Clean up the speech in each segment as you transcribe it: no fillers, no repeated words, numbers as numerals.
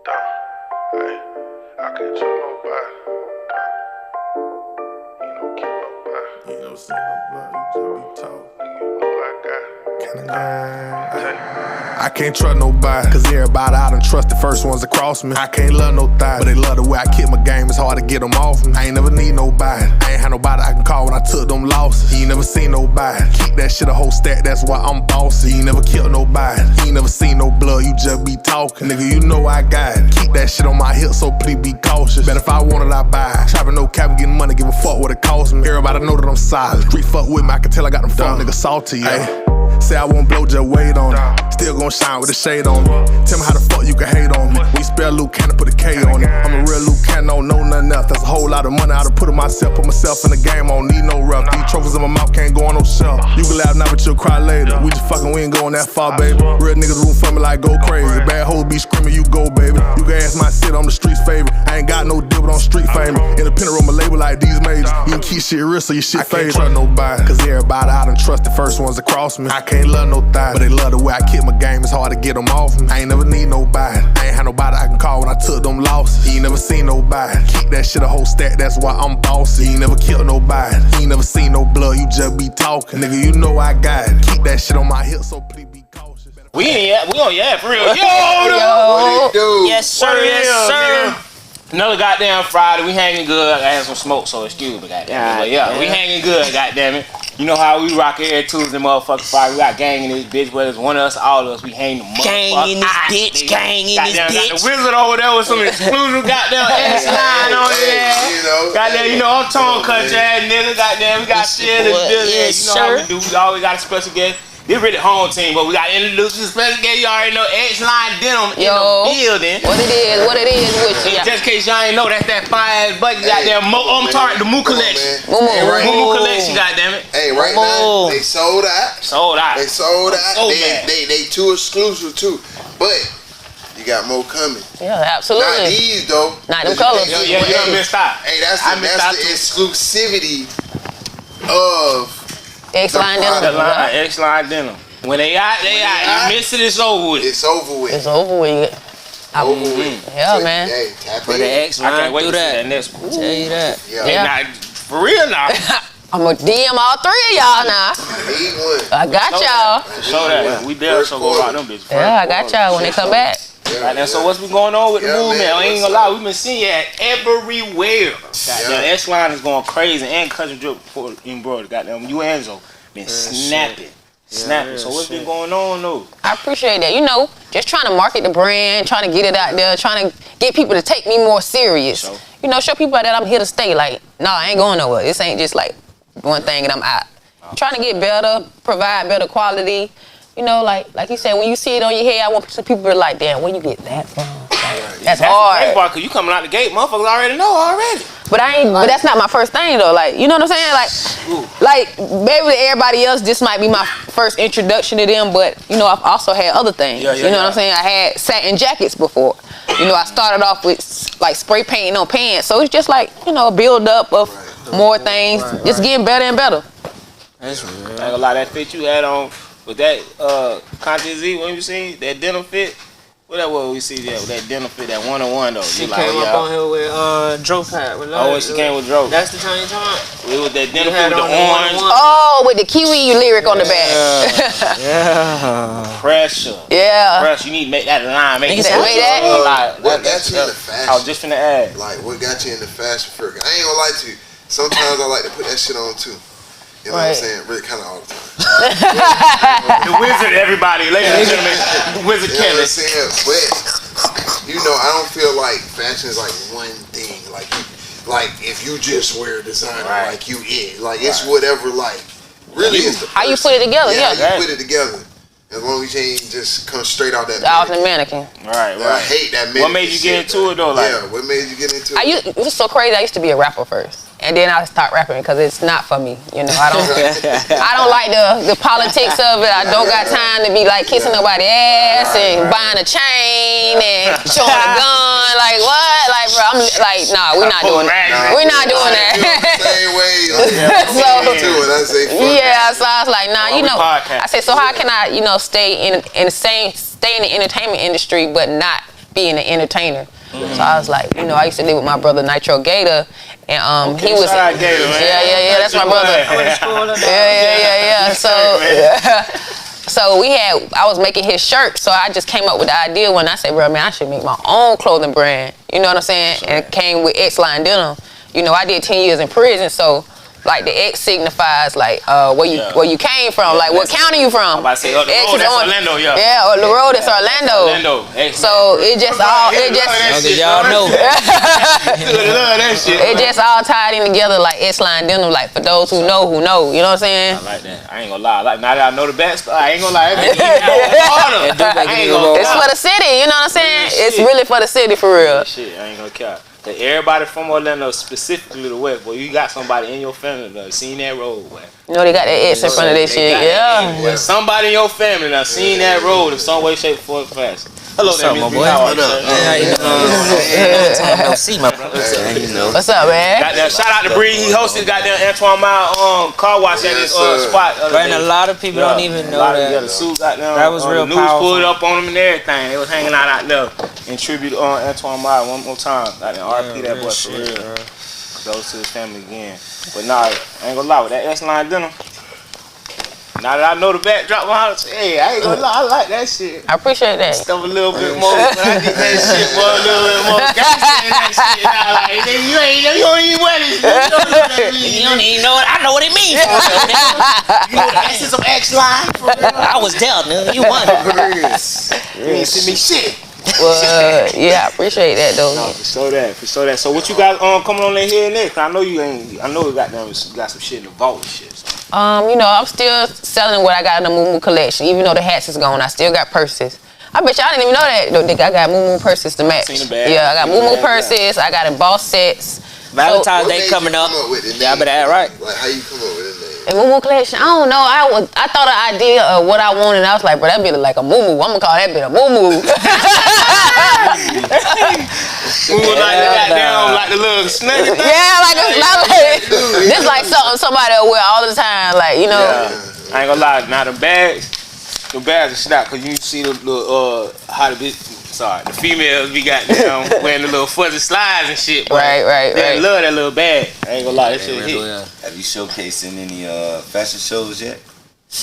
Hey, I can't trust nobody. You know, keep nobody. You never seen nobody, you just be talking. You know I I can't trust nobody, cause everybody I done trust the first ones that cross me. I can't love no thigh, but they love the way I kick my game. It's hard to get them off me. I ain't never need nobody. I ain't had nobody I can call when I took them losses. You ain't never seen nobody keep that shit a whole stack, that's why I'm bossy. You ain't never killed nobody. You ain't never seen no blood, you just be talking. Nigga, you know I got it. Keep that shit on my hip, so please be cautious. Bet if I want it, I buy it. Trapping no cap and getting money, give a fuck what it costs me. Everybody know that I'm solid. Street fuck with me, I can tell I got them fuck niggas salty, yeah. Say I won't blow, just wait on it. Still gon' shine with the shade on it. Tell me how the fuck you can hate on me. When you spell Luke Cannon, put a K on it. I'm a real Luke Cannon, don't know nothing else. That's a whole lot of money I done put in myself. Put myself in the game, I don't need no rep. These trophies in my mouth can't go on no shelf. You can laugh now, but you'll cry later. We just fucking, we ain't going that far, baby. Real niggas room for me like go crazy. Bad hoes be screaming, you go, baby. You can ask my shit, I'm the street's favorite. I ain't got no deal, but I'm street famous. Independent room, a label like these majors. You can keep shit real, so your shit fade. I can't trust nobody, cause everybody I done trust the first ones that cross me. I can't love no thigh, but they love the way I kick my game. It's hard to get them off me. I ain't never need nobody. I ain't had nobody I can call when I took them losses. You ain't never seen nobody keep that shit a whole stack, that's why I'm bossy. You ain't never killed nobody. You ain't never seen no blood, you just be talking. Nigga, you know I got it. Keep that shit on my hip, so please be cautious. We on for real. Yo, what it do? Yes, sir, Another goddamn Friday. We hanging good. I had some smoke, so excuse me, goddamn. But yeah, we hanging good, goddamn it. You know how we rock every Tuesday, motherfucking Friday. We got gang in this bitch, whether it's one of us, all of us. We hang the motherfucker. Gang in this bitch, gang in this bitch. Got the wizard over there with some exclusive goddamn S-line on there. Goddamn, you know, I'm tone cut your ass nigga. Goddamn, we got shit in the building. You know how we do. We always got a special guest. This really home team, but we got to introduce the special guest. You already know X-Line Denim in the building. What it is with you. Just in case y'all ain't know, that's that fire ass bucket. Goddamn, the Moo collection. Moo collection, goddamn it. Hey, right now, they sold out. They sold out. They too exclusive too. But you got more coming. Yeah, absolutely. Not these though. Not them colors. Yeah, you done missed out. Hey, that's the exclusivity of X-Line Denim. X-Line Denim. When they out, they out. You miss it, it's over with. It's over with. It's over with. Yeah, so, man. Hey, tap for the X-Line, do that next one. Tell you that. Yeah. Now, for real now. I'm gonna DM all three of y'all now. I got y'all. Show that. We there, so go rock them bitches. Yeah, I got y'all when they come back. Right, so what's been going on with the movement? I ain't gonna lie, we've been seeing it everywhere. Goddamn, S-Line is going crazy, and Cousin Drip for embroidery. Goddamn, you and Enzo been snapping. So what's been going on though? I appreciate that. You know, just trying to market the brand, trying to get it out there, trying to get people to take me more serious. So, you know, show people that I'm here to stay. Like, no, I ain't going nowhere. This ain't just like one thing and I'm out. Trying to get better, provide better quality. You know, like you said, when you see it on your head, I want some people to be like, damn, where you get that from? That's hard. Cause you coming out the gate, motherfuckers already know already. But but that's not my first thing though. Like, you know what I'm saying? Like maybe everybody else, this might be my first introduction to them, but you know, I've also had other things. You know what I'm saying? I had satin jackets before. You know, I started off with like spray painting on pants. So it's just like, you know, a build up of more things, just getting better and better. That's real. Ain't gonna lie, that fit you had on with that Content Z, when you seen that denim fit. What that was we see there with that denim fit, that 101 though. She came up on here with Dro Pat. She came with Dro. That's the time you talking. It was that denim fit with the orange. Oh, with the Kiwi lyric on the back. Yeah. Pressure. Yeah. Pressure. You need to make that line. Make that. What got you in the fashion? I was just finna add. Like, what got you in the fashion for? I ain't gonna lie to you. Sometimes I like to put that shit on too. You know what I'm saying? Really kind of all the time. The wizard, everybody. Ladies and gentlemen, the wizard Kenneth. You know what I'm saying? But, you know, I don't feel like fashion is like one thing. Like if you just wear a designer, like you it. Like, it's whatever, like, really is the person. How you put it together, how you put it together. As long as you ain't just come straight out that mannequin. Right. I hate that mannequin. What made you get into it, though? Like, what made you get into it? It was so crazy. I used to be a rapper first. And then I start rapping because it's not for me. You know, I don't like the politics of it. I don't got time to be like kissing nobody's ass and buying a chain and showing a gun. Like what? Like bro, I'm like, nah, we're not doing that. We're not doing that. Same way. So I was like, nah, you know. I said, so how can I, you know, stay in the entertainment industry but not being an entertainer. So I was like, you know, I used to live with my brother Nitro Gator, and he was, shout out Gator, man. yeah, that's my brother. Yeah. So I was making his shirt, so I just came up with the idea when I said, bro, man, I should make my own clothing brand. You know what I'm saying? And it came with X-Line Denim. You know, I did 10 years in prison, so like the X signifies like where you came from, like what county you from. I'm about to say, the road, that's Orlando, yeah. Yeah, or the road is Orlando. So it just y'all know. It just all tied in together like X-Line Denim, like for those who know, you know what I'm saying? I like that. I ain't gonna lie. Like now that I know the best, I ain't gonna lie. It's for the city, you know what I'm saying? It's really for the city for real. Shit, I ain't gonna care. Everybody from Orlando, specifically the West, boy, you got somebody in your family that seen that road, boy. You know they got that X in front of that shit, yeah. Somebody in your family that seen that road in some way, shape, form, or fashion. Hello there, my Miss boy. B. How are you, No see, my brother. What's up, man? Goddamn, shout out to Bree. He hosted goddamn Antoine Mile car wash at his spot. And a lot of people don't even know that. Yeah, the suit goddamn. That was real the news powerful. pulled up on him and everything. They was hanging out there in tribute to Antoine Mile one more time. Goddamn, RP that boy for real. Goes to his family again. But nah, I ain't gonna lie with that S-Line Denim. Now that I know the backdrop behind it, hey, I ain't gonna lie, I like that shit. I appreciate that. Stuff a little bit more, but I get that shit more, a little bit more gangster in that shit. Now, like, you don't even wear this. You don't even know it. I know what it means. You know the essence of X-Line for real. I was down, nigga. You won. You ain't send me shit. Well, yeah, I appreciate that though. No, for sure that. So what you got coming on in here next? I know you got some shit in the vault and shit. So. You know, I'm still selling what I got in the Moo collection. Even though the hats is gone, I still got purses. I bet y'all didn't even know that. Though, I got Moo purses to match. Yeah, I got Moo purses. I got embossed sets. Valentine's Day coming up. Y'all better act right. Like, how you come up with it? And Moo collection, I don't know. I thought an idea of what I wanted. I was like, bro, that bit like a Moo. I'm gonna call that bit a Moo. We was like the goddamn, like the little snuggie thing. Yeah, like it's not like this, like something somebody will wear all the time, like you know. Yeah. I ain't gonna lie. Now the bags are snap because you see the how the females be goddamn wearing the little fuzzy slides and shit. Right. They love that little bag. I ain't gonna lie, that shit hit. Have you showcased in any fashion shows yet?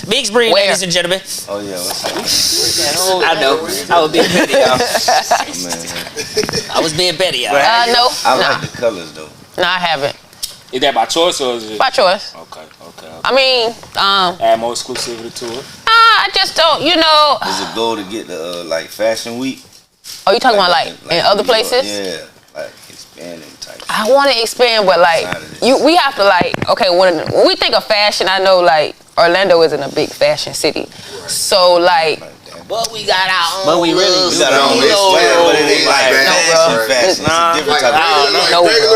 Big Spree, ladies and gentlemen. Oh yeah, what's up? I know. I was being petty, y'all. I was being petty, y'all. No. I like the colors though. No, I haven't. Is that by choice or is it? By choice. Okay. I mean, add more exclusivity to it. I just don't, you know. Is it goal to get the like fashion week? Oh, you talking about like in other places? Yeah, like expanding type. I want to expand, but like we have to like when we think of fashion, I know like Orlando isn't a big fashion city, so like. But we got our own. But we really do. But it ain't like fashion. It's a different type of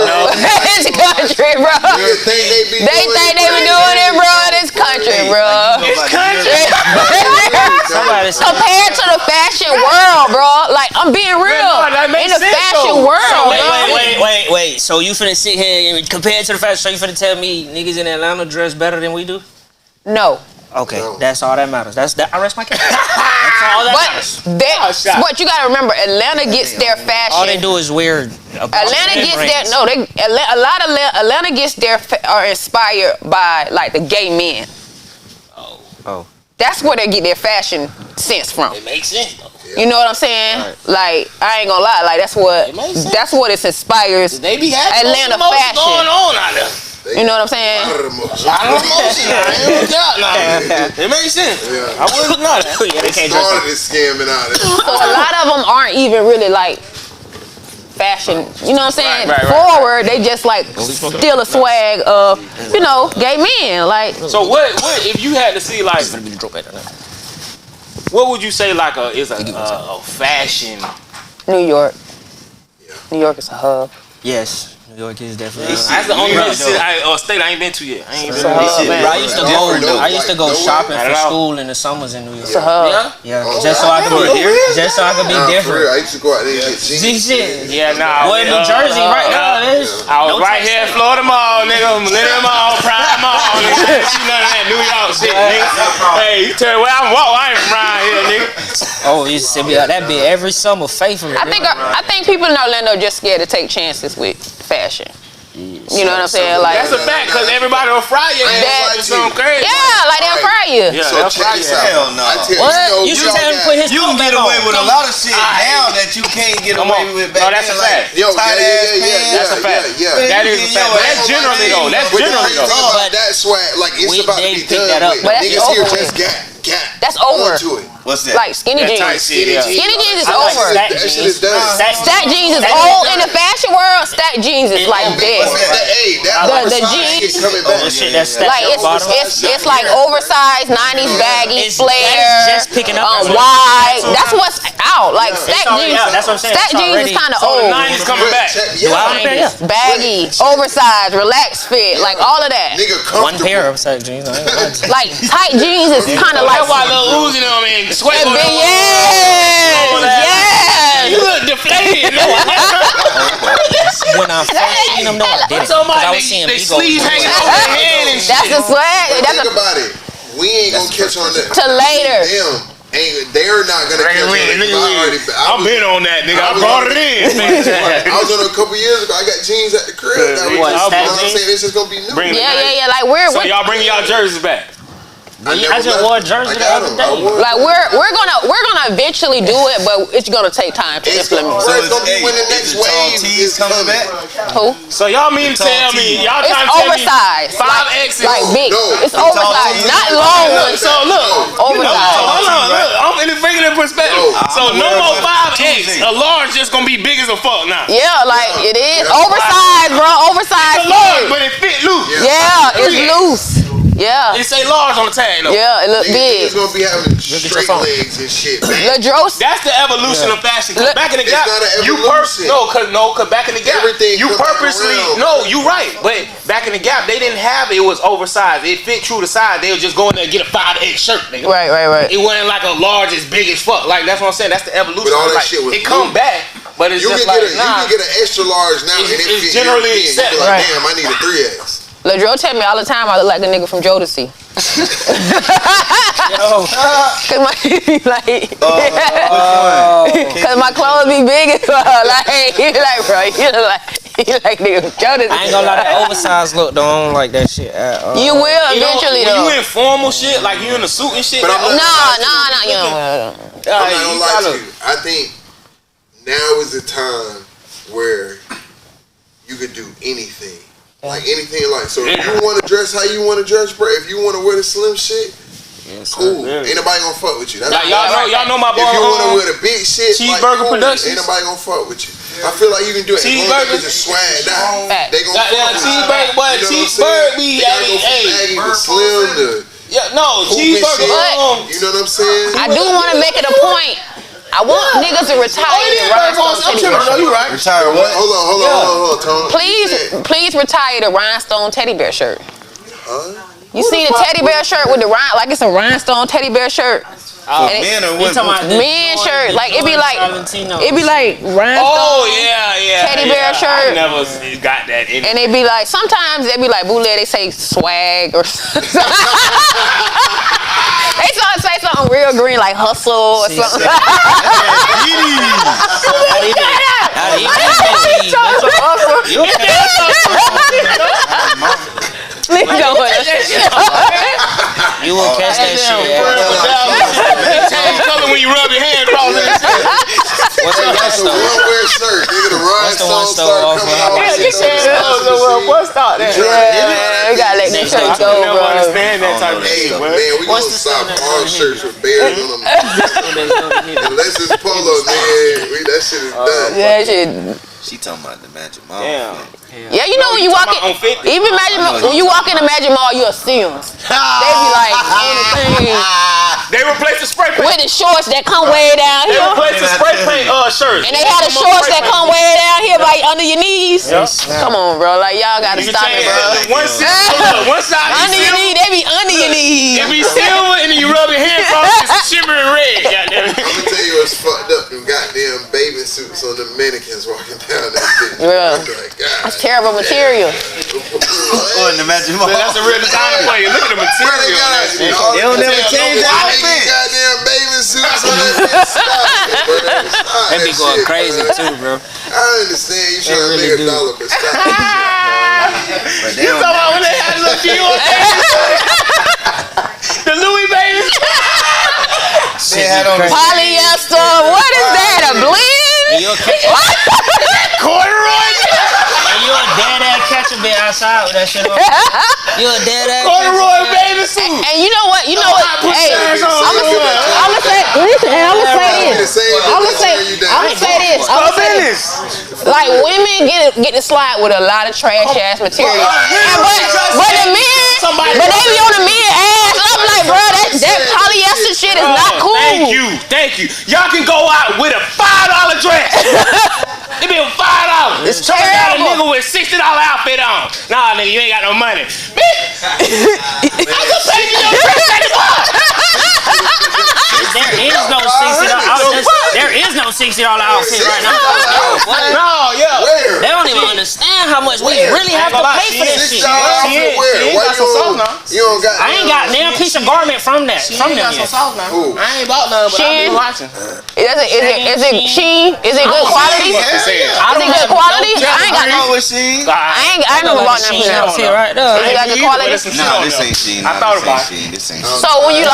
It's country, bro. They think they be doing it, bro. It's country, bro. It's country. Compared to the fashion world, bro. Like I'm being real. In the fashion world. Wait. So you finna sit here and compared to the fashion, so you finna tell me niggas in Atlanta dress better than we do? No. Okay, that's all that matters. I rest my case. That's all that matters. But you gotta remember, Atlanta gets their fashion. All they do is wear. Atlanta gets their Atlanta gets their are inspired by like the gay men. Oh. That's where they get their fashion sense from. It makes sense. You know what I'm saying? Right. Like I ain't gonna lie, like that's what it inspires. They be having Atlanta fashion going on out there. You know what I'm saying? I don't know. It makes sense. Yeah. I wouldn't know that. They can't started scamming out. So a lot of them aren't even really like fashion. You know what I'm saying? Right. Forward, they just like steal a swag of gay men. Like. So what if you had to see like? What would you say like is a fashion? New York. New York is a hub. Yes. New York is definitely. That's the only state I ain't been to yet. I ain't been to Bro, I used to go shopping for school in the summers in New York. Yeah, just so I could be different. I used to go out there and get shit. Yeah, nah. Boy, New Jersey right now. I was right here at Florida Mall, nigga. Millennium Mall, Prime Mall, nigga. See none of that New York shit, nigga. Hey, you tell me where I'm walking. I ain't from around here, nigga. Oh, that be every summer faithfully. I think people in Orlando just scared to take chances with fashion. You know what I'm saying? Like that's a fact, cause everybody will fry you. That's something crazy. Yeah, like they'll fry you. Yeah, so check this out. Hell no. What? You should tell him to put his. You can get away with a lot of shit now that you can't get away with back then. No, that's a fact. Yo, That's a fact. That is a fact. But that's generally though. That's generally though. But that swag, like it's about to be done with. Niggas here just got. That's over. What's that? Like skinny jeans. Skinny jeans is over. That shit is done. Stack jeans is old in the fashion world. Stack jeans is like dead. The jeans, like it's like oversized 90s baggy flare, wide. That's what's out. Like stack jeans. Stack jeans is kind of old. 90s coming back. Baggy, oversized, relaxed fit, like all of that. One pair of stack jeans. Like tight jeans is kind of like. That's why Lil Uzi know me. Sweat. Yeah. You look deflated. When I first seen them, no, I didn't. I was seeing they sleeves hanging over their head and shit. That's the swag. Think about it. We ain't gonna catch on that. Till later. They're not gonna catch on that. I've been on that, nigga. I brought it in. I was on it a couple years ago. I got jeans at the crib. I'm saying this is gonna be new. Yeah. Like we're so y'all bringing y'all jerseys back. I just wore a jersey the other day. Like we're gonna eventually do it, but it's gonna take time to implement. So it's gonna be when the next wave is coming back. Who? So y'all mean to tell me y'all trying to tell me oversized, 5X like big. It's oversized, not long ones. So look, oversized. Hold on, look, I'm in the regular perspective. So no more 5X. A large just gonna be big as a fuck now. Yeah, like it is oversized, bro. Oversized. It's a large, but it fit loose. Yeah, it's loose. Yeah. It say large on the tag though. Yeah, it look big. It's gonna be having straight legs and shit. That's the evolution of fashion. Cause back in the Gap, cause back in the Gap, you purposely you right. But back in the Gap, they didn't have it was oversized. It fit true to size. They would just go in there and get a 5X shirt, nigga. Right. It wasn't like a large as big as fuck. Like that's what I'm saying. That's the evolution. But all that shit was it come back, but it's just like you can get an extra large now and it's generally accepted. Like, damn, I need a 3X. LaDro tell me all the time I look like the nigga from Jodeci. Cause my clothes be big as well. Like he like bro, he like nigga from Jodeci. I ain't gonna lie, that oversized look though, I don't like that shit at all. You will eventually though. You in formal shit, like you in a suit and shit. Nah, you don't. I'm not gonna lie to you. I think now is the time where you could do anything. Like anything, like so. If you want to dress how you want to dress, bro. If you want to wear the slim shit, cool. Ain't nobody gonna fuck with you. That's y'all know my boy. If you want to wear the big shit, Cheeseburger like, Productions, ain't nobody gonna fuck with you. I feel like you can do it. Cheeseburger, just swag down. They gonna fuck with Cheeseburger, boy. Cheeseburger be baggy, the slim, cheeseburger. You know what I'm saying? I do want to make it a point. I want niggas to retire the rhinestone teddy bear shirt. You right. Retire what? Hold on, Tony. Please retire the rhinestone teddy bear shirt. You see the teddy bear shirt with the like it's a rhinestone teddy bear shirt. Men or women? Men shirt, like it be like rhinestone. Oh yeah. Teddy bear shirt. I never got that. And they be like sometimes they be like bootleg. They say swag or something. They try to say something real green like hustle or something. You will catch that shit. Change color when you rub your hand across that shit. That's a one-wear shirt. Nigga, the rhinestone start coming out. What's that? Yeah, man, we gotta let these shirts go, bro. I understand that type of shit, man. We gonna stop all shirts with bears on them. Unless it's polo, nigga. That shit is done. Yeah, shit. She talking about the Magic Mall. Yeah, you know when you walk in, when you walk in the Magic Mall, you'll see them. They be like, anything. They replaced the spray paint. With the shorts that come way down They here. replaced the spray paint shirts. And they had the shorts that come way down here, like under your knees. Come on, bro. Like, y'all gotta stop it, bro. One side under your knees. They be under your knees. It be silver, and then you rub your hand across it's shimmering red. Goddamn. I'm gonna tell you what's fucked up. Them goddamn bathing suits on the mannequins walking down that bitch. Yeah. Like, That's terrible material. Imagine That's a real designer for you. Look at the material. They don't never change the outfit. Goddamn bathing suits on that bitch. Stop it, bro. Stop They be that going shit, crazy bro. too, bro. I understand you trying to really make a dollar, but stop that shit. You talking about when they had a little few on the Louis baby? They had on Polyester. What is that? A blend? Corduroy? And you a dead ass catcher bit outside with that shit on. You a dead ass Corduroy baby suit. And you know what? You know what? Hey, I'ma say. Listen, and I'ma say this. I'ma say this. Like women get to slide with a lot of trash ass material. But the men, but they be on the men ass. I'm like, bro, that polyester shit is not cool. Thank you. Y'all can go out with a $5 dress. It be $5. It's Turn out a terrible. nigga with $60 outfit on. Nah, nigga, you ain't got no money. Bitch, I can pay you your dress There is no $60. There is no $60 outfit right now. No, yeah. Where? They don't even understand how much we really have to pay for this shit. Where? Why you don't got? I ain't got damn piece of garment from that. From them yet. Who? I ain't bought none, but I be watching. Is it Shein? Is it good quality? Is it good quality? I ain't got no. I never bought nothing else here. Right there. Is it got good quality? Nah, this ain't Shein. I thought about it. This ain't So when you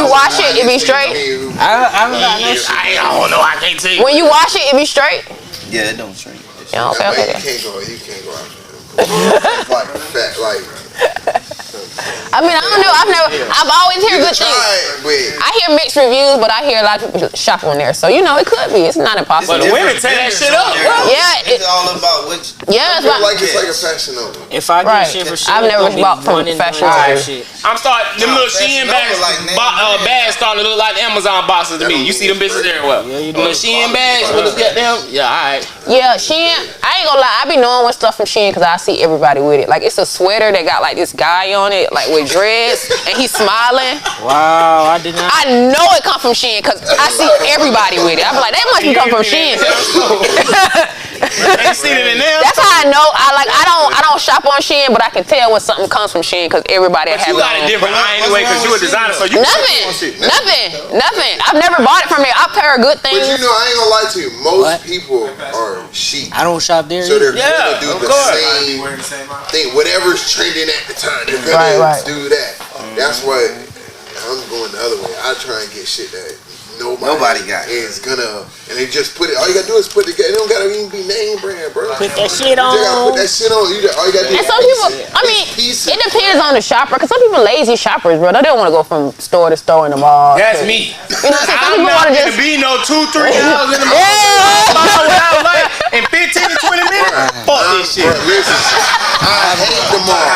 wash it, it be straight. I don't got no shit. I don't know. I can't tell you. When you wash it, it be straight. Yeah, it don't shrink. Yeah, okay. You can't go out there. Like fat, like. I mean, I don't know. I've always heard good things. I hear mixed reviews, but I hear a lot of people shop on there. So, you know, it could be. It's not impossible. But the women tear that shit up. Yeah. It's all about which. Yeah, it's It's like a fashion over. If I get shit for shit, I've never bought from fashion shit. I'm starting, them little Shein bags, bags starting to look like Amazon boxes to me. You see them bitches everywhere. Yeah, little Shein bags with the goddamn, yeah, alright. Yeah, Shein, I ain't gonna lie, I be knowing what stuff from Shein because I see everybody with it. Like, it's a sweater that got like this guy on it, like with dreads, and he's smiling. Wow, I did not. I know it come from Shein because I see everybody with it. I'm like, that must be come from Shein. Ain't seen it in there. That's how I know. I don't shop on Shein, but I can tell when something comes from Shein because everybody have it. You got a different eye anyway because you a designer, so you Nothing. I've never bought it from there. I've heard good things. But you know, I ain't gonna lie to you. Most people are sheep. I don't shop there. So they're gonna do the same thing. Whatever's trending at the time, they're gonna do that. That's why I'm going the other way. I try and get shit that nobody got is gonna, and they just put it. All you gotta do is put it together. It don't gotta even be name brand, bro. Put that shit on. You gotta put that shit on. All you gotta do. And some people, I mean, it depends on the shopper. Cause some people lazy shoppers, bro. They don't want to go from store to store in the mall. That's me. You know what I'm saying? Some people want to just be no 2-3 hours in the mall. In 15 to 20 minutes. Fuck this shit. Listen, I hate the mall.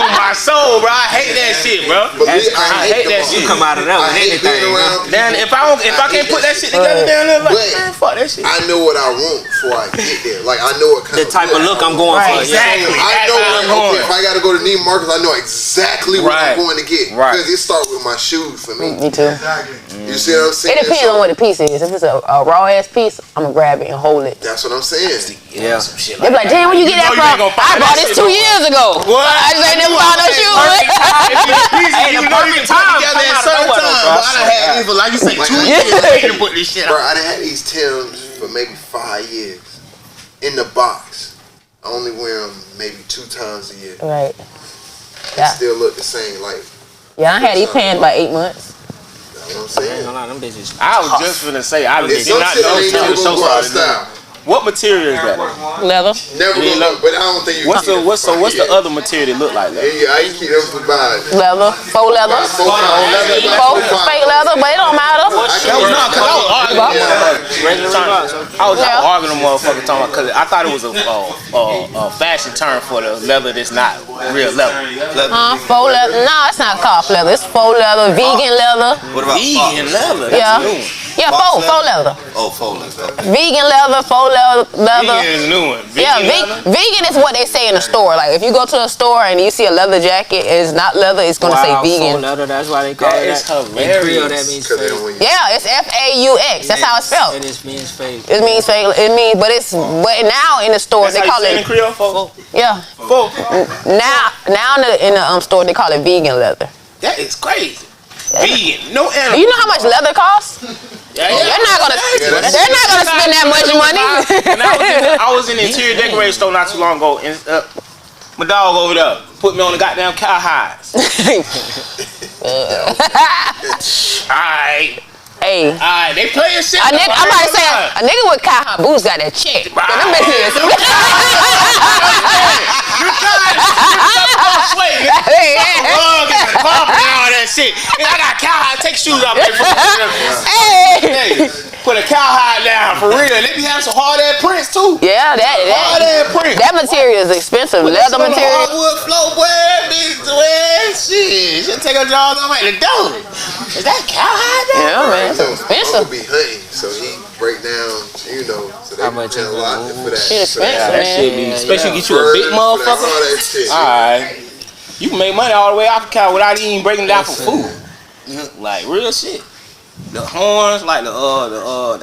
On my soul, bro. I hate that shit, bro. I hate that shit. You come out of that with anything. Then if I can't put that shit together down there, like, man, fuck that shit. I know what I want before I get there. Like, I know what kind The type of look I'm going for. Exactly. I know if I gotta go to Neiman Marcus, I know exactly what I'm going to get. Right. Because it starts with my shoes for me. Me too. You see what I'm saying? It depends on what the piece is. If it's a raw ass piece, I'm gonna grab it and hold it. That's what I'm saying. Yeah. They be like, damn, where you get that from? I bought this 2 years ago. What? I just ain't never bought no shoes. Hey, the perfect time together at certain time. But I done had these for, like you say, 2 years to put this shit Bro, out. I done had these Timbs for maybe 5 years in the box. I only wear them maybe 2 times a year. Right. They still look the same. Like, yeah, I had these pants by 8 months. That's what I'm saying. Them bitches. I was just gonna say, I did Some not shit know ain't she never was so gonna go out of sorry. style. What material is that? Leather. Never gonna look, but I don't think you. What's the other material that look like that? Yeah, I keep them for buying. Leather. Faux leather. Faux fake leather, but it don't matter. I was arguing with motherfucker talking about because I thought it was a fashion term for the leather that's not real leather. Faux leather. No, it's not cloth leather. It's faux leather, vegan leather. What about vegan leather? Yeah, faux leather. Oh, faux leather. Vegan leather, faux leather. Vegan is a new one. Vegan is what they say in the store. Like if you go to a store and you see a leather jacket, it's not leather. It's gonna say vegan. Faux leather. That's why they call it that. Hilarious. In Creole, that means fake. Yeah, it's FAUX. That's how it's spelled. And it means fake. It means fake. It means, but now in the stores they call it. In Creole, faux. Yeah. Faux. Now in the store they call it vegan leather. That is crazy. Vegan, no animal. You know how much leather costs? Yeah. They're not gonna spend that much money. I was in the interior decorating store not too long ago, and my dog over there put me on the goddamn cowhides. Alright. Hey. Alright, they playing shit. I'm about to say a nigga with cowhide boots got that check. You all that shit. I got cowhide. Take shoes off. Hey, put a cowhide down for real. They be having some hard ass prints too. Yeah, hard ass prints. That material is expensive. Leather material. Hardwood floor, boy. Shit. Should take a jaws off at the door. Is that cowhide down? Yeah, man. It's expensive. Uncle be hunting, so he break down, so they pay a lot for that. Shit expensive, that shit be, especially get you a big motherfucker. All that shit. Alright. You can make money all the way off the cow without even breaking down for food. Like real shit. The horns, like the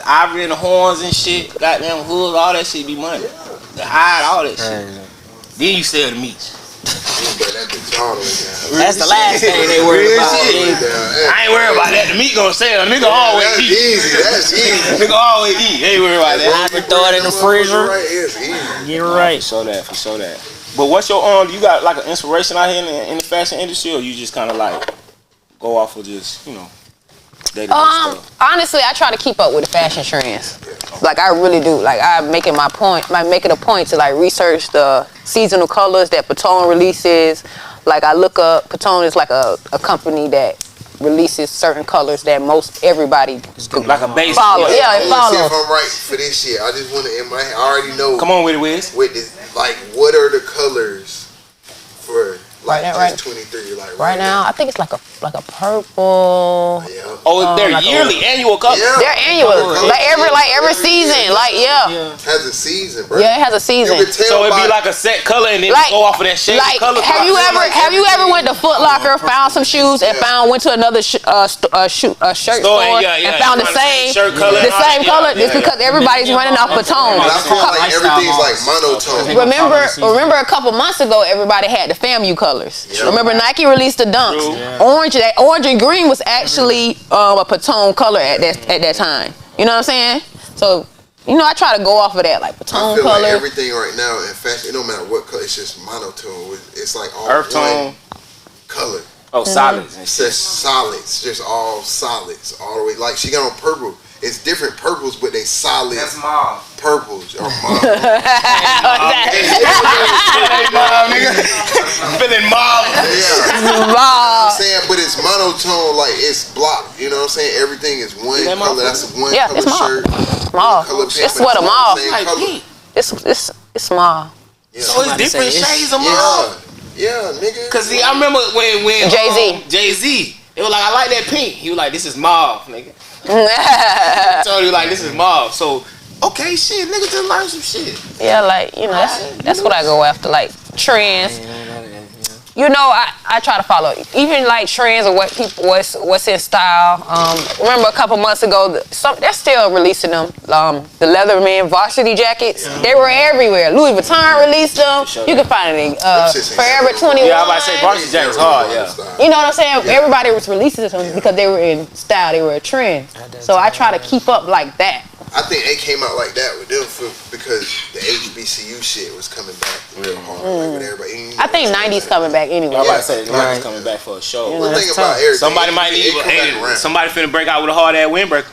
ivory and the horns and shit, goddamn hoods, all that shit be money. The hide, all that shit. Then you sell the meat. That's the last thing they worry about. I ain't worried about that. The meat gonna sell. Nigga always eat. That's easy. Nigga always eat. Ain't worried about that. I throw it in the freezer. Get it right. For sure that. But what's your you got like an inspiration out here in the fashion industry, or you just kind of like go off of just day-to-day stuff? Honestly, I try to keep up with the fashion trends. Like I really do. Like I'm making it a point to like research the seasonal colors that Patone releases. Like I look up, Patone is like a company that releases certain colors that most everybody like a base follow. Yeah, it follows. See if I'm right for this shit. I just want to in my head. I already know. Come on with it, Wiz. With this, like, what are the colors for? Like right. 23, like right now, I think it's like a purple. Yeah. Oh, they're yearly, annual colors. Yeah. They're annual, like every season, like Has a season, bro. Yeah, it has a season. So it'd be like a set color, and then go off of that shade color. Have you ever went to Foot Locker, found some shoes, and went to another shirt store and found the same color? It's because everybody's running off Patone. I feel like everything's like monotone. Remember a couple months ago, everybody had the FAMU colors. Yeah. Remember Nike released the Dunks. Yeah. Orange and green was actually a Patone color at that time. You know what I'm saying? So I try to go off of that, like Patone color. Like everything right now in fashion, it don't matter what color, it's just monotone. It's like all earth tone color. Oh, solids. It's just solids, just all solids all the way. Like she got on purple. It's different purples, but they solid. That's mauve. Purples or mauve. Feeling mauve. Yeah. I'm saying, but it's monotone, like it's blocked. You know what I'm saying? Everything is one color. That's one color shirt. Mauve. It's what a mauve. It's mauve. Yeah. So it's different shades of mauve. Yeah, nigga. Cause see, I remember when Jay-Z, it was like, I like that pink. He was like, this is mauve, nigga. I told you like this is mauve. So okay, shit, nigga, just learn some shit. Yeah, like that's what I go after, like trends. I try to follow even like trends or what's in style. Remember a couple months ago, they're still releasing them. The Leatherman varsity jackets, they were everywhere. Louis Vuitton released them. You can find it Forever 21. Yeah, I was about to say varsity jackets hard. Yeah. You know what I'm saying? Yeah. Everybody was releasing them because they were in style. They were a trend. So I try to keep up like that. I think they came out like that with them because the HBCU shit was coming back real hard. Like with everybody. I think 90s coming back anyway. I was about to say 90s coming back for a show. One thing about everything, somebody might need. Somebody finna break out with a hard ass windbreaker.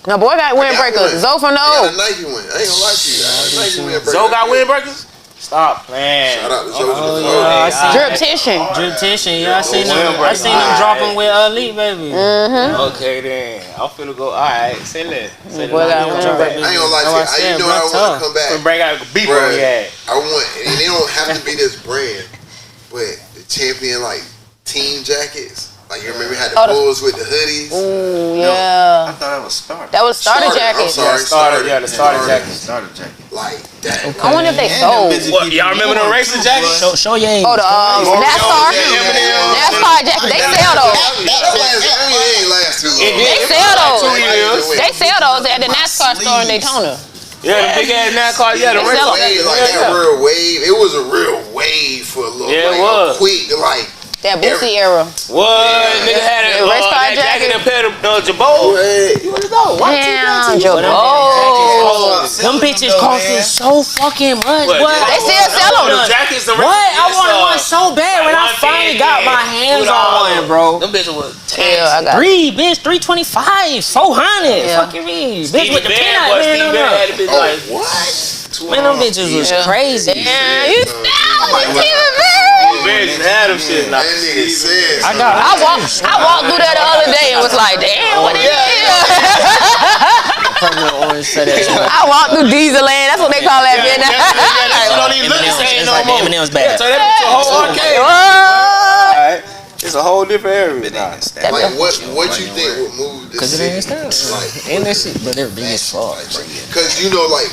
No, boy got windbreakers. Zoe from the I got a Nike one. I ain't gonna lie to you. I got a Nike windbreaker. Zoe got windbreakers? Stop playing. Shout out to Zoe. Drip Titian. Yeah, I seen them dropping with Lee, baby. Okay then. I'm finna go. All right, say that. Boy got windbreakers. I ain't gonna lie to you. You know what I want to come back. Bring out a beef on your ass. I want, and they don't have to be this brand, but the champion like team jackets. Like you remember had the Bulls with the hoodies. Ooh, yeah. I thought that was Starter. That was starter jacket. I'm sorry, the starter jacket. Starter jacket. Like that. Okay. I wonder if they sold. What, y'all remember the racing jacket? Show your age. Oh, the NASCAR jacket. They sell those. Ain't last too long. They sell those. They sell those at the NASCAR store in Daytona. Yeah, the big ass NASCAR. Yeah, the racing wave, like that real wave. It was a real wave for a little. Yeah, it was quick, like. That Boosie era. What? Nigga had a race car jacket and pair of Jabot. You wanna know? Damn, Jabot. Them bitches costing so fucking much. What? They still sell them. The jackets, the What? I wanted one so bad when I finally got my hands on one, bro. Them bitches was Yeah, I got bitch, $325, $400. Fucking me. Bitch with the peanut man on there. What? Man, them bitches was crazy. Yeah, you bitches had them shit. That nigga said. I walked through that the other day and was like, damn, what is this? I walked through Dieselland. That's what they call that bitch. You don't even look the same no more. Eminem's bad. So that bitch a whole arcade. It's a whole different area. Like what you think would move the city? Because it ain't like and that shit, but they're big as fuck. Because you know, like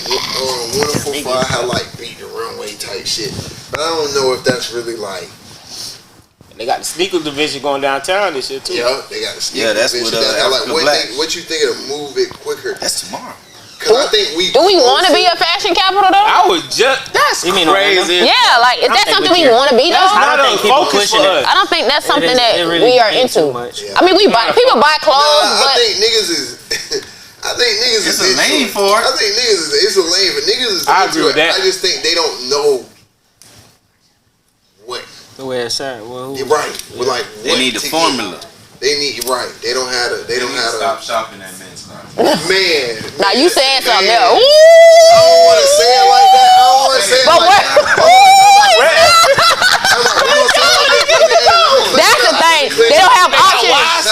Wonderful Fire had like beat the runway type shit, but I don't know if that's really like. They got the sneaker division going downtown this shit too. Yeah, they got the sneaker division. Like, what you think it'll move it quicker? That's tomorrow. Do we want to be a fashion capital though? I was just that's crazy. Yeah, like is that something we want to be though? I don't think people pushing it. I don't think that's something that really we are into. I mean, people buy clothes, but I think niggas is. It's a lane for it. I think niggas is a lane, but niggas is. I agree with that. I just think they don't know what. The way it's at. You're right. Well, like they need the formula. They need They don't have to. They don't have to stop shopping at Men's Stop. Man. Now you saying something there. I don't want to say it like that. I don't want to say it like that. That's the thing. They don't have options.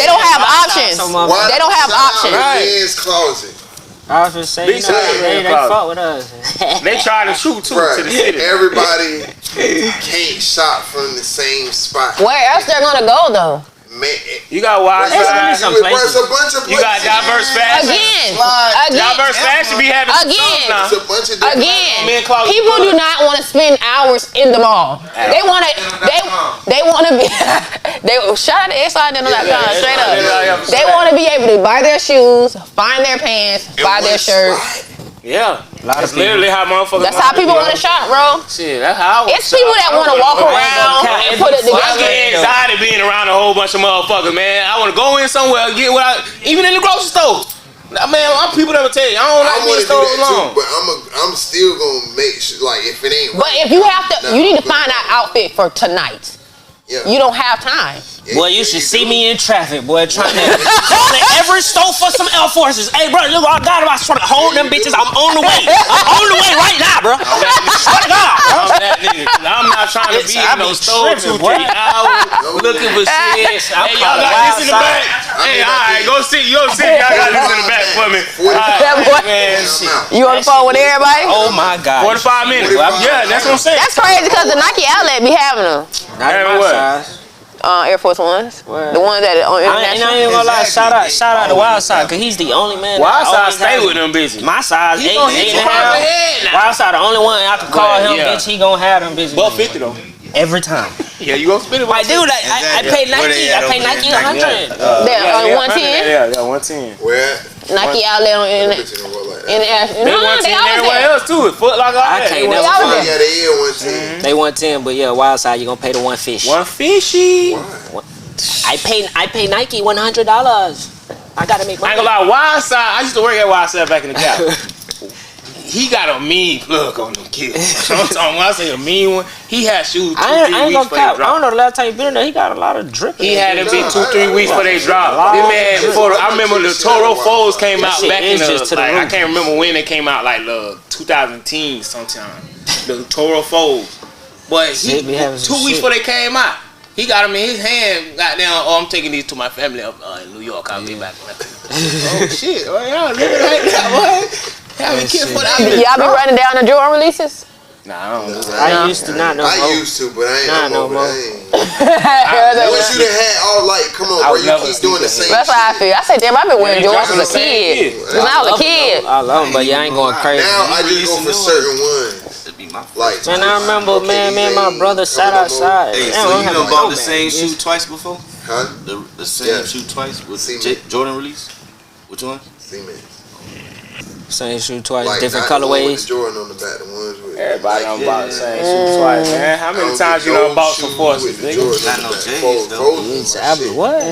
They don't have options. They don't have options. Men's closet. I was just saying, they fought with us. They try to shoot too to the city. Everybody can't shop from the same spot. Where else they're gonna go though? Man, you got wide side. You got diverse fashion. Diverse fashion be having people do not want to spend hours in the mall. They want to. They want to be. Shout out to xiddental.com straight up. They want to be able to buy their shoes, find their pants, buy their shirts. Yeah, that's literally how motherfuckers. That's how people want to shop, bro. Shit, that's how. It's people that want to walk around and put it together. I get anxiety being around a whole bunch of motherfuckers, man. I want to go in somewhere and get what even in the grocery store. Man, I'm people that will tell you I don't like being stores alone. But I'm still gonna make sure, like, if it ain't. But if you have to, you need to find an outfit for tonight. Yeah. You don't have time. Boy, you should see me in traffic, boy, trying to every store for some Air Forces. Hey, bro, look, I got about trying to hold them bitches. I'm on the way. I'm on the way right now, bro. Swear to God, bro. I'm that nigga. I'm not trying to be in no store 2-3 hours looking for shit. Hey, y'all got this in the back. Hey, all right, go see. Y'all got this in the back for me. You on the phone with everybody? Oh my God. 45 minutes. Yeah, that's what I'm saying. That's crazy because the Nike outlet be having them. Not in my size. Air Force Ones. What? The ones that are on international. I ain't gonna lie. Shout out to Wild Side, cause he's the only man. Wild Side stay with them bitches. My size 8 and a half. Wild Side the only one I can call him bitch. He gonna have them bitches. But 50 though. Every time. Yeah, you gonna spend it. Like, dude, I pay Nike. I pay Nike 100. They're on 110. Yeah, 110. Where? Nike outlet on international. They 110 everywhere else too. Foot like all that. Yeah, they is 110. They 110, but yeah, Wild Side, you gonna pay the one fish. One fishy. I pay Nike $100. I gotta make money. I ain't gonna lie, Wild Side. I used to work at Wild Side back in the Gap. he got a mean plug on them kids. I'm talking when I say a mean one, he had shoes 2-3 I ain't weeks gonna before they cap. I dropped. don't know the last time you been in there. He got a lot of dripping. He had them be 2-3 weeks before they dropped. This man, I remember the Toro Foes came out back in the, like, I can't remember when they came out, like 2010 sometime. The Toro Foes. But he, 2 weeks before they came out, he got them in his hand. Goddamn, oh, I'm taking these to my family up in New York. I'll be back. Oh shit! Oh, y'all living like that, boy. Y'all be careful out there. Y'all be running down the Jordan releases? Nah, I don't do that. I used to not know. I used to, but I ain't no more. Once you done had all like, come on, bro, you keep doing the same. That's how I feel. I said, damn, I've been wearing Jordans as a kid. When I was a kid. I love them, but y'all ain't going crazy. Now I just go for certain ones. Like, man, I remember, man, me and my brother sat outside. Hey, so you done bought the same shoe twice before? Huh? The same shoe twice with Jordan release? Which one? Same shoe twice, like, different colorways. colorways. Jordan on the back, the ones with everybody done bought the same shoe twice, man. How many times you done bought some forces, nigga? Not no J's, though. What?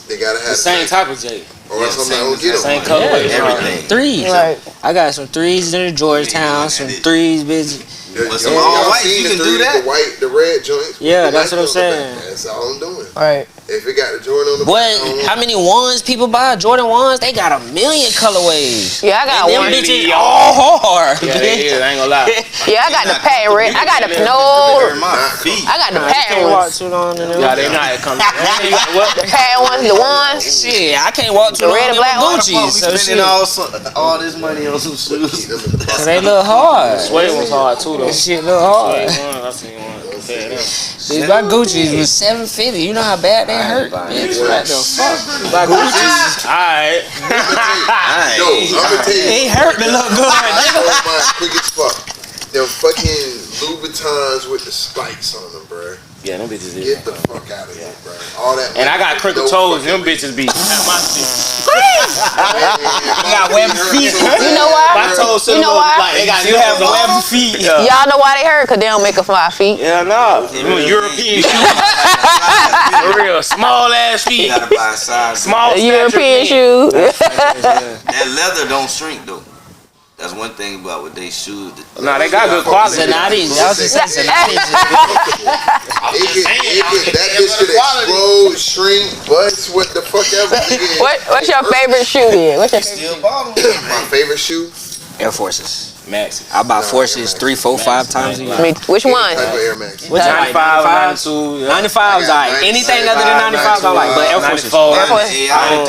They gotta have the same type of J. Or else I'm not gonna get them. Same colorways, everything. Threes. Right. I got some threes in the Georgetown, some threes, bitch. But some all white, you can do that. The red joints. Yeah, that's what I'm saying. That's all I'm doing. Right. If it got the Jordan on the What? How many ones people buy? Jordan ones? They got a million colorways. Yeah, I got them one. bitches all hard. Yeah, they is. I ain't gonna lie. Yeah, I got the patent red. I got the I got the patent ones. Nah, they not coming. The patent ones, the ones. Shit, I can't walk too The red and black ones. Gucci. So Spending all this money on some shoes. They look hard. Suede was hard too, though. This shit look hard. I seen one. These my Gucci's was $750. You know how bad they hurt. Bitch, what the fuck? My Gucci's. Alright. Yo, I'm gonna tell you. They hurt to look good. Quick as fuck. Them fucking Louboutins with the spikes on them, bro. Yeah, them bitches is. Get the fuck out of here, bro. All that. And I got crinkle toes. Them bitches be at my shit. I got webbed feet. You know why? My toes You know why? like they got You have webbed feet. Y'all know why they hurt? Cause they don't make them fly feet. Yeah, no. European shoes. For real, small ass feet. You gotta buy a size. Small European shoes. That leather don't shrink though. That's one thing about what they shoes. Nah, they got good quality. Zanatis. That was just Zanatis. That bitch could explode, shrink, bust, what the fuck ever. What's your favorite shoe then? What's your favorite shoe? My favorite shoe? Air Forces. Max. I buy Forces 3, 4, 5 times a year. I mean, which one? Type of Air Max. Which 95, 92. 95's alright. Anything other than 95's I like. But Air Forces. 94. Air Force. AI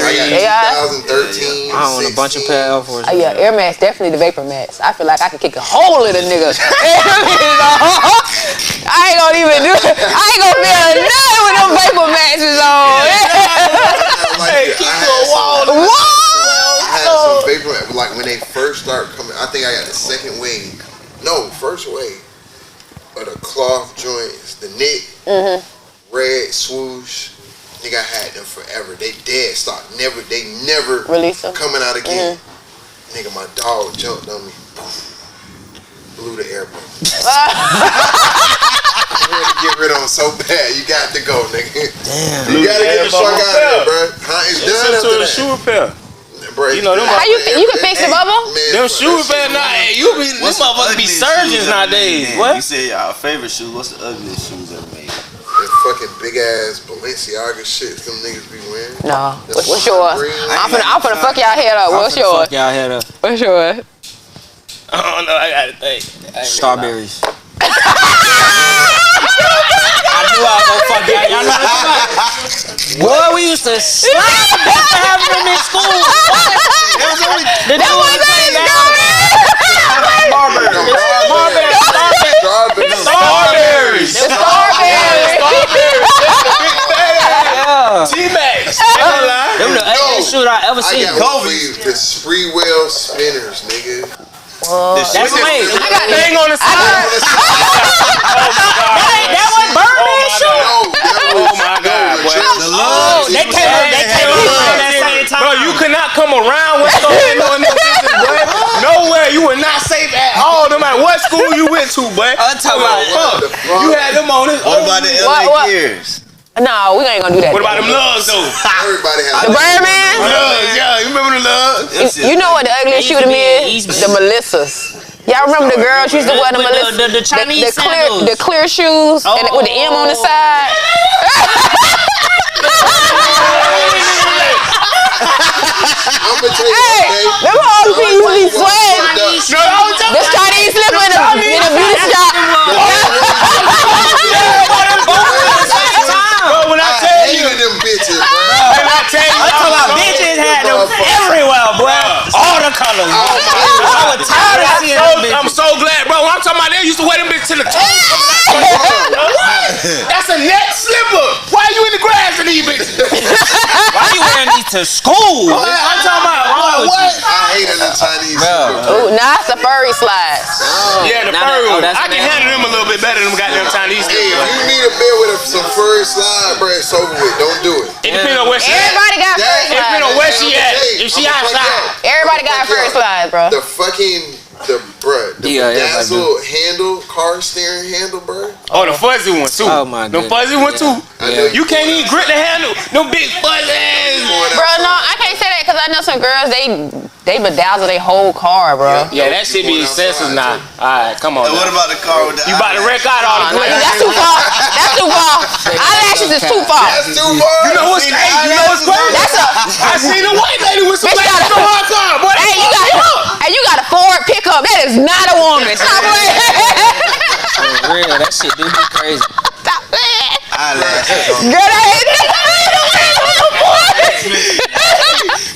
2013. I own a bunch of pair of Air Forces. Yeah, Air Max, definitely the Vapor Max. I feel like I could kick a hole in a nigga. I ain't gonna even do it. I ain't gonna feel nothing with them Vapor Maxes on. Hey, keep to a wall. I had some Vapor Max, like when they first started coming. I think I got the second wave. No, first wave of the cloth joints, the knit, red swoosh. Nigga, I had them forever. They dead stock. They never Release them. coming out again. Nigga, my dog jumped on me. Blew the air bump. I wanted to get rid of them so bad. You got to go, nigga. Damn. You gotta get the fuck out of there, bro. It's done after that. Shoe repair. Bro, You know them. How you can fix it, Bubba? Them shoe repair. Them motherfuckers be surgeons nowadays. You What? said our favorite shoe. What's the ugliest shoes ever made? Them fucking big ass Balenciaga shit them niggas be wearing. No. What's yours? I'm finna fuck y'all head up. What's yours? Fuck y'all head up. What's yours? I don't know. I gotta think. Strawberries. I knew I was gonna fuck y'all. Y'all know what I'm talking about? Boy, we used to slap for having them in school. Strawberries. T-Max. Them the ugliest shoes I ever seen. I got one for you. The Spreewell spinners, nigga. That's lame. I got thing on the side. That was Birdman shoe. Oh my God, boy. They came around that same time. Bro, you could not come around with something on them bitches, boy. Nowhere. You were not safe at all, no matter what school you went to, boy. I'm talking about You had them on this. What about the LA Gears? No, we ain't gonna do that. What about them lugs, though? Everybody has The Birdman? Lugs, yeah. You remember the lugs? You know what the ugliest shoe to me is? The Melissas. Y'all remember the girls used to wear them the Chinese sandals. the clear shoes and with the M on the side? I'm gonna tell you, them hoes people be sweating. This Chinese slipper in a beauty shop. Bro, when I tell you them bitches, bro. When I tell you, I'm talking about bitches had them everywhere, boy. All the colors. I was tired of seeing them bitches. I'm so glad, bro. When I'm talking about they used to wear them bitches to the toes. That's a net slipper. Why are you in the grass with these bitches? Why you wearing these to school? I'm talking about what? I hated the Chinese. Ooh, now it's the furry slides. Yeah, the furry one. I can handle them a little bit better than them goddamn Chinese. Hey, if you need a bed with some furry slide, bro, it's over with. Don't do it. It depends on where she at. Everybody got furry It depends on slides. where she at. If she outside. Everybody got furry slides, bro. The bedazzled handle, car steering handle, bro. Oh, the fuzzy one too. Oh my the goodness. fuzzy one too. You can't even grip the handle. No big fuzzies. Bro, no, I can't say that because I know some girls, they bedazzle their whole car, bro. Yeah, that shit be excessive now. Alright, come on. And what about the car with the You about to wreck out all the glitter. That's too far. That's too far. Eyelashes is too far. That's too far. You know what's crazy? That's a. I seen a white lady with some Bitch, lashes on her car. Boy, Hey, you got a Ford pickup. That is not a woman. Stop playing. For real, that shit do be crazy. Stop playing. eyelashes on. Girl, that is.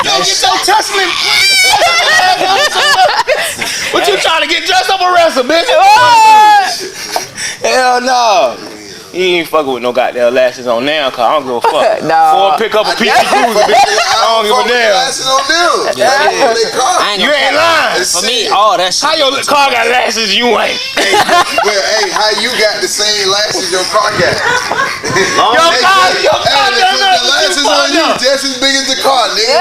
Don't get so tussling. What you trying to get dressed up or wrestle, bitch? Hell no. You ain't fucking with no goddamn lashes on now, cause I don't give a fuck. No. Or pick up a PC Cruiser, bitch. I don't give a damn. You ain't lying. For me, all that shit. How your car got lashes, you ain't? Hey, how you got the same lashes your car got? Your car got the lashes on you just as big as the car, nigga.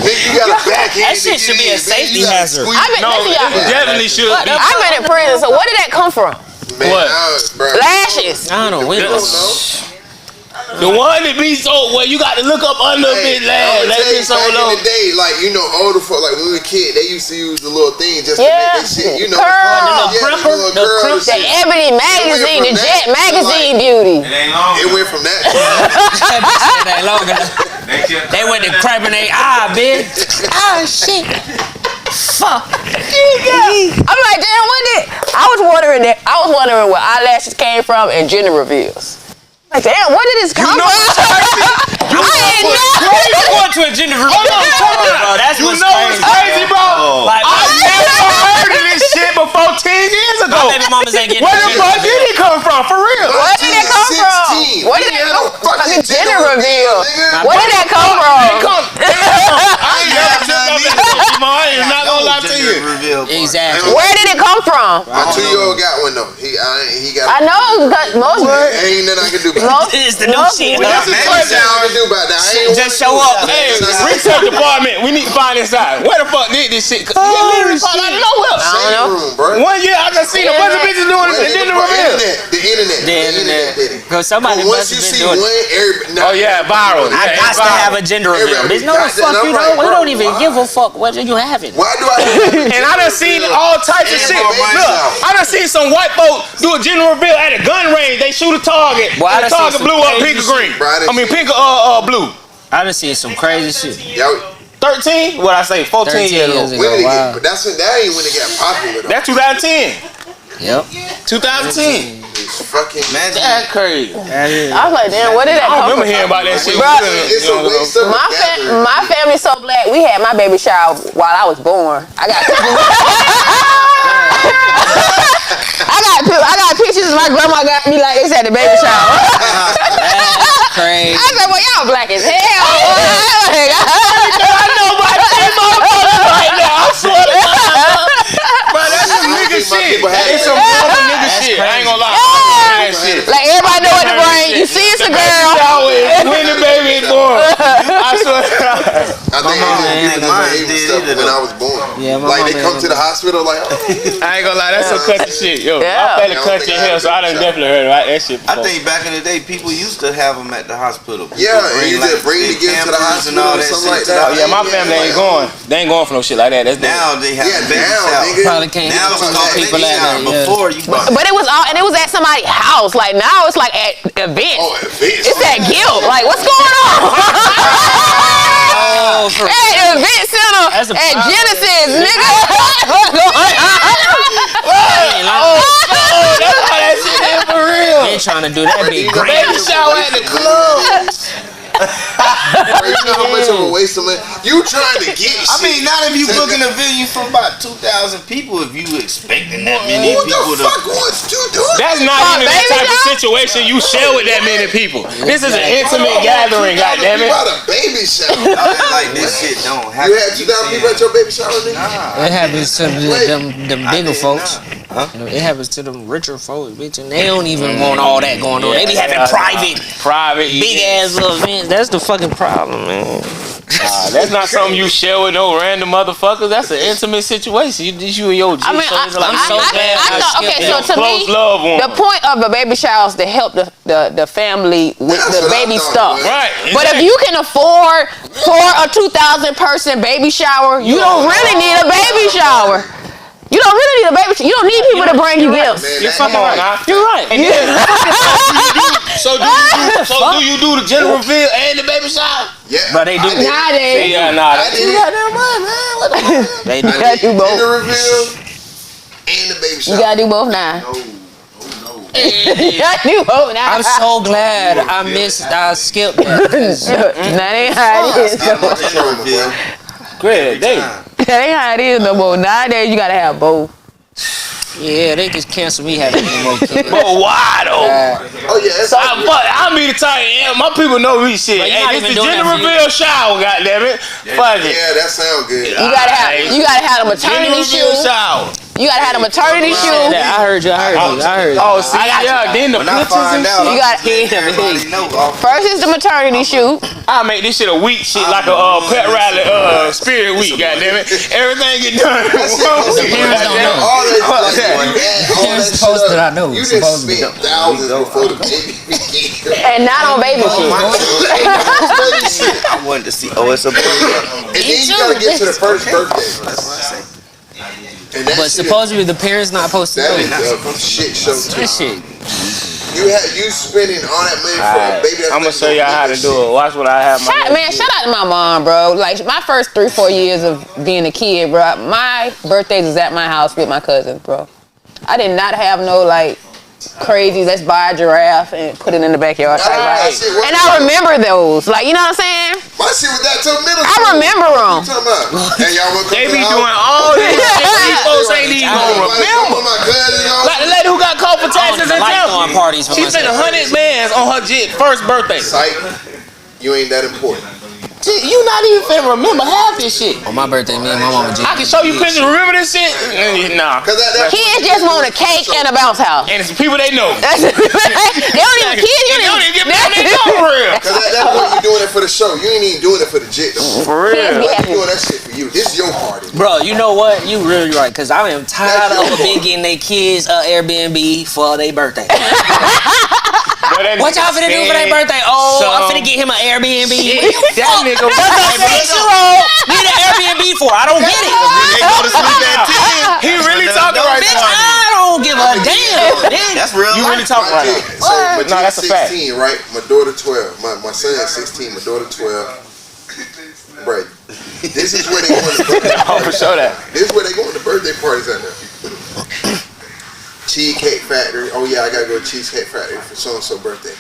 Nigga, you got a backhand. That shit should be a safety hazard. It definitely should be. I've been in prison, so where did that come from? Man, What? Lashes. I don't know. You don't know. The one that be so well, you got to look up under a bit lash. That be so back low. in the day, like, you know, older folk, like when we were a kid, they used to use the little thing just to make that shit, you know, The Ebony magazine, the Jet magazine beauty. It ain't long. It went from that. It ain't long enough. They went to crapping their eye, bitch. Oh shit. Fuck. I'm like, damn, what did I was wondering where eyelashes came from and gender reveals. Like, damn, where did this come from? I ain't know. You going to a gender reveal? Bro, that's what's crazy, bro. Like, I never heard of this shit before 10 years ago. my baby mamas ain't getting Where the fuck did it come from? For real? Where did it come from? Where did it come from? Fucking gender reveal. Where did that come from? I ain't never tripped up in this. I am not gonna lie to you. Exactly. Where did it come from? My 2-year-old got one though. He got. I know, because most Ain't nothing I can do about it. It's the new shit. This is Ain't crazy. nothing I can do about that. I ain't Just show up. Hey, research department, we need to find this out. Where the fuck did this shit? It literally fall out of nowhere. Same room, bro. 1 year I just seen a bunch of bitches doing it and then the reveal. The internet did it. Because somebody Once must you have see been one, doing it. everybody. Oh yeah, viral. I got to have a gender reveal. Bitch, no the fuck you don't. We don't even give a fuck whether you have it. Why do I? And I done seen all types of shit. Look, I done seen some white folk do a general reveal at a gun range. They shoot a target, and the target blew up pink or green. I mean pink or blue. I done seen some crazy shit. 13? What I say? 14 years ago. Wow. But that ain't when it got popular though. That's 2010. Yep. 2010. It's fucking magic. That's crazy. I was like, damn, where did that I come don't remember from? hearing about that shit. Bro, It's a waste of my family's so black. We had my baby shower while I was born. I got pictures my grandma got me like this at the baby shower. That's crazy. I said, well, y'all black as hell. I know my team right now. I swear to God. Bro, that's some nigga shit. It's some fucking nigga shit. I ain't gonna lie. Like everybody know what to bring. You see it's a girl. When the baby is born. I swear to God. I think mine did. when I was born. Yeah, like they come to the hospital like, oh. I ain't gonna lie, that's some country shit. Yo, Yeah. my family country here, so I done definitely heard about that shit before. I think back in the day, people used to have them at the hospital. Yeah, and you just bring the gift to the hospital or something like that. Oh yeah, my family ain't going. They ain't going for no shit like that. That's now they have baby nigga. Probably can't now have it's some people like that. before you bought. But it was all, and it was at somebody's house. Like now it's like at events. Oh, events. It's that guilt. Like what's going on? Hey, event center That's a at problem. Genesis, nigga. What's going on? that's how that shit is for real. They trying to do that big grand. Baby shower at the club. Bro, you know how much of a waste of money? You trying to get shit. I mean, not if you booking a venue for about 2,000 people. If you expecting that many Who people the fuck wants to do that? That's not even that type of situation you share with that many people. This is an intimate gathering, goddammit. You brought a baby shower. Y'all act like this shit don't happen. You had 2,000 people at your baby shower, nigga? It happens to them bigger folks. It happens to them richer folks, bitch, and they don't even want all that going on. They be having private, big ass little events. That's the fucking problem, man. That's not something you share with no random motherfuckers. That's an intimate situation. You and your G. I mean, so to me, love one. the point of a baby shower is to help the family with That's the what I baby thought, stuff. man. Right. But if you can afford for a 2,000 person baby shower, you don't really need a baby shower. You don't really need a baby shower. You don't need people to bring you gifts. Man, You're fucking right. You're right. So do you do the gender reveal and the baby shower? Yeah. But they do. Nowadays, Yeah, I did it. What the fuck? They you gotta do both. Gender reveal and the baby shower. You gotta do both now. No. You gotta do both now. I'm so glad I skipped that. That ain't how it is. Great day. That ain't how it is no more. Nowadays, you gotta have both. Yeah, they just cancel me having any more kids. But why though? Oh yeah, it's I mean to tell you, my people know me shit. But you're Hey, not this even the doing gender that for you. reveal shower, goddammit. Fuck it. yeah, that sounds good. You gotta have a Gender maternity reveal shoe. shower. You gotta have a maternity shoe. I heard you. Oh, see, yeah, then the When I pictures and find out, shit. You got everybody know. first is the maternity shoe. I make this shit a week shit like a pet rally spirit week, goddammit. Everything get done. All that Supposed that I know. You just spent thousands before the baby began. And not on baby shit. I wanted to see. Oh, it's a boy. And then you gotta get to the first birthday. That's what I say. And that But shit supposedly the parents not supposed to that know. is a shit show too. That shit. You spending all that money for a baby that's I'm gonna show y'all how to do it. Watch what I have. Shout out to my mom, bro. Like my first 3-4 years of being a kid, bro. My birthdays is at my house with my cousins, bro. I did not have no like crazy, let's buy a giraffe and put it in the backyard type vibe. And I remember those. Like, you know what I'm saying? My shit was that till middle school. I remember them. What you talking about? And y'all want to come They to be the doing house? all this shit. These folks ain't even gonna remember. My cousins on. Like the lady who got caught for taxes in I like Tampa. throwing parties for She spent myself. 100 bands on her first birthday. Psych, you ain't that important. You not even finna remember half this shit. On my birthday, me and my mama I can show you pictures. Remember this shit? Nah. Cause that Kids just want a cake and a bounce house. And it's people they know. They don't even kids. They don't even get me on their know for real. Cause at that point you doing it for the show. You ain't even doing it for the jit. For real. You doing that shit for you. This is your party. Bro, you know what? You really right. Cause I am tired of big getting their kids Airbnb for their birthday. What y'all finna do for their birthday? Oh, I'm finna get him an Airbnb. That nigga What's a 6-year-old need an Airbnb for? I don't get it. They go to sleep at 10. He really talking right Bitch, now. I don't give a damn. That's real. You really talking right now. So my No, that's a fact. 16, right? My daughter 12. My son is 16. My daughter 12. Right. This is where they going to birthday Oh, for parties. sure that. This is where they going to birthday parties at now. Cheesecake Factory. Oh yeah, I gotta go to Cheesecake Factory for so and so birthday.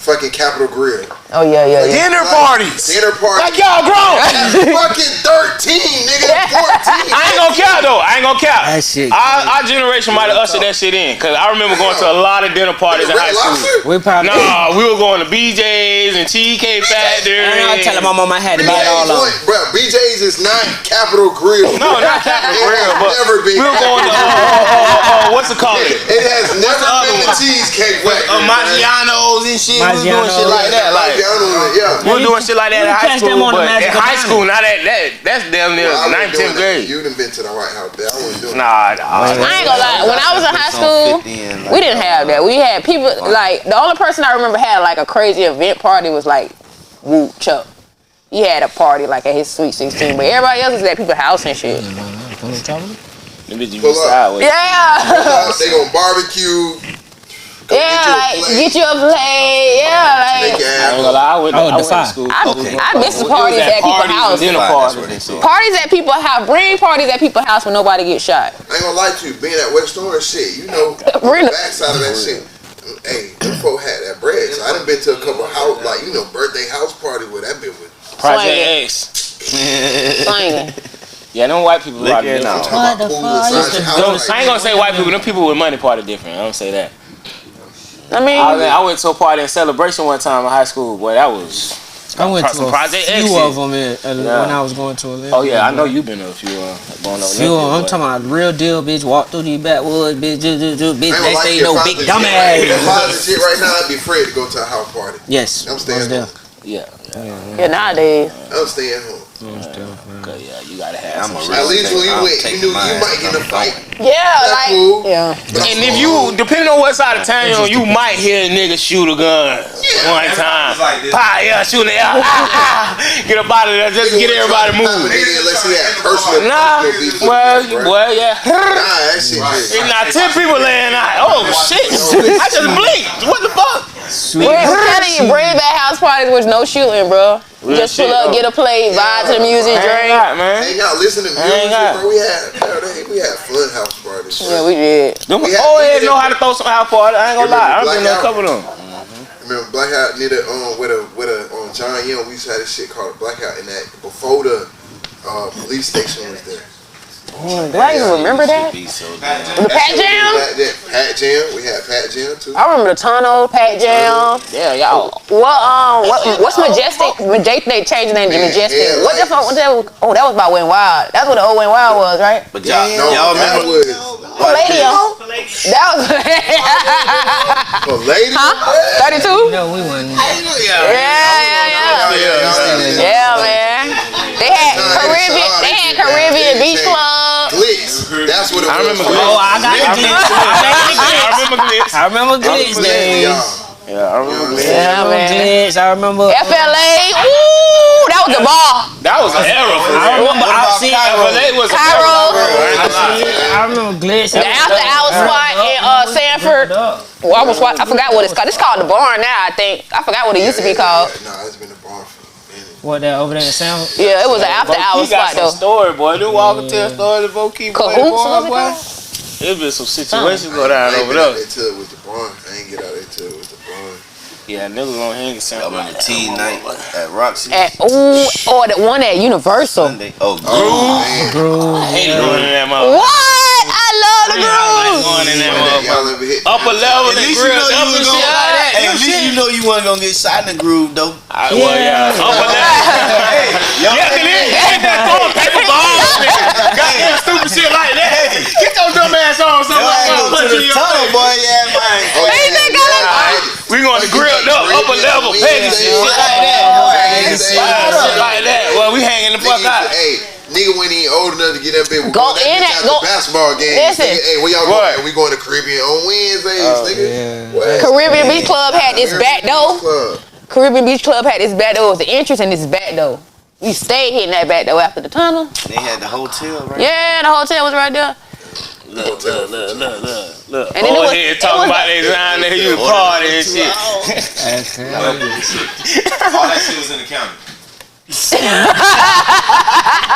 Fucking Capitol Grill. Oh yeah. Dinner parties. Dinner party. Like y'all grown. That's fucking 13, nigga. 14. I ain't gonna count though. I ain't gonna count. That shit. Our generation might have ushered that shit in. Cause I remember going to a lot of dinner parties in high school. We probably. Nah, we were going to BJ's and Cheesecake Factory. I tell my mom I had to buy it all of them. Bro, BJ's is not Capitol Grill. No, not Capitol Grill, but never been. we were going to what's it called? It has never been the Cheesecake Factory. Maggiano's and shit. was doing shit like that. Like, we were doing shit like that in high school, but in high school, now that's damn near 9th, 10th grade. You done been to the White House there. I wasn't doing Nah. I ain't gonna lie. When I was in high school, we didn't have that. We had people like the only person I remember had like a crazy event party was like Woo Chuck. He had a party like at his Sweet 16, but everybody else was at people's house and shit. Pull sideways. Yeah. They gonna barbecue. Like get you a plate. Yeah, like. I ain't gonna lie. I went to school. I miss the parties at people's house. Parties at people's house. Bring parties at people's house when nobody gets shot. I ain't gonna lie to you. Being at West Orange, shit, you know, the backside of that shit. Hey, them folk had that bread. So I done been to a couple house, like, you know, birthday house party where that bit was. Project X. Swinging. Yeah, them white people Look party here different. now. I ain't gonna say white people. Them people with money party different. I don't say that. I mean, I went to a party in Celebration one time in high school. Boy, that was. I went to a Project few of them when I was going to Olympic. Oh yeah, I know you've been to a few going on. Few of them. I'm talking about real deal, bitch. Walk through these backwoods, bitch. Bitch, they say no big dumbass. If I was shit right now, I'd be afraid to go to a house party. Yes, I'm staying home. Yeah, nowadays. I'm staying home. Okay, yeah, you gotta have. At least when you went, you knew you might get in a fight. Yeah, like cool. yeah. And if you, depending on what side of town you're on, you might hear a nigga shoot a gun one time. Pah, yeah, shoot it. Get up out of there, just get everybody moving. Unless he had personal beef. Well, yeah. Nah, that shit just. Now 10 people laying out. Oh shit! I just blinked. What the fuck? We're telling you, bring back house parties with no shooting, bro. Just pull up, get a plate, vibe to the music, drink. Hang out, listen to music, bro. We had fun house parties. Bro. Yeah, we did. Them old heads know how to throw some house parties. I ain't gonna lie. I've been to a couple of them. Remember Blackout near the with John Young, we used to have this shit called a Blackout, and that before the police station was there. Do I even remember that? The Pat Jam? Pat Jam. We had Pat Jam too. I remember the Tunnel, Pat Jam. Yeah, y'all. What's Majestic? They changed the name to Majestic. What the fuck was that? Oh, that was by Wayne Wild. That's what the old Wayne Wild was, right? But y'all remember? Palladium. That was. Palladium? Huh? 32? No, we wouldn't. Yeah, man. They had Caribbean Beach Club. Glitz. That's what it was. I remember Oh, I got the glitz. I remember glitz days. Yeah, I remember glitz. Yeah, man. Glitz. I remember FLA. Ooh, that was the ball. That was an era for I remember FLA was Cairo. I remember glitz. The after hour spot in Sanford. Well, I forgot what it's called. It's called the Barn now, I think. I forgot what it used to be called. Nah, it's been a bar for a minute. What, that over there in Sound? Yeah, it was an after hour spot though. Story, boy. New Walker tell stories of Bo-Keep. Cahoots, boy. There's been some situations go down over there. Until it was the barn. I ain't get out until it was the barn. Yeah, niggas gonna hang the same. Y'all remember teen night at Roxy? Or the one at Universal. Sunday. Oh, Groove. I hate going in that motherfucker. What? I love the Groove. Going in that motherfucker. Upper At level, least you know you was gonna. Hey, at least you know you wasn't gonna get shot in the Groove though. Well, yeah. Upper level. Hey, Yeah, ain't that throwing paper balls, nigga. Goddamn stupid shit like that. Get your dumb ass on somewhere. to the tunnel, boy. Yeah, man. We going to grilled up, upper level, petty shit like that. Shit like that. Well, we hanging the fuck out. Hey, nigga, when he old enough to get that big, Go in at go basketball game. Listen. Hey, where y'all going? We going to Caribbean on Wednesdays, nigga. Caribbean Beach Club had this back door. Caribbean Beach Club had this back door. It was the entrance and this back door. We stayed hitting that back door after the tunnel. They had the hotel, right? Yeah, the hotel was right there. Look. And then Old head talking about they down there, you party and shit. All that shit was in the county.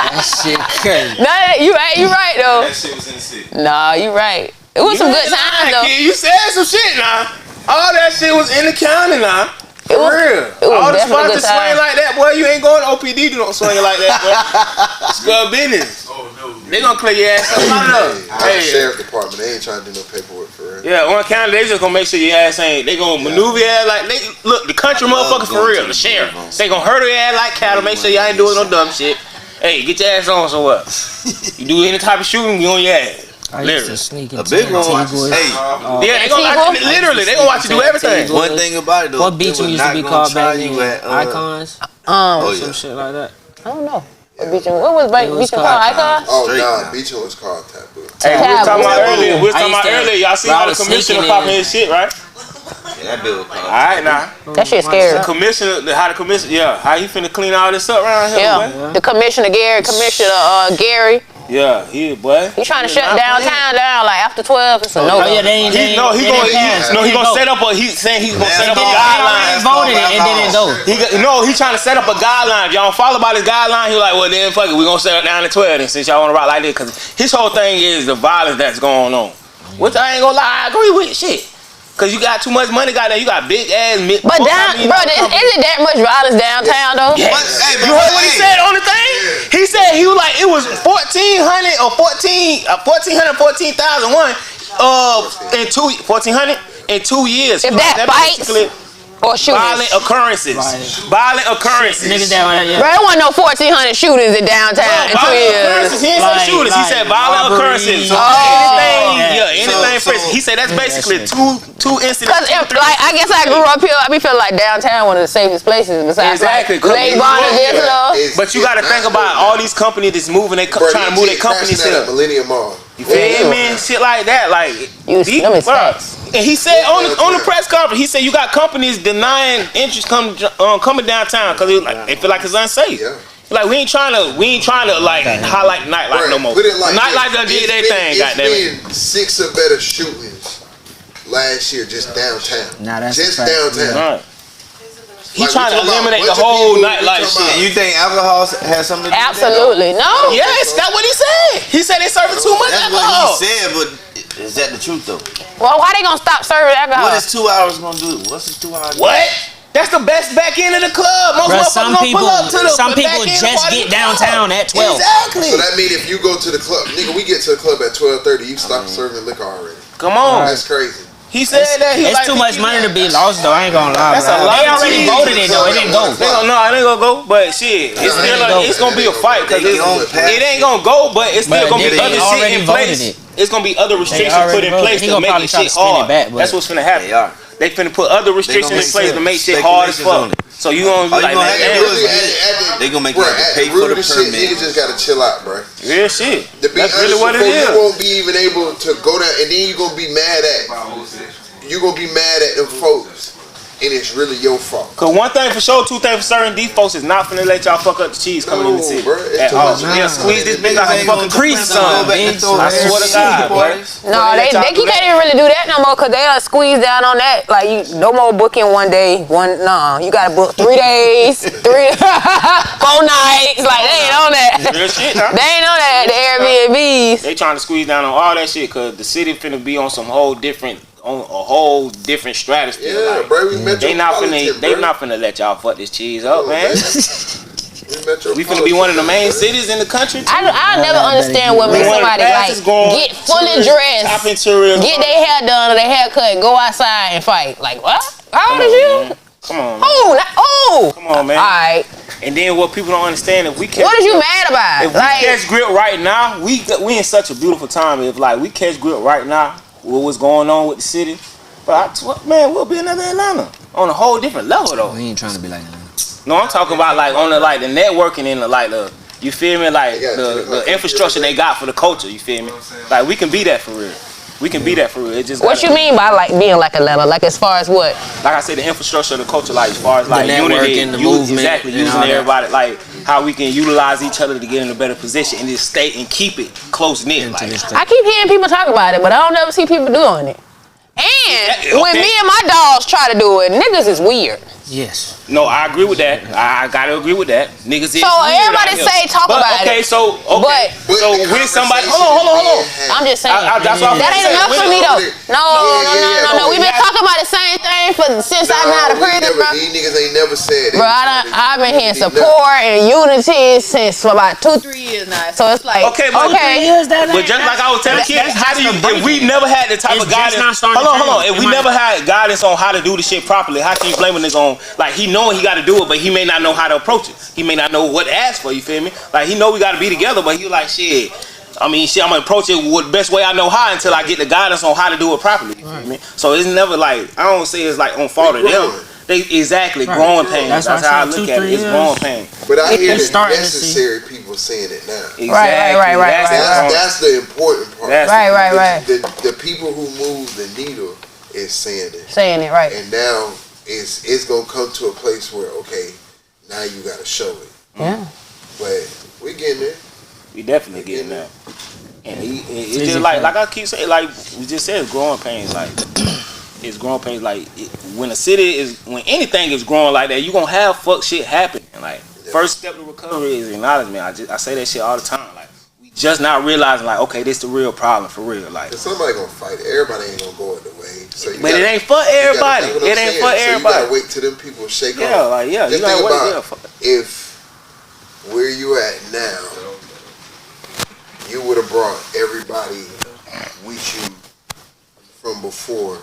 That shit crazy. Nah, you right though. That shit was in the city. Nah, you right. It was some good times though. You said some shit now. All that shit was in the county now. For real. It was all the definitely spots a good that swing time. like that, boy, you ain't going to OPD, don't swing like that, boy. Scrub business. Oh no. They gonna clear your ass up. Hey, sheriff department, they ain't trying to do no paperwork for real. Yeah, on county, they just gonna make sure your ass ain't. They gonna maneuver your ass like they look. The country motherfuckers for real. The sheriff, they gonna hurt your ass like cattle. Make sure y'all ain't doing no dumb shit. Hey, get your ass on somewhere. You do any type of shooting, you on your ass. I used to sneak into a big one. Hey, yeah, they gonna literally. They gonna watch you do everything. One thing about it though, what beach used to be called back then? Icons. Some shit like that. I don't know. What was Beaching called? Icons? Oh nah, Beaching was called Taboo. Hey, we was talking about earlier. Y'all see how the commissioner popping his shit, right? Yeah, that bill was called. Alright, now. That shit scary. The commissioner, how he finna clean all this up around here, man? The Commissioner Gary. Yeah, boy. He trying to shut downtown down like after 12. It's a no. He gonna set up a. He's saying he's gonna set up a guideline. Voted it and didn't go. He trying to set up a guideline. If y'all don't follow by this guideline, he like, well then fuck it, we gonna set it down to 12. And since y'all wanna rock like this, cause his whole thing is the violence that's going on. Which I ain't gonna lie, I agree with shit. Cause you got too much money, goddamn. You got big ass. But isn't that much violence downtown though? Yes. Hey, you heard what he said on the thing? He said he was like it was 1,400 or 14,001 in 1,400 in 2 years. If that fights or shootings. Violent occurrences. Violent occurrences. Niggas down there. Bro, there wasn't no 1,400 shootings in downtown in 2 years. He didn't say shootings. He said violent occurrences. So anything fresh. He said that's basically two incidents. Cause I guess I grew up here. I be feeling like downtown one of the safest places besides exactly. Lake Bonavista. But you got to think about all these companies that's moving. They trying to move their companies to Millennium Mall. You feel me? Shit like that. Like and he said on the press conference, he said you got companies denying interest coming downtown because they feel like it's unsafe. Yeah. Like we ain't trying to like highlight nightlife no more. Nightlife done did their thing. Goddamn it. It's been 6 or better shootings last year just downtown. Just downtown. Right. He trying to eliminate the whole nightlife shit. And you think alcohol has something to do with that? Absolutely. No. Yes, that's what he said. He said they serving too much alcohol. That's what he said, but is that the truth though? Well, why they gonna stop serving alcohol? What is 2 hours gonna do? What's this 2 hours? What? That's the best back end of the club. Most motherfuckers gonna pull up to the some people just get downtown at 12. Exactly. So that means if you go to the club, nigga, we get to the club at 12:30, you stop serving liquor already. Come on. That's crazy. He said that he it's too much money to be lost though. I ain't gonna lie. That's a lot. They already voted it though. It didn't go. No, it ain't gonna go. But shit, it's gonna be a fight because it ain't gonna go. But it's still gonna be other shit in place. It's gonna be other restrictions put in place to make this shit hard. That's what's finna happen. They finna put other restrictions in place to make shit hard as fuck. So you gonna be like, they gonna make you have to pay for the permit. Niggas just gotta chill out, bro. Real shit. That's really what it is. You won't be even able to go down, and then you gonna be mad at. You gonna be mad at them folks, and it's really your fault. Cause one thing for sure, two things for certain, these folks is not finna let y'all fuck up the cheese coming in the city. Bro, at all. They'll squeeze this bitch out and fucking crease son. I swear to God, boy. No, they can't even really do that no more because they'll squeeze down on that. Like no more booking one day, you gotta book 3 days, 4 nights. Like they ain't on that. Real shit, huh? They ain't on that at the Airbnbs. They trying to squeeze down on all that shit because the city finna be on some whole different stratosphere. Yeah, like, bro, they not finna let y'all fuck this cheese up, man. We finna be one of the main cities in the country. I never understand what makes somebody like get fully dressed, get their hair done or their hair cut, go outside and fight. Like what? How old is you? Come on, man. Come on, man. All right. And then what people don't understand, if we catch what is you mad about? If we catch grip right now, we in such a beautiful time. If like we catch grip right now, with what's going on with the city, but we'll be another Atlanta on a whole different level though. We ain't trying to be like that. No, I'm talking about like on the networking and the you feel me, like the infrastructure they got for the culture. You feel me? Like we can be that for real. We can be that for real. It just what you mean by like being like Atlanta? Like as far as what? Like I said, the infrastructure of the culture, like as far as like the unity, and the movement, exactly using everybody, like how we can utilize each other to get in a better position and just stay and keep it close knit. Like. I keep hearing people talk about it, but I don't ever see people doing it. And when me and my dogs try to do it, niggas is weird. Yes. No, I agree with that. I gotta agree with that. Niggas is so everybody say talk about it. So when somebody hold on. I'm just saying that ain't enough for me though. No. We've been talking about the same thing since I've been out of prison, bro. These niggas ain't never said it. Bro, I've been hearing support and unity since for about 2-3 years now. So it's like but just like I was telling kids, if we never had the type of guidance. Hold on. If we never had guidance on how to do the shit properly, how can you blame a nigga on like he knowing he got to do it, but he may not know how to approach it. He may not know what to ask for. You feel me? Like he know we got to be together, but he like shit. I mean, shit, I'm gonna approach it with the best way I know how until I get the guidance on how to do it properly. You feel me? So it's never like, I don't say it's like on fault of them. They growing pains. That's how I look at it. It's growing pains. But I hear the necessary people saying it now. Exactly. Right. That's the important part. Right. The people who move the needle is saying it. Saying it, right. And now it's gonna come to a place where, okay, now you gotta show it. Yeah. But we getting there. We definitely getting there. And it's just like I keep saying, like we just said, it's growing pains. Like it's growing pains. Like when anything is growing like that, you gonna have fuck shit happen. Like first step to recovery is acknowledgement. I say that shit all the time. Like we just not realizing, like, okay, this the real problem for real. Like somebody gonna fight. Everybody ain't gonna go in the way. So but it ain't for everybody. It ain't for everybody. So you gotta wait till them people shake off. Yeah, just you gotta think about if where you at now, you would have brought everybody with you from before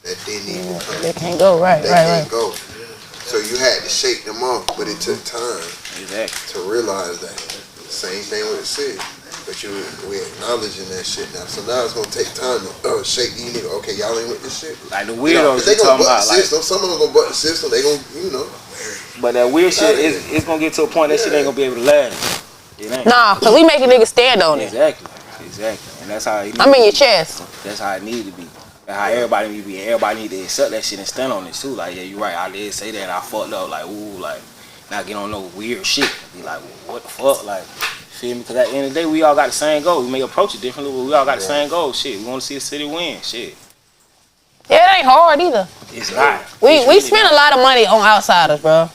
that didn't even come. They can't go, right. Can't go. So you had to shake them off, but it took time to realize that. Same thing with the city. But we acknowledging that shit now. So now it's gonna take time to shake these niggas. Okay, y'all ain't with this shit. Like the weirdos they gonna butt about, the system. Some of them gonna butt the system. They gonna, But that weird shit is gonna get to a point that shit ain't gonna be able to last. It ain't. Nah, cause we making niggas stand on it. Exactly. And that's how it I'm in your chest. That's how it need to be. That's how everybody need to be. Everybody need to accept that shit and stand on it too. Like, yeah, you right. I did say that. I fucked up. Like, ooh, like, not get on no weird shit. Be like, what the fuck? Like, feel me? Because at the end of the day, we all got the same goal. We may approach it differently, but we all got the same goal. Shit, we want to see the city win. Shit. Yeah, it ain't hard either. It's not. We spend a lot of money on outsiders, bro.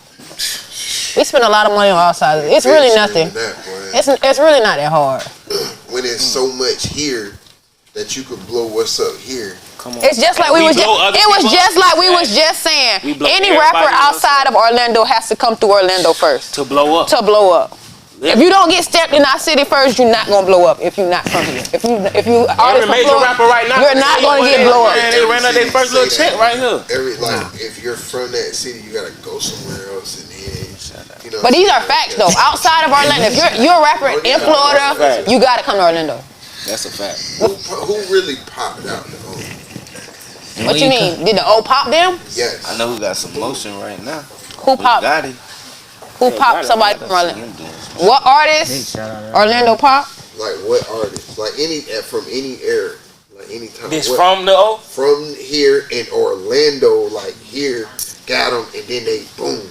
We spend a lot of money on outsiders. It's really nothing. It's really not that hard. When there's so much here that you could blow what's up here. Come on. It's just like we was just saying. Any rapper outside of Orlando has to come through Orlando first. To blow up. If you don't get stepped in our city first, you're not gonna blow up. If you're not from here, if you artist from Florida, right now, you're not gonna get blow up. They ran out their first little check right here. If you're from that city, you gotta go somewhere else and then. But these are facts though. Outside of Orlando, if you're a rapper in Florida, you gotta come to Orlando. That's a fact. Who really popped out? What you mean? Did the old pop them? Yes. I know who got some motion right now. Who popped? Who popped somebody from Orlando? What artist? Orlando pop? Like what artist? Like from any era, like any time. This from the O? From here in Orlando, like here, got them, and then they boom.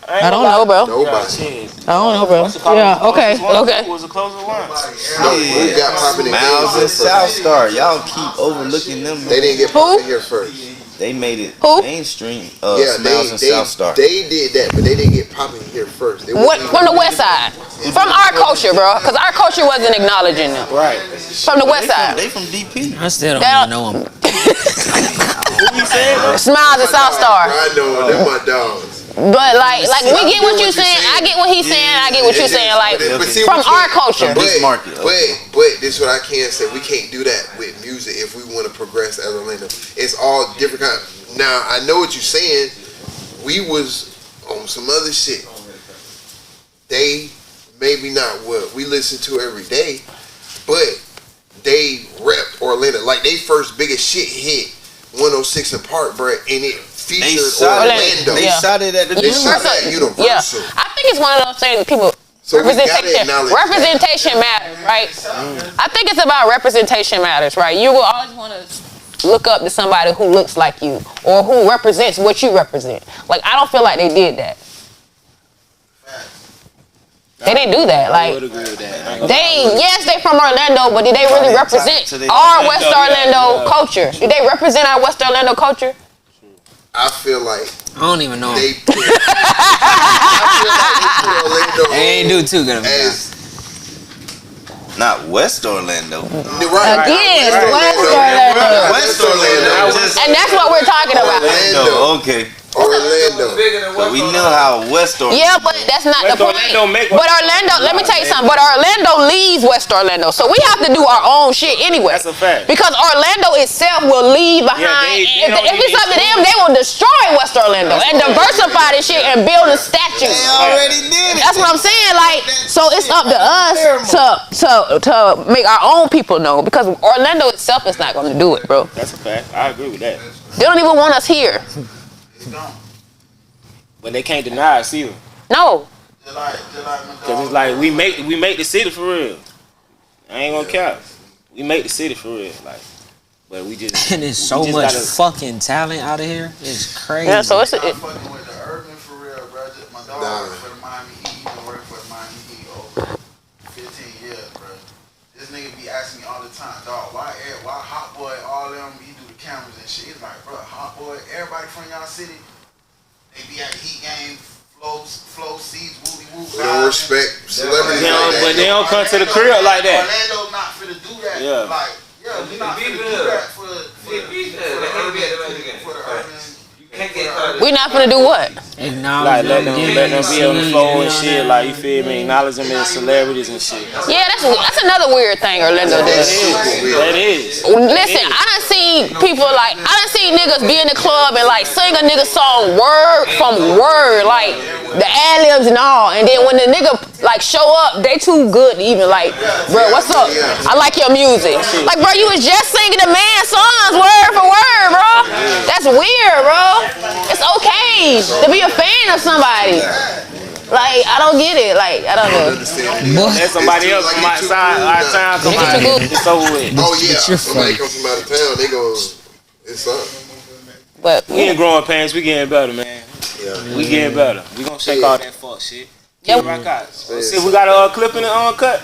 I don't know, bro. Nobody. I don't know, bro. Yeah, okay. Who was the closest one? Who got popping in Miles and South Star. Y'all keep overlooking them. They didn't get popping here first. They made it mainstream. Miles and South Star. They did that, but they didn't get popping here first. What from the West Side? From our culture, bro. Because our culture wasn't acknowledging them. Right. From the West Side. They from DP. I still don't even know them. Who you saying? Smiles and South Star. I know, they're my dogs. But like we get what you're saying. I get what he's saying. I get what you're saying. Like from our culture. But this is what I can say. We can't do that with music if we want to progress as Orlando. It's all different kind. Now I know what you're saying. We was on some other shit. They maybe not what we listen to every day, but they repped Orlando. Like they first biggest shit hit 106 in Park, bro, and it featured Orlando. They shot it at the Universal. Yeah, I think it's one of those things that people. Representation matters, right? I think it's about representation matters, right? You will always want to look up to somebody who looks like you or who represents what you represent. Like I don't feel like they did that. They didn't do that. Like they from Orlando, but did they really represent our West Orlando culture? Did they represent our West Orlando culture? I feel like I don't even know. I feel like Orlando. They ain't do too good of a job. Not West Orlando. Again, West Orlando. And that's what we're talking about. Orlando. Okay. Orlando. We know how West Orlando. Yeah, but that's not the point. But Orlando, let me tell you something. But Orlando leaves West Orlando, so we have to do our own shit anyway. That's a fact. Because Orlando itself will leave behind. If it's up to them, they will destroy West Orlando and diversify this shit and build a statue. They already did it. That's what I'm saying. Like, so it's up to us to make our own people know, because Orlando itself is not going to do it, bro. That's a fact. I agree with that. They don't even want us here. But they can't deny us either. No. Cause it's like we make the city for real. I ain't gonna cap. We make the city for real, like. But we just and there's so much fucking talent out of here. It's crazy. Yeah, so it's fucking with the urban for real, bro. My dog worked for the Miami Heat. Been working for the Miami Heat over 15 years, bro. This nigga be asking me all the time, dog, why Hot Boy, all them, he do the cameras and shit. He's like, bro, Hot Boy, everybody from y'all city, they be at the Heat game, flow seats, wooly woo. They don't respect celebrities like that. But they don't come to the crib like that. Orlando not finna do that. Yeah. Like, we not finna do that for the urban. We not finna do what? Like let them be on the floor and shit. Like, you feel me? Acknowledge them as celebrities and shit. Yeah, that's another weird thing Orlando does. That is. Listen, I done seen people like, I done seen niggas be in the club and like sing a nigga song word from word, like the ad-libs and all, and then when the nigga like show up, they too good to even like, bro, what's up? I like your music. Like, bro, you was just singing the man's songs word for word, bro. That's weird, bro. It's okay to be a fan of somebody. Like, I don't get it. Like, I don't know. Let somebody else from outside our town come out here. It's over with. Oh yeah, somebody come from out of town, they go, it's up. But we ain't growing pains. We getting better, man. Yeah. We getting better. We gonna shake all that fuck shit. Yeah. Rock out. See, we got a clip in the uncut.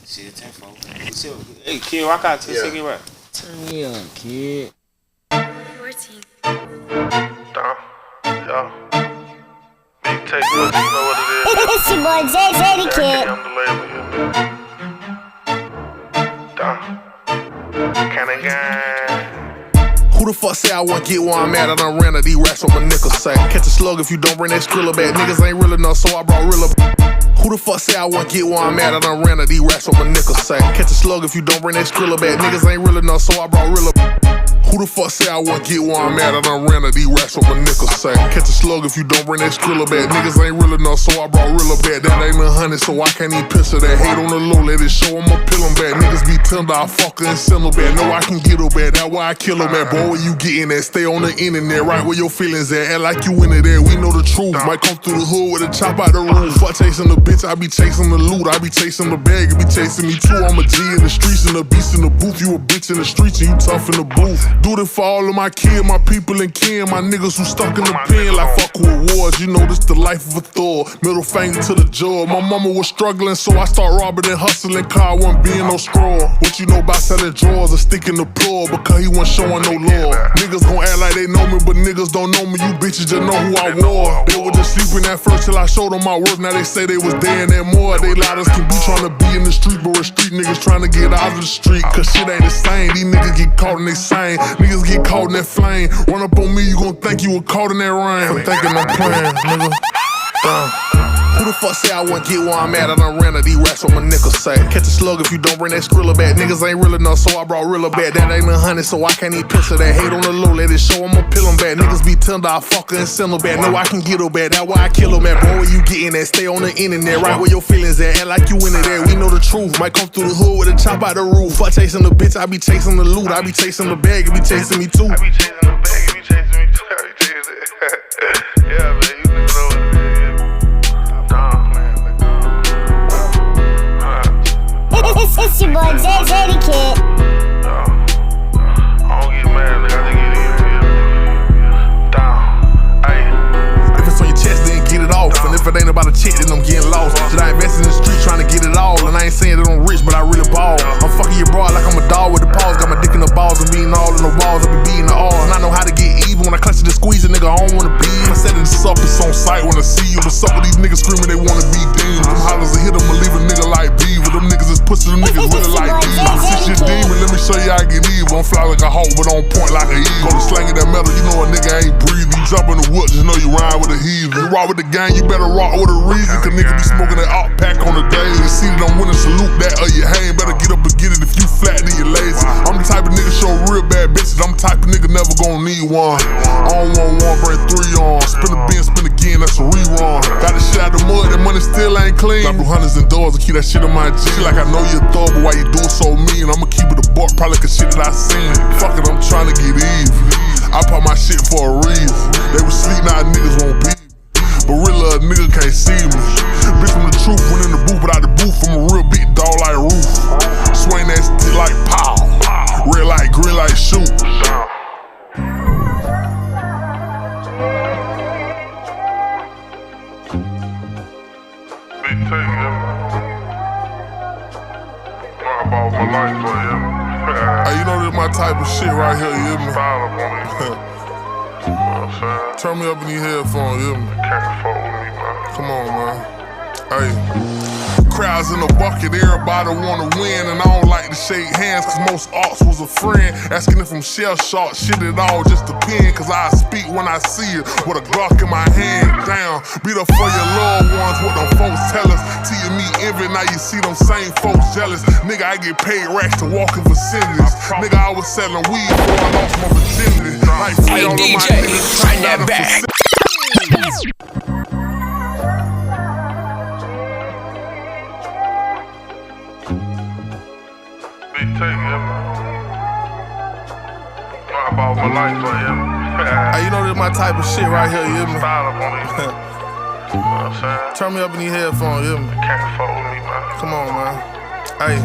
Shit, 10-4. Hey, kid, rock out. Take it right. Turn me up, kid. 14. Yo. Big take, you know what it is. It's your boy Jay the Kid. I'm the label here. Cannon gang. Who the fuck say I won't get where I'm at? I done ran out these racks on my nickel sack. Catch a slug if you don't bring that skrilla back. Niggas ain't real enough, so I brought real up. Who the fuck say I won't get where I'm at? I done ran out these racks on my nickel sack. Catch a slug if you don't bring that skrilla back. Niggas ain't real enough, so I brought real up. Who the fuck say I won't get where I'm at? I done ran out these racks on my nickel sack. Catch a slug if you don't bring that skrilla back. Niggas ain't real enough, so I brought real up back. That ain't a honey, so I can't even picture that. Hate on the low, let it show, I'ma peel them back. Niggas be tender, I fuck her and send them back. Know I can get her back, that's why I kill them at. Boy, where you getting at? Stay on the internet, right where your feelings at. Act like you into there, we know the truth. Might come through the hood with a chop out the roof. Fuck chasing the bitch, I be chasing the loot. I be chasing the bag, it be chasing me too. I'm a G in the streets and a beast in the booth. You a bitch in the streets and you tough in the booth. Do it for all of my kids, my people and kin, my niggas who stuck in the pen like fuck with wars. You know this the life of a Thor. Middle finger to the judge. My mama was struggling, so I start robbing and hustling. Car wasn't being no straw. What you know about selling drawers or sticking the floor? Because he wasn't showing no love. Niggas gon' act like they know me, but niggas don't know me. You bitches just know who I was. They were just sleeping at first till I showed them my work. Now they say they was there and that more. They lied us can be trying to be in the street, but we're street niggas trying to get out of the street. Cause shit ain't the same. These niggas get caught in they same. Niggas get caught in that flame. Run up on me, you gon' think you were caught in that rain. I'm thinking I'm playing, nigga. Who the fuck say I won't get where I'm at? I done ran out these racks on my nickel sack. Catch a slug if you don't bring that skrilla back. Niggas ain't real enough, so I brought real back. That ain't a honey, so I can't even picture that. Hate on the low, let it show, I'ma peel them back. Niggas be tender, I fuck her and send them back. Know I can get her back, that's why I kill them at. Boy, where you getting at? Stay on the internet, right where your feelings at. Act like you into there, we know the truth. Might come through the hood with a chop out the roof. Fuck chasing the bitch, I be chasing the loot. I be chasing the bag, it be chasing me too. I be chasing the bag, it be chasing me too. I be chasing it. Yeah, man, you niggas know what it is. It's your boy Jay the Kid. I don't get mad, nigga. I think it down. Ay. If it's on your chest, then get it off. And if it ain't about a check, then I'm getting lost. Should I invest in the street trying to get it all? And I ain't saying that I'm rich, but I really ball. I'm fucking your broad like I'm a dog with the paws. Got my dick in the balls and beating all in the walls. I be beating the all. And I know how to get even when I clutch it and squeeze it, nigga. I don't wanna be. I said this up, it's on sight when I see you. What's up with these niggas screaming they wanna be demons? Them hollers will hit them and leave a nigga like Beaver. Them niggas is pussy, them niggas really like evil. Since you demon, let me show you how I get evil. I'm fly like a hawk, but on point like an eagle. Go to slanging that metal, you know a nigga ain't breathing. You jump in the woods, just know you ride with a heathen. You rock with the gang, you better rock with a reason. Cause nigga be smoking that op pack on the daily. You see that I'm winning, salute that or you hang. Better get up and get it if you flat, then you lazy. I'm the type of nigga show real bad bitches. I'm the type of nigga never gon' need one. I don't want one, bring 3 on. Spin a bin, spin again, that's a rerun. Got the shit out the mud, that money still ain't clean. Got blue hundreds and doors to keep that shit in my G. Like I know you a thug, but why you do it so mean? I'ma keep it a buck, probably cause shit that I seen. Fuck it, I'm tryna get even. I pop my shit for a reason. They was sleep, now niggas won't be. But real nigga can't see me. Bitch from the truth, went in the booth, but out the booth, I'm a real big dog like Roof. Swing that stick like pow. Red light, green light, shoot. Big take, about my life for him. Hey, you know this my type of shit right here, you hear me? Turn me up in these headphones, you hear me? Can't fuck with me, man. Come on, man. Hey. Crowds in a bucket, everybody wanna win, and I don't like to shake hands, cause most arts was a friend. Asking if I'm shell shocked, shit it all just depend, cause I speak when I see it, with a Glock in my hand. Down, beat up for your loved ones, what them folks tell us. Till you meet envy, now you see them same folks jealous. Nigga, I get paid racks to walk in vicinities. Nigga, I was selling weed before I lost my virginity. Like, hey DJ, bring that back. Big take, about my life for him. Hey, you know this my type of shit right here, you hear me? Turn me up in these headphones, you hear me? Can't fuck with me, man. Come on, man. Hey.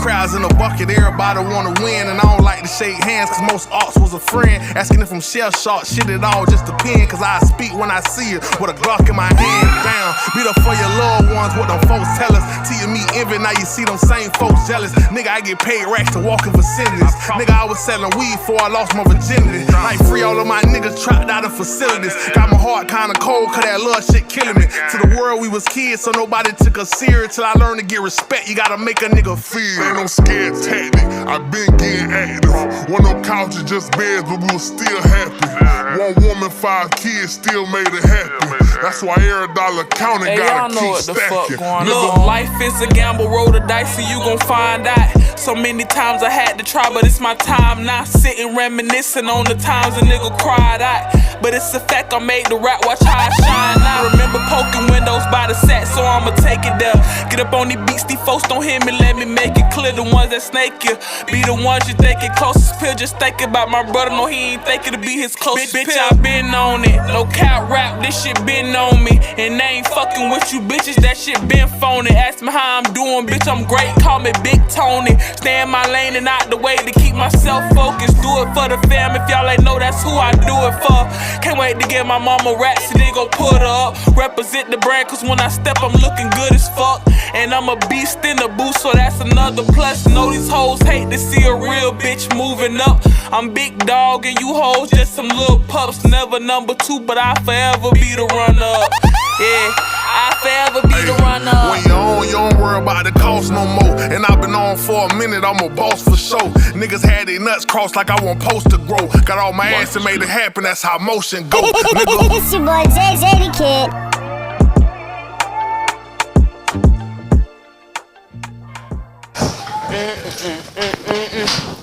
Crowds in a bucket, everybody wanna win, and I don't like to shake hands, cause most arts was a friend. Asking if I'm shell shocked, shit it all just depend, cause I speak when I see it, with a Glock in my hand. Down, beat up for your loved ones, what them folks tell us. Till you meet envy, now you see them same folks jealous. Nigga, I get paid racks to walk in vicinities. Nigga, I was selling weed before I lost my virginity. Like free all of my niggas trapped out of facilities. Got my heart kinda cold, cause that love shit killing me. To the world we was kids, so nobody took us serious. Till I learned to get respect, you gotta make a nigga feel. Ain't no scared tactic, I been getting active. One no couches, just beds, but we was still happy. One woman, 5 kids, still made it happen. That's why every dollar counting, hey, gotta y'all know keep what the fuck stacking. going on. Life is a gamble, roll the dice and you gon' find out. So many times I had to try, but it's my time now. Sitting reminiscing on the times a nigga cried out. But it's a fact I made the rap, watch how I shine now. Remember poking windows by the set, so I'ma take it there. Get up on these beats, these folks don't hear me, let me make it clear. The ones that snake you, be the ones you think it closest pill. Just think about my brother, no he ain't thinking to be his closest bitch, I been on it, no cap rap, this shit been on me. And they ain't fucking with you bitches, that shit been phony. Ask me how I'm doing, bitch, I'm great, call me Big Tony. Stay in my lane and out the way to keep myself focused. Do it for the fam, if y'all ain't know that's who I do it for. Can't wait to get my mama raps and they gon' put her up. Represent the brand, cause when I step I'm looking good as fuck. And I'm a beast in the booth, so that's another plus. Know these hoes hate to see a real bitch moving up. I'm big dog and you hoes just some little pups. Never number 2, but I forever be the runner-up. Yeah, I forever be the runner-up. When you're on, you don't worry about the cost no more. And I've been on for a minute, I'm a boss for sure. Niggas had their nuts crossed like I want post to grow. Got all my ass and made it happen, that's how motion go. It's your boy JJ the Kid.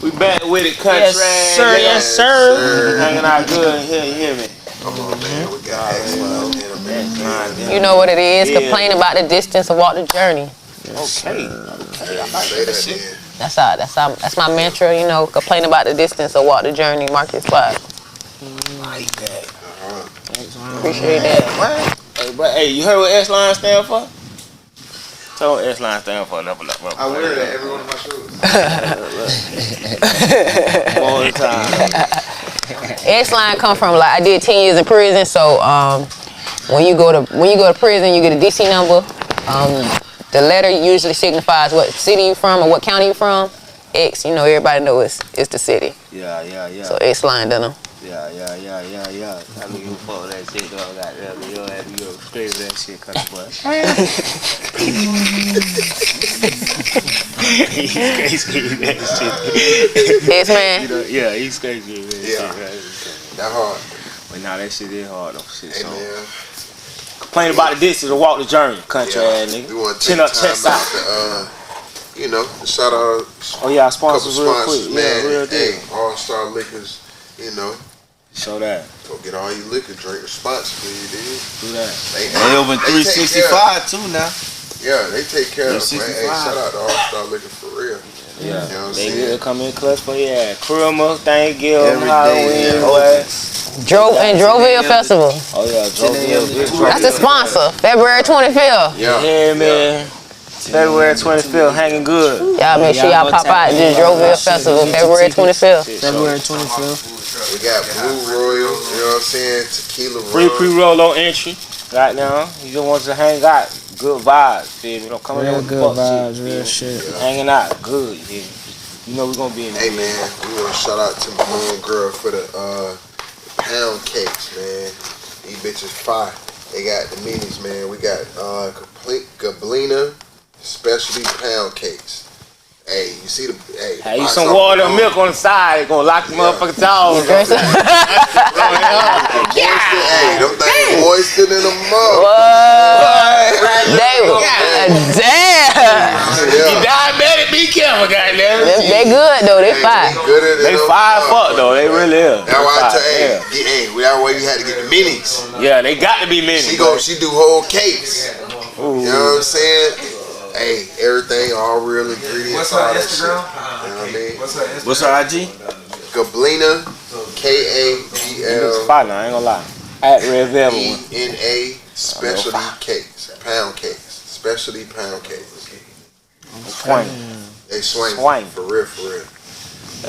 We back with it, country. Yes, sir. Yes, sir. Hanging out good in here, you hear me? You know what it is, complain about the distance and walk the journey. Okay. That's my mantra, you know, complain about the distance or walk the journey, mark your spot. Like that. Appreciate that. Hey, you heard what S-line stand for? Tell what S-line stand for. Level up. I wear it at every one of my shows. One time. S-line come from, like, I did 10 years in prison, so when you go to prison, you get a DC number. The letter usually signifies what city you from or what county you from. X, you know, everybody knows it's the city. Yeah. So S-line done them. Yeah. I mean, you fuck that shit, dog. Goddamn, you don't have to go straight with that shit, cuz boy. He's crazy with that shit. Yes, man. You know, yeah, he's crazy with that shit. Right? That hard. But nah, that shit is hard though. Shit, hey, so. Man. Complain about the distance or walk the journey, country ass nigga. We want to chin take up, chest out. To, you know, shout out. Oh yeah, our sponsors real sponsors, quick. man. Yeah, real deal. Hey, All Star Liquors. You know. Show that. Go get all your liquor, drink responsibly, you dig? Do that. They over 365 too now. Yeah, they take care of it, man. Hey, shout out to All Star Liquor for real. Yeah, you know they good come in clutch for you. Yeah, Christmas, Thanksgiving, Every Halloween, Droville Festival. Oh yeah, Droville. That's the sponsor. February 25th. Yeah, man. February 25th, hanging good. Y'all make sure y'all pop out to the Droville Festival, February 25th. February 25th. We got Blue Royal, you know what I'm saying? Tequila rum. Free pre-roll on entry right now. You just want to hang out. Good vibes, feel me? Don't come in there with good fuck vibes, shit, real shit. Hanging out, good, yeah. You know we gonna be in there. Hey man, we want to shout out to my homegirl for the pound cakes, man. These bitches fire. They got the minis, man. We got complete Gablina specialty pound cakes. Hey, you see the Hey, you some water and milk on the side, it's gonna lock the motherfucking jaws. Hey, them things moistened in the mug. Damn. You diabetic, be careful, goddamn. They good though, they fire. They fire fuck though, they really is. That's why I tell that way you had to get the minis. Yeah, they got to be minis. She do whole cakes. You know what I'm saying? Hey, everything, all real ingredients. What's all her that Instagram? Shit. You know what I mean? What's her IG? Gablina, KAGL. Fine, I ain't gonna lie. At Red Velvet. ENA specialty cakes, pound cakes, specialty pound cakes. Swing. They swing. For real, for real.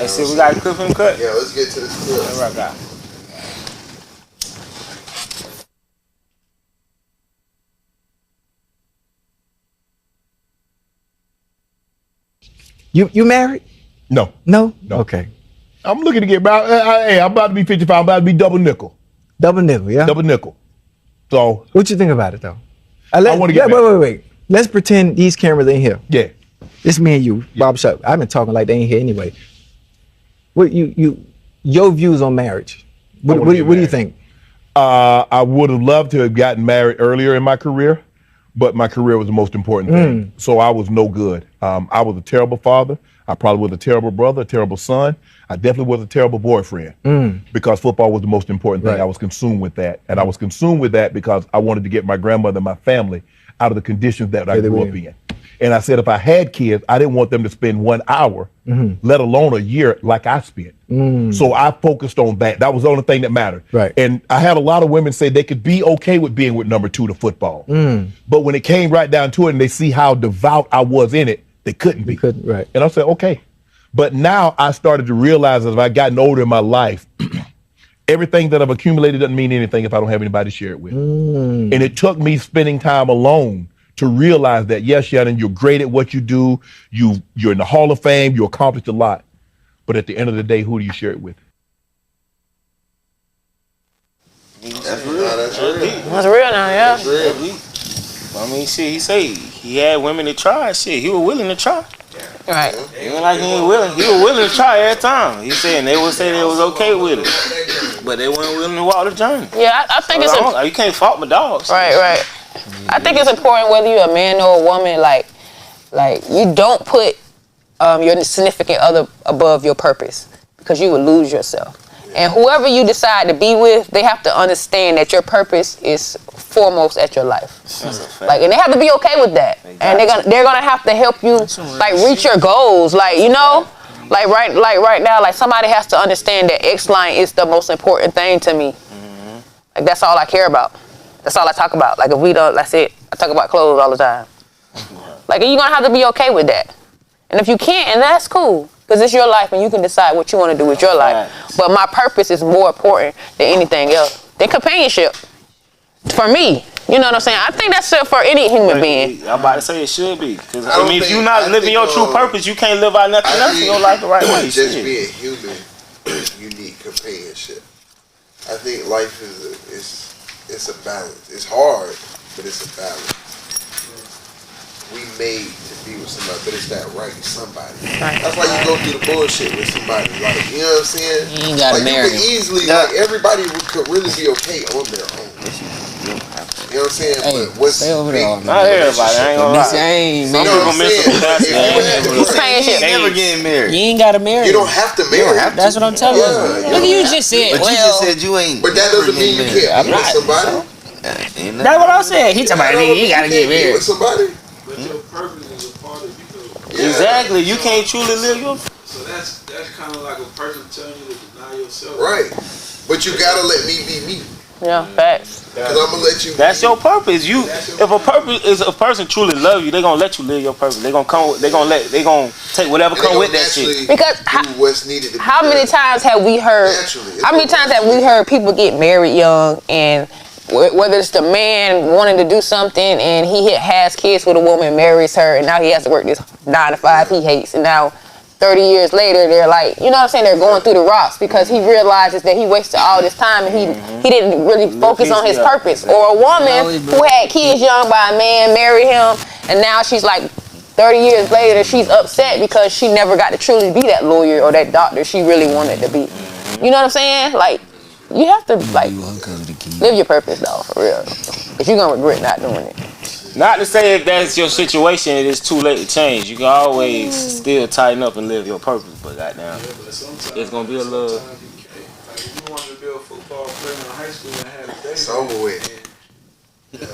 Let's see, we got a clip from cut. Yeah, let's get to this clip. That's what I got. You married? No. No? Okay. I'm looking to get about. Hey, I'm about to be 55. I'm about to be double nickel. Double nickel, yeah. Double nickel. So. What you think about it though? I want to get. Wait. Let's pretend these cameras ain't here. Yeah. It's me and you, Bob Shop. I've been talking like they ain't here anyway. What your views on marriage? What do you think? I would have loved to have gotten married earlier in my career, but my career was the most important thing. So I was no good. I was a terrible father. I probably was a terrible brother, a terrible son. I definitely was a terrible boyfriend because football was the most important thing. Right. I was consumed with that. And I was consumed with that because I wanted to get my grandmother and my family out of the conditions that I grew up in. And I said, if I had kids, I didn't want them to spend 1 hour, let alone a year like I spent. So I focused on that. That was the only thing that mattered. Right. And I had a lot of women say they could be okay with being with number 2 to football. But when it came right down to it and they see how devout I was in it, they couldn't be. Right. And I said, okay. But now I started to realize as I've gotten older in my life, everything that I've accumulated doesn't mean anything if I don't have anybody to share it with. And it took me spending time alone to realize that, yes, Shannon, you're great at what you do. You're in the Hall of Fame. You accomplished a lot. But at the end of the day, who do you share it with? That's real. That's real. That's real now, yeah. That's real. I mean, shit, he say he had women to try. Shit, he was willing to try. Right. Even like he ain't willing. He was willing to try every time. He said, and they would say they was okay with it, but they weren't willing to walk the journey. Yeah, I think it's you can't fault my dogs. Right. I think it's important whether you're a man or a woman. Like you don't put your significant other above your purpose because you would lose yourself. And whoever you decide to be with, they have to understand that your purpose is foremost at your life. Like, and they have to be okay with that. And they're gonna have to help you like reach your goals. Like, you know, like right now, like somebody has to understand that X-Line is the most important thing to me. Like that's all I care about. That's all I talk about. Like if we don't, that's it. I talk about clothes all the time. Like you're gonna have to be okay with that. And if you can't, and that's cool. Because it's your life and you can decide what you want to do with your life. But my purpose is more important than anything else. Than companionship. For me. You know what I'm saying? I think that's it for any human being. I'm about to say it should be. Because I mean, if you're not living your true purpose, you can't live out nothing else in your life the right way. Just being human, you need companionship. I think life it's a balance. It's hard, but it's a balance. We made to be with somebody, but it's that right somebody. That's why you go through the bullshit with somebody. Like, you know what I'm saying? You ain't gotta marry you could easily, like, everybody could really be okay on their own. You know what I'm saying? Hey, but what's stay over there. Not everybody. I ain't gonna lie. Some people miss You never getting married. You ain't gotta marry. You don't have to marry. That's what I'm telling you. Look, you just said. But you just said you ain't. But that doesn't mean you can't be with somebody. That's what I said. He talking about you gotta get married. With somebody. But your purpose is a part of you. Exactly. You can't truly live your. So that's kind of like a person telling you to deny yourself. Right. But you gotta let me be me. Yeah, facts. Cause I'm gonna let you. That's your purpose. If a person truly love you, they gonna let you live your purpose. They gonna take whatever come with that shit. Because what's needed. How many times have we heard? How many times have we heard people get married young, and whether it's the man wanting to do something and he has kids with a woman, marries her, and now he has to work this 9 to 5 he hates, and now 30 years later, they're like, you know what I'm saying? They're going through the rocks because he realizes that he wasted all this time and he didn't really focus on his purpose. Or a woman who had kids young by a man, married him, and now she's like 30 years later, she's upset because she never got to truly be that lawyer or that doctor she really wanted to be. You know what I'm saying? Like, you have to like live your purpose though, for real. Because you're going to regret not doing it. Not to say if that's your situation, it is too late to change. You can always still tighten up and live your purpose, but goddamn, it's gonna be a little. Like if you wanted to be a football player in high school and had a baby, it's over with.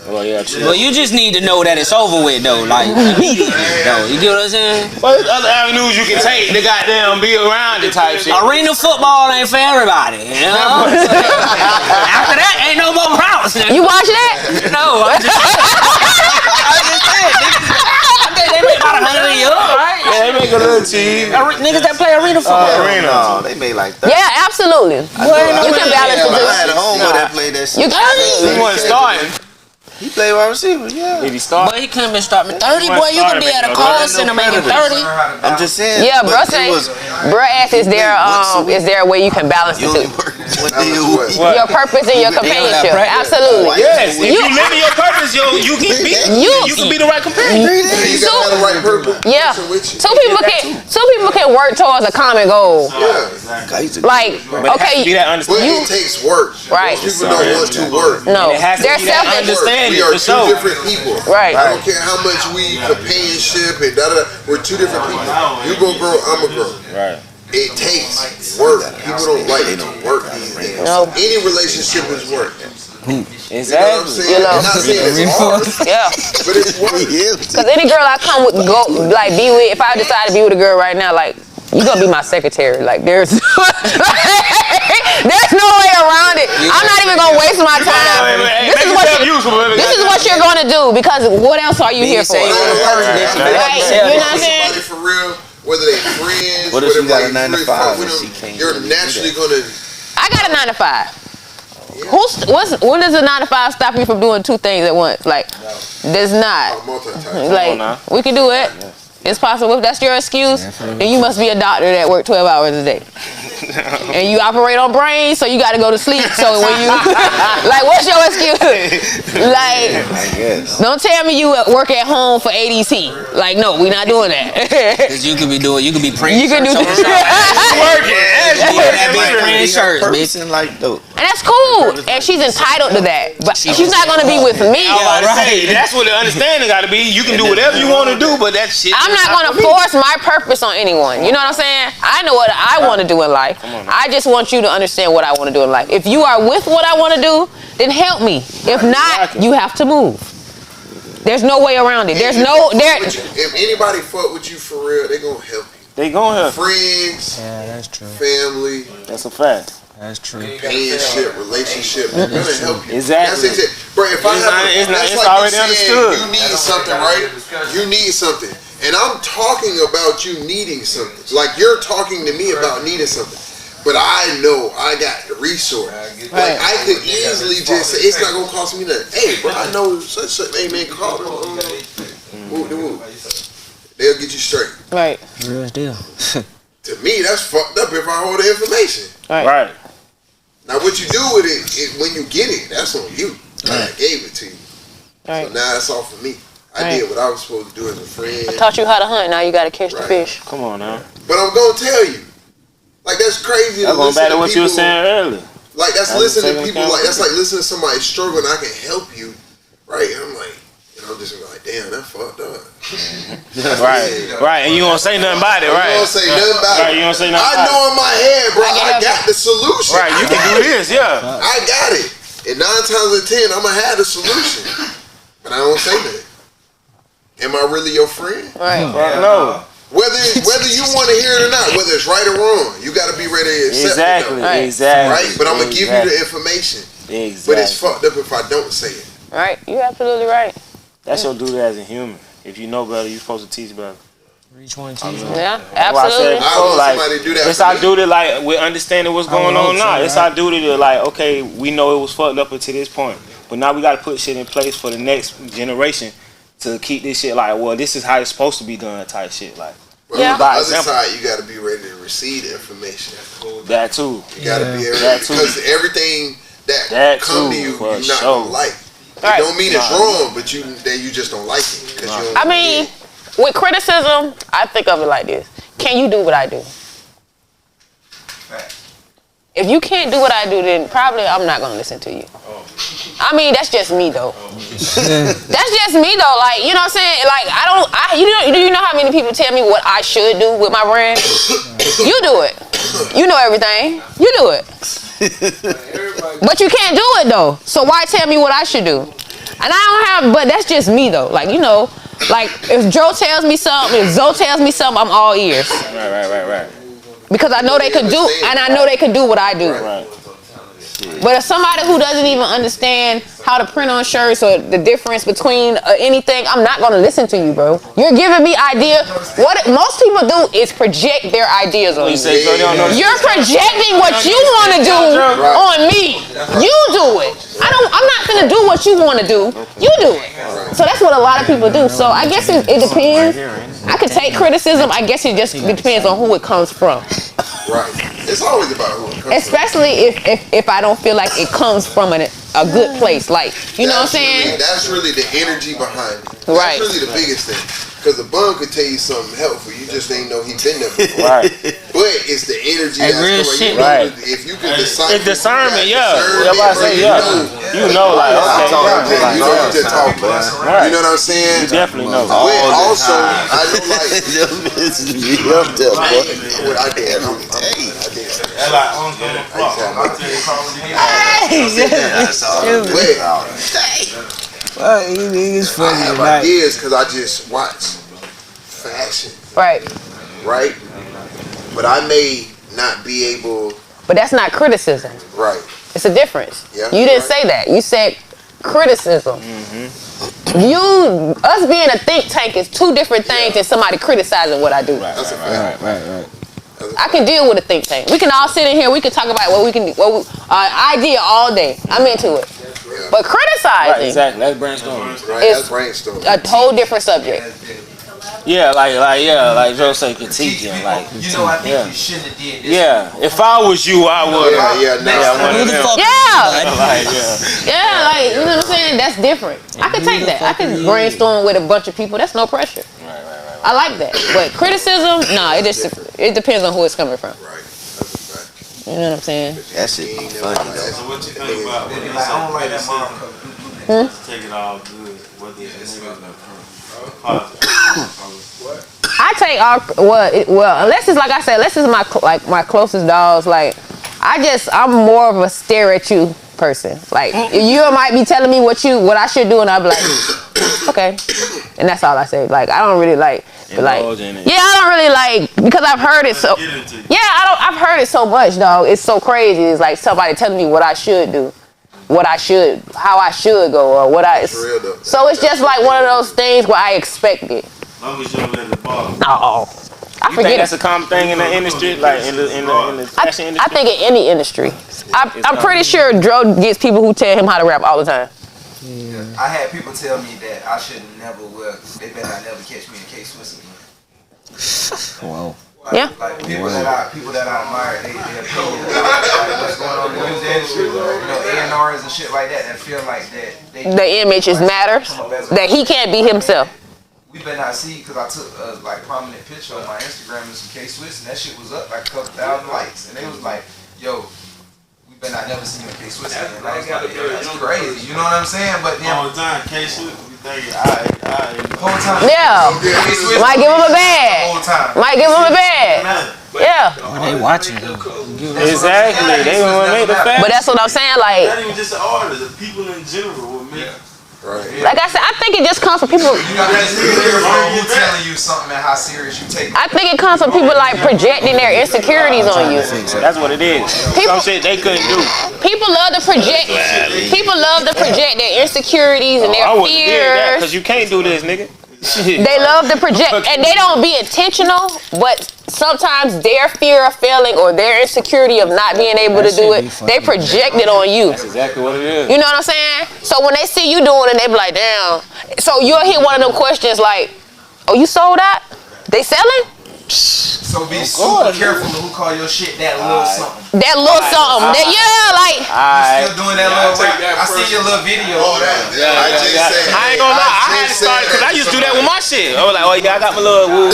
Well, yeah, true. Well, you just need to know that it's over with, though. Like, immediately, though. You get what I'm saying? Well, there's other avenues you can take to goddamn be around it type shit. Arena football ain't for everybody, you know? After that, ain't no more problems. You watch that? No, I just said, they make about 100 a year, right? Yeah, they make a little cheese. Niggas that play arena football. No, they made like 30. Yeah, absolutely. You can balance the two. I had a homeboy that played that shit. He wasn't starting. He played wide receiver, yeah. Did he start? Boy, he couldn't been starting 30, boy. You could be at a call center making 30. I'm just saying. Yeah, bro say, bro asked, is there a way you can balance the two? Your purpose and your companionship. Absolutely. Yes. If you live in your purpose, you can be the right companion. You gotta have the right purpose. Yeah. Two people can work towards a common goal. Yeah. Like, okay, but it takes work. Right. Most people don't want to work. No, they're selfish. We are two different people. Right. I don't care how much we companionship and da-da-da. We're two different people. You gonna grow, I'm gonna grow. Right. It takes work. People don't like to work these days. No. Any relationship is work. Exactly. You know what I'm saying? I'm not saying it's hard, yeah. but it's work. Because any girl I come with, be with, if I decide to be with a girl right now, like, you gonna be my secretary. Like, there's no way around it. I'm not even gonna waste my time. This is what you're gonna do, because what else are you here for? Right? You know what I'm saying? For real, whether they friends, what if you got a 9 to 5 and she can't? You're naturally gonna. I got a 9 to 5. When does a 9 to 5 stop you from doing two things at once? Like, does not. Like, we can do it. It's possible. If that's your excuse, then you must be a doctor that works 12 hours a day. And you operate on brains, so you got to go to sleep. So when you, like, what's your excuse? Like, don't tell me you work at home for ADT. Like, no, we're not doing that. Because you could be praying. You can do working. And that's cool. And she's entitled to that. But she's not going to be with me. That's what the understanding got to be. You can do whatever you want to do, but that shit. I'm not going to force my purpose on anyone. You know what I'm saying? I know what I want to do in life. I just want you to understand what I want to do in life. If you are with what I want to do, then help me. If not, you have to move. There's no way around it. There's no there. If anybody fuck with you for real, they gonna help you. They gonna help. Friends. Yeah, that's true. Family. That's a fact. That's true. Companionship, relationship, they're gonna help you. Exactly. That's it. Bro, if I have, that's like already you understood. You need something, right? You need something. And I'm talking about you needing something. Like you're talking to me about needing something. But I know I got the resource. Like I could easily just say, it's not gonna cost me nothing. Hey, bro, I know such. Hey, man, call them. They'll get you straight. Right. Real deal. To me, that's fucked up if I hold the information. Right. Now, what you do with it when you get it, that's on you. I gave it to you. Right. So now that's all for me. I did what I was supposed to do as a friend. I taught you how to hunt. Now you got to catch the fish. Come on now. But I'm gonna tell you, like that's crazy. I'm going back to what you were saying earlier. Like that's listening to people. Like that's like listening to somebody struggle and I can help you, right? And I'm like, I'm just gonna be like, damn, that fucked up. Right. And you don't say nothing about it, right? You don't say nothing about it. Right, you don't say nothing I know in my head, bro, I got the solution. Right, you can do this, yeah. I got it. And 9 times out of 10, I'm gonna have the solution. But I don't say that. Am I really your friend? Right. No. Whether you want to hear it or not, whether it's right or wrong, you got to be ready to accept it. Exactly. Right? But I'm going to give you the information. Exactly. But it's fucked up if I don't say it. Right. You're absolutely right. That's your duty as a human. If you know better, you're supposed to teach better. Reach one, teach one. Yeah, absolutely. I want somebody to do that. It's our duty, like, with understanding what's going on now. It's our duty to, like, okay, we know it was fucked up until this point. But now we got to put shit in place for the next generation to keep this shit like, well, this is how it's supposed to be done type shit. Like, but on the other side, you got to be ready to receive the information. That too. You got to be ready because everything that come to you, you're not gonna like. It don't mean it's wrong, but you just don't like it. I mean, with criticism, I think of it like this: can you do what I do? If you can't do what I do, then probably I'm not gonna listen to you. I mean, that's just me though. That's just me though. Like, you know what I'm saying? Like, do you know how many people tell me what I should do with my brand? You do it. You know everything. You do it. But you can't do it though. So why tell me what I should do? And I don't have, but that's just me though. Like, you know, like if Joe tells me something, if Zoe tells me something, I'm all ears. Right. Because I know they could do, and I know they could do what I do. Right. But if somebody who doesn't even understand how to print on shirts or the difference between anything, I'm not gonna listen to you, bro. You're giving me ideas. What most people do is project their ideas on you. You're projecting what you want to do on me. You do it. I'm not gonna do what you want to do. You do it. So that's what a lot of people do. So I guess it depends. I could take criticism. I guess it just depends on who it comes from. Right. It's always about who it comes from. Especially if I don't feel like it comes from a good place. Like, you know what I'm saying? That's really the energy behind it. Right. That's really the biggest thing. Because the bum could tell you something helpful. You just ain't know he been there before. Right. But it's the energy that's real coming. shit. Right. If you can decipher. It's discernment, yeah. You know, like, okay. You know you just talk, bro. You know what I'm saying? You definitely know. But also, I do like. I did. It's funny. I have ideas because I just watch fashion. Right. Right? But I may not be able. But that's not criticism. Right. It's a difference. Yeah, you didn't say that. You said criticism. Us being a think tank is two different things than somebody criticizing what I do. That's a fact. Right. I can deal with a think tank. We can all sit in here. We can talk about what we can do. Idea all day. I'm into it. But criticizing, Right, exactly. That's brainstorming. Right, that's brainstorming. A whole different subject. Yeah, like Joe say, critiquing. Like, you know, I think you shouldn't have did this. Yeah, if I was you, I would. Like, you know what I'm saying? That's different. I can take that. I can brainstorm with a bunch of people. That's no pressure. Right. I like that. But criticism, it depends on who it's coming from. Right. You know what I'm saying? That shit be funny. So what you think about when they take it all good? What they I take all unless it's like I said, unless it's my closest dogs. Like I'm more of a stare at you person. Like you might be telling me what I should do, and I'll be like, okay, and that's all I say. Like I don't really like. I don't really like because I've heard it so. Yeah, I've heard it so much, dog. It's so crazy. It's like somebody telling me what I should do, how I should go, or what I. So it's just like one of those things where I expect it. As long as you don't let it bother. I forget. Think that's a common thing in the industry, like in the fashion industry? I think in any industry. I'm pretty sure Dro gets people who tell him how to rap all the time. Yeah. I had people tell me that I should never wear. They better not never catch me in K-Swiss again. Wow. Yeah. Like people that I admire, they opinion like what's going on in the music industry, A&Rs and shit like that feel like that the image is matters, that he can't be himself. We better not see, because I took a prominent picture on my Instagram of some K-Swiss, and that shit was up like a couple thousand likes, and they was like, yo, we better not never see you in K-Swiss again. And I was like, yo, that's crazy, you know what I'm saying? But then all the time, K-Swiss, we think, the whole time. Yeah. Might give him a bag. Might give him a bag. Yeah. Oh, they watching him. Exactly. They want to make the fact. But that's what I'm saying. Like, not even just the artists, the people in general will make. Like I said, I think it just comes from people. You gotta be clear on who telling you something and how serious you take it. I think it comes from people like projecting their insecurities on you. That's what it is. Some shit they couldn't do. People love to project. People love to project their insecurities and their fears. Because you can't do this, nigga. They love to project, and they don't be intentional, but sometimes their fear of failing or their insecurity of not being able to do it, they project it on you. That's exactly what it is. You know what I'm saying? So when they see you doing it, they be like, damn. So you'll hit one of them questions like, oh, you sold out? They selling? So be super careful of who call your shit that little something. That little something. That, like. You still doing that little rap. I see your little video. I ain't gonna lie. I had to start, because I used to do that with my shit. I was like, oh, yeah, I got my little woo.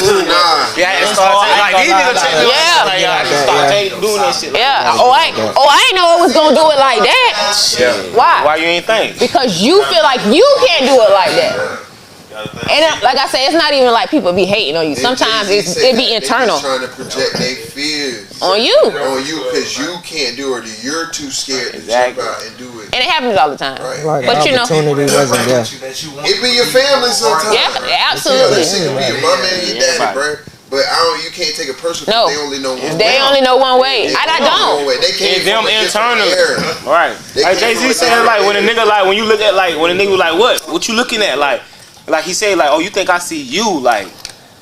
Yeah, I had to start like, these niggas check me. Yeah. Like, I just start doing that shit. Yeah. Oh, I ain't know it was gonna do it like that. Why? Why you ain't think? Because you feel like you can't do it like that. And like I said, it's not even like people be hating on you. Sometimes it be internal. They trying to project their fears on you. Because you can't do it, or you're too scared to jump out and do it. And it happens all the time. Like but you know, opportunity wasn't there. It be your family sometimes. Yeah, absolutely. It can be your mama and your daddy, bro. But you can't take it personal. No, they only know one way. They only know one way. I don't. They can't. Them internal. Right. Like Jay-Z said, like when a nigga when you look at when a nigga like what you looking at like he said, like, oh, you think I see you, like,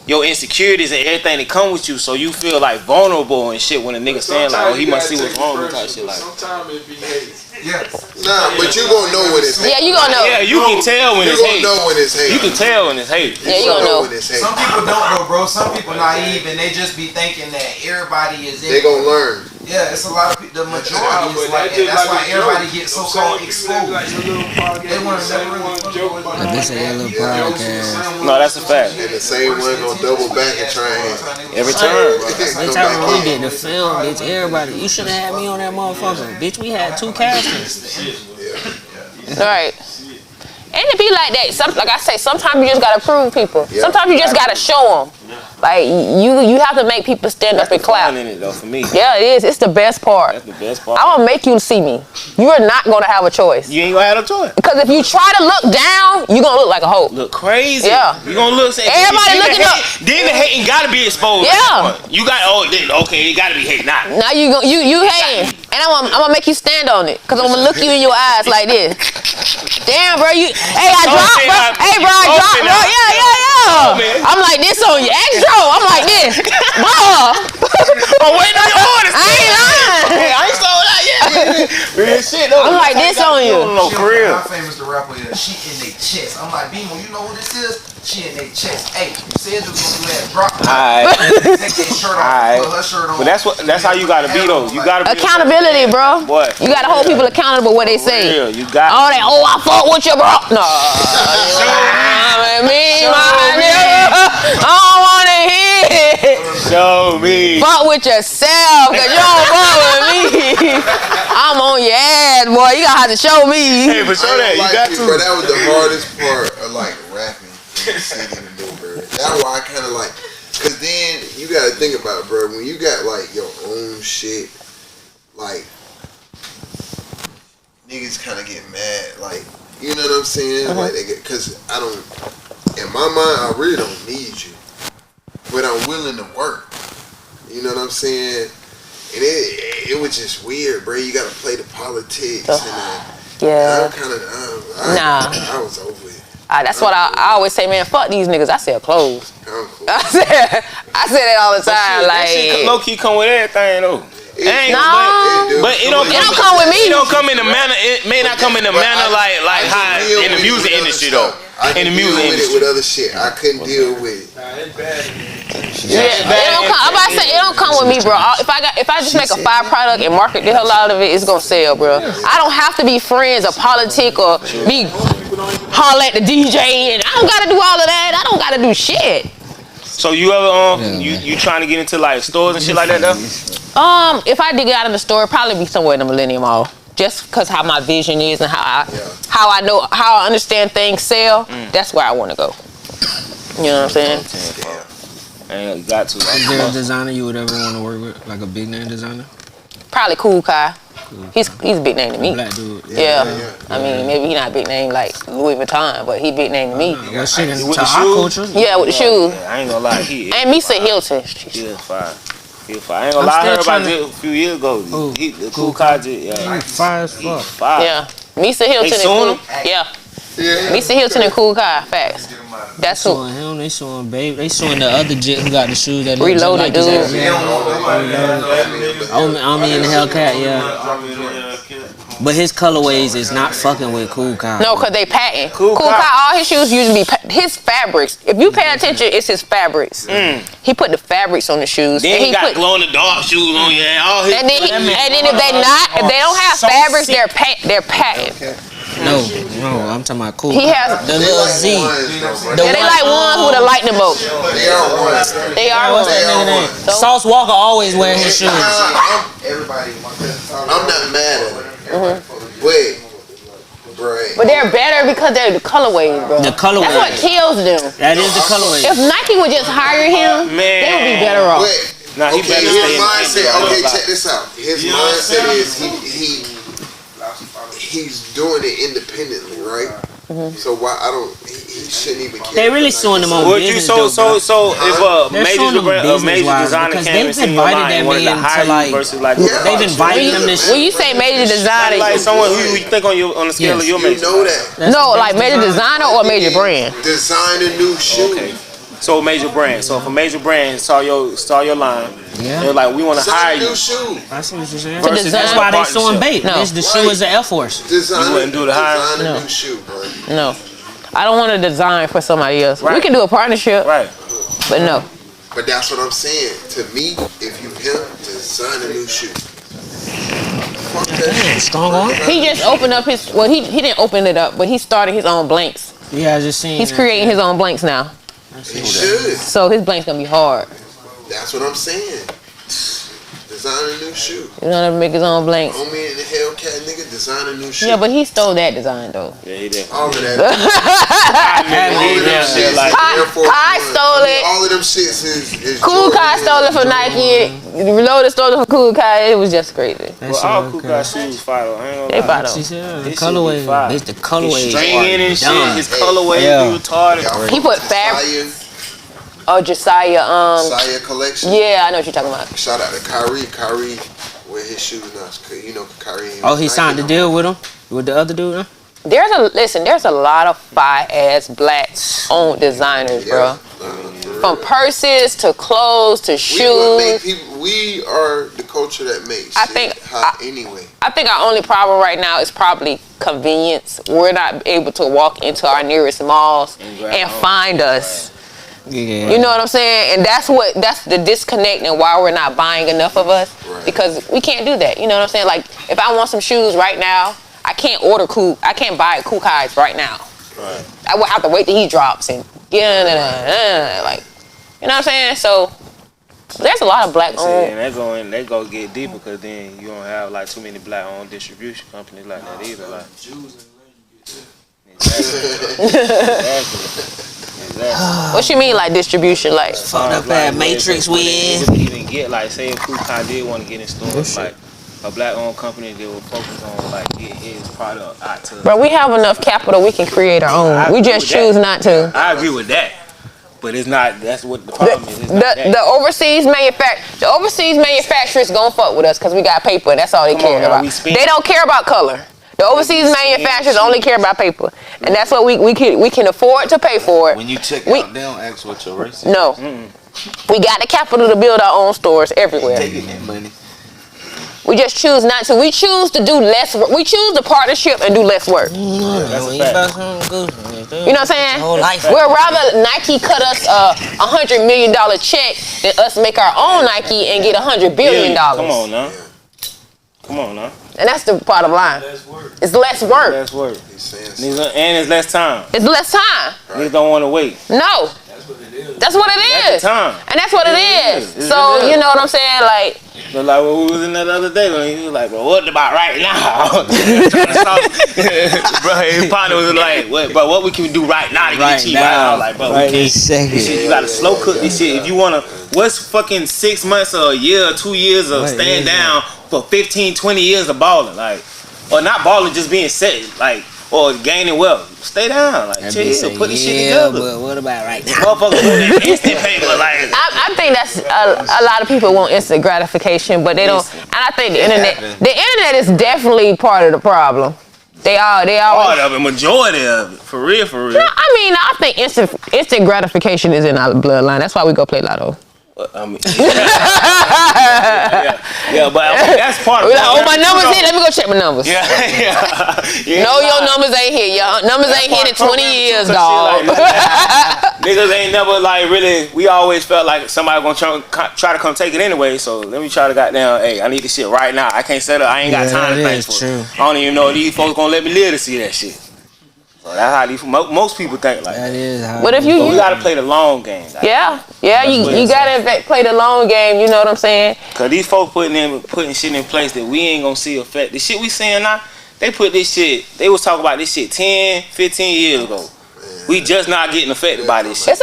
your insecurities and everything that come with you, so you feel, like, vulnerable and shit when a nigga saying, like, oh, he must see what's wrong with type shit, like. Sometimes it be hate. Yeah. Nah, but you gonna know when it's hate. Yeah, you gonna know. Yeah, you can tell when it's hate. You gonna know when it's hate. You can tell when it's hate. Yeah, you gonna know. When it's hate. Some people don't know, bro. Some people naive and they just be thinking that everybody is in. They gonna learn. Yeah, it's a lot of people. The majority is like that. That's why everybody gets so called exposed. They want to never really joke. This ain't a little podcast. No, that's a fact. And the same one gonna double back and try and every time. Bitch, I remember we did the film, bitch. Everybody, you should have had me on that motherfucker, bitch. We had 2 castings. Right. And it be like that. Like I say, sometimes you just gotta prove people. Yeah. Sometimes you just gotta show them. Like you have to make people stand up and clap. In it though, for me. Yeah, it is. It's the best part. That's the best part. I'm gonna make you see me. You are not gonna have a choice. You ain't gonna have a choice. Because if you try to look down, you gonna look like a hoe. Look crazy. Yeah. You gonna look. Everybody looking up. Then the hating gotta be exposed. Yeah. You got okay. It gotta be hate. Now you hating. And I'm gonna make you stand on it, cause I'm gonna look you in your eyes like this. Damn, bro, hey, I dropped, bro. Hey, bro, I dropped, bro. Yeah. I'm like this on you. Ask Joe. I'm like this, bro. I'm waiting on your orders. I ain't lying. I ain't sold out yet. Real shit though. I'm like this on you. No, for real. How famous the rapper is? She in their chest. I'm like, Beemo, you know who this is? She in their chest. Hey, you said you was gonna do that. Drop. Take that shirt off. Put her shirt on. But that's how you gotta be though. You gotta be accountability, bro. What? You gotta hold people accountable what they say. Real. You got all that. Oh, I fought with you, bro. No. Me, my nigga. I don't wanna hear it. Show me. Fuck with yourself, cause you don't fuck with me. I'm on your ass, boy. You gotta have to show me. Hey, for sure that you got to. But that was the hardest part of like rapping in the city in the new, bro. That's why I kind of like, cause then you gotta think about it, bro. When you got like your own shit, like niggas kind of get mad, like you know what I'm saying? Like they get, cause I don't. In my mind, I really don't need you, but I'm willing to work. You know what I'm saying? And it was just weird, bro. You gotta play the politics, and I'm kind of I was over it. That's what I always say, man. Fuck these niggas. I sell clothes. I'm cool. I say that all the time. That shit low key come with everything though. But it don't come with me. It don't come in the manner. It may not come in the manner like how in the music industry though. In the music industry with other shit, I couldn't deal with it. Yeah, it don't come. I'm about to say with me, bro. If I just make a fire product and market the hell out of it, it's gonna sell, bro. I don't have to be friends or politic or be holler at the DJ, and I don't gotta do all of that. I don't gotta do shit. So you ever you trying to get into like stores and shit like that though? If I did get out of the store, it'd probably be somewhere in the Millennium Mall. Just because how my vision is and how I know how I understand things sell, that's where I want to go. You know what I'm saying? And you got to. Is there a designer you would ever want to work with, like a big name designer? Probably Cool Kai. He's a big name to me. Black dude. Yeah. I mean, maybe he not a big name like Louis Vuitton, but he big name to me. What shit with into the our culture? Yeah, with the shoes. Yeah, I ain't gonna lie, And Misa Hilton. He is fire. I ain't gonna lie, I heard about it a few years ago. The Cool Kai did, yeah. Fire as fuck. Fire. Yeah. Misa Hilton and Cool. Yeah. Misa Hilton and Cool Kai. Facts. That's who. Him, they showing Babe. They showing the other jit who got the shoes that Reloaded like dude. I mean the Hellcat, yeah. But his colorways is not fucking with Cool Kai. No, because they patent. Cool Kai, all his shoes usually be his fabrics. If you pay attention, it's his fabrics. He put the fabrics on the shoes. Then he got glow in the dark shoes on, yeah. All his and then if they don't have fabrics, they're patent. No, I'm talking about Cool. He has the little Z. They like ones with a lightning bolt. They are ones. Sauce Walker always wear his shoes. I'm not mad at it. But they're better because they're the colorways, bro. The colorways. That's what kills them. That is the colorways. If Nike would just hire him, they would be better off. Nah, he better his mindset. Okay, check this out. His mindset is he's doing it independently, right? So why he shouldn't even care. They really showing them on business. So if a major designer came and seen your line and wanted to hire you versus like they've invited them to shit. When you say major designer, like someone who you think on the scale of your major. You know that. No, like major designer or major brand. Design a new shoe. Okay. So major brand. So if a major brand saw your line, they're like, we want to hire you. I see what you're saying. That's why they showing bait. No. The shoe is the Air Force. You wouldn't do the hire. Design a new shoe, bro. No, I don't want to design for somebody else. Right. We can do a partnership, right? But no. But that's what I'm saying. To me, if you him, design a new shoe. Strong on. He just opened up his. Well, he didn't open it up, but he started his own blanks. Yeah, I just seen. He's creating his own blanks now. He should. So his blank's gonna be hard. That's what I'm saying. Design a new shoe. You know how to make his own blanks. Homie in the Hellcat nigga, design a new shoe. Yeah, but he stole that design though. Yeah, he did. All of that. Kai stole it. All of them shits is Cool Kai stole it from Nike. Reloaded stole it from Cool Kai. It was just crazy. Well, all Cool Kai shoes fire though. I ain't gonna They lie. fire though. She said the colorway. It's the colorway. His stringing and shit. His colorway be retarded. He put fabric. Oh, Josiah. Josiah collection. Yeah, I know what you're talking about. Shout out to Kyrie. Kyrie with his shoes now. You know Kyrie. Oh, he signed the deal with him? With the other dude, huh? There's a lot of fire-ass black-owned designers, bro. From purses to clothes to shoes. We are the culture that makes shit hot anyway. I think our only problem right now is probably convenience. We're not able to walk into our nearest malls and find us. Yeah. You know what I'm saying? And that's the disconnect and why we're not buying enough of us. Right. Because we can't do that. You know what I'm saying? Like if I want some shoes right now, I can't buy Cool Kai's right now. Right. I will have to wait till he drops and get like, you know what I'm saying? So there's a lot of black owned. And they go get deeper because then you don't have like too many black owned distribution companies like that either. Like. Exactly. What you mean like distribution? Like fucked up that Matrix we in. Even get like say if Cool Kai did want to get in stores like a black owned company that will focus on like get his product out to. Bro, we have enough capital. We can create our own. We just choose not to. I agree with that. But it's not. That's what the problem is. The overseas manufacturers gonna fuck with us because we got paper. That's all they care about. They don't care about color. The overseas manufacturers only care about paper, and that's what we can afford to pay for it. When you check out, they don't ask what your race is. No, we got the capital to build our own stores everywhere. Taking that money. We just choose not to. We choose to do less work. We choose the partnership and do less work. You know what I'm saying? We'd rather Nike cut us $100 million check than us make our own Nike and get $100 billion. Come on now. Come on now. And that's the bottom line. It's less work. Less work. And it's less time. It's less time. Niggas don't want to wait. No. That's what it is. That's the time. And that's what it is. So, you know what I'm saying? Like, but like when we was in that other day, when he was like, bro, what about right now? Bro, his partner was like, what we can do right now to get cheap right now? Like, bro, we can't. This shit, you gotta slow cook this shit. If you wanna, what's fucking 6 months or a year or 2 years of staying down for 15, 20 years of balling? Like, or not balling, just being set, like, or gaining wealth. Stay down, like, chill, put this shit together. But what about right now? Motherfuckers want that instant paper, like. I think that's a lot of people want instant gratification, but they don't. And I think the internet is definitely part of the problem. They all part of it, majority of it, for real. No, I think instant gratification is in our bloodline. That's why we go play lotto. I mean, but that's part of it. Like, my numbers here. Let me go check my numbers. Yeah. No, your numbers ain't here. Your numbers ain't here in 20 years, dog. Niggas ain't never like really. We always felt like somebody gonna try to come take it anyway. So let me try to goddamn. Hey, I need this shit right now. I can't set up. I ain't got time to think for it. I don't even know if these folks gonna let me live to see that shit. So that's how these most people think like that. Is how. But if you gotta play the long game. Yeah, you gotta play the long game. You know what I'm saying? Cause these folks putting shit in place that we ain't gonna see affect. The shit we seeing now, they put this shit. They was talking about this shit 10, 15 years ago. We just not getting affected by this shit.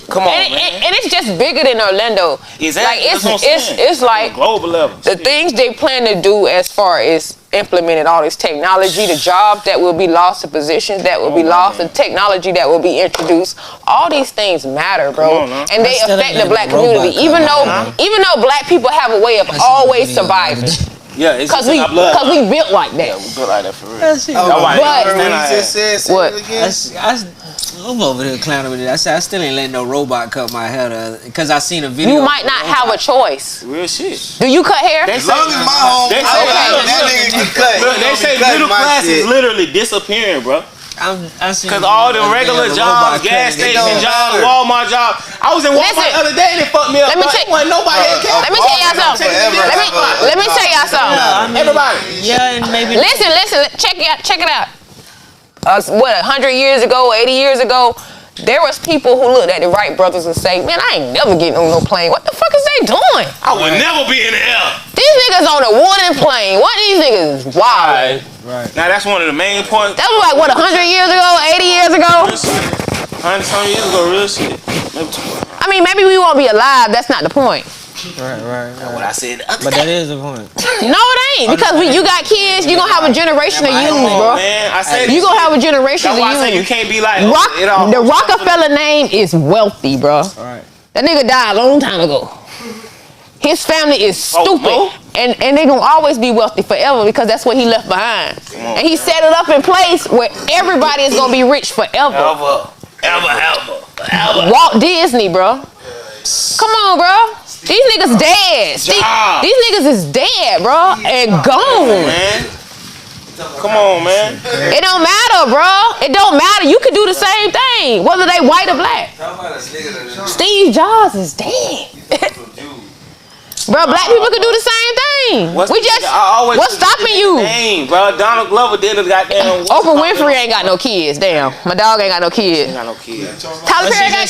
Come on, man. And it's just bigger than Orlando. Exactly. Like it's like global level. The things they plan to do as far as implementing all this technology, the jobs that will be lost, the positions that will be lost, the technology that will be introduced. All these things matter, bro, and they affect the black community. Even though black people have a way of always surviving. Yeah, it's because we built like that. Yeah, we built like that for real. I'm over here clowning with it. I said I still ain't letting no robot cut my hair because I seen a video. You might not have a choice. Real shit. Do you cut hair? As long as my home, that nigga can cut. Look, they say middle class is literally disappearing, bro. Cause all them regular jobs, gas station jobs, Walmart jobs. I was in Walmart the other day and it fucked me up. Let me tell y'all something. Let me tell y'all something. Everybody. Yeah, and maybe. Listen. Check it out. 100 years ago, 80 years ago, there was people who looked at the Wright brothers and say, "Man, I ain't never getting on no plane. What the fuck is they doing? I would never be in the air. These niggas on a wooden plane. What these niggas wild." Right. Now that's one of the main points. That was like 100 years ago, 80 years ago. 100-some years ago, real shit. I mean, maybe we won't be alive. That's not the point. Right. That's what I said. But that is the point. No, it ain't. Because you got kids, you gonna have a generation of youth, bro. Man, I said you gonna have a generation of youth. That's why I say you can't be like the Rockefeller name is wealthy, bro. Right. That nigga died a long time ago. His family is stupid, and they gonna always be wealthy forever because that's what he left behind. And he set it up in place where everybody is gonna be rich forever. Ever. Walt Disney, bro. Come on, bro. These niggas dead. These niggas is dead, bro, and gone. Come on, man. It don't matter, bro. It don't matter. You could do the same thing, whether they white or black. Steve Jobs is dead. Bro, black people could do the same thing. What's stopping you? Name, bro. Donald Glover did a goddamn. Oprah Winfrey ain't got no kids. Damn, my dog ain't got no kids. Ain't got no kids. Tyler Perry got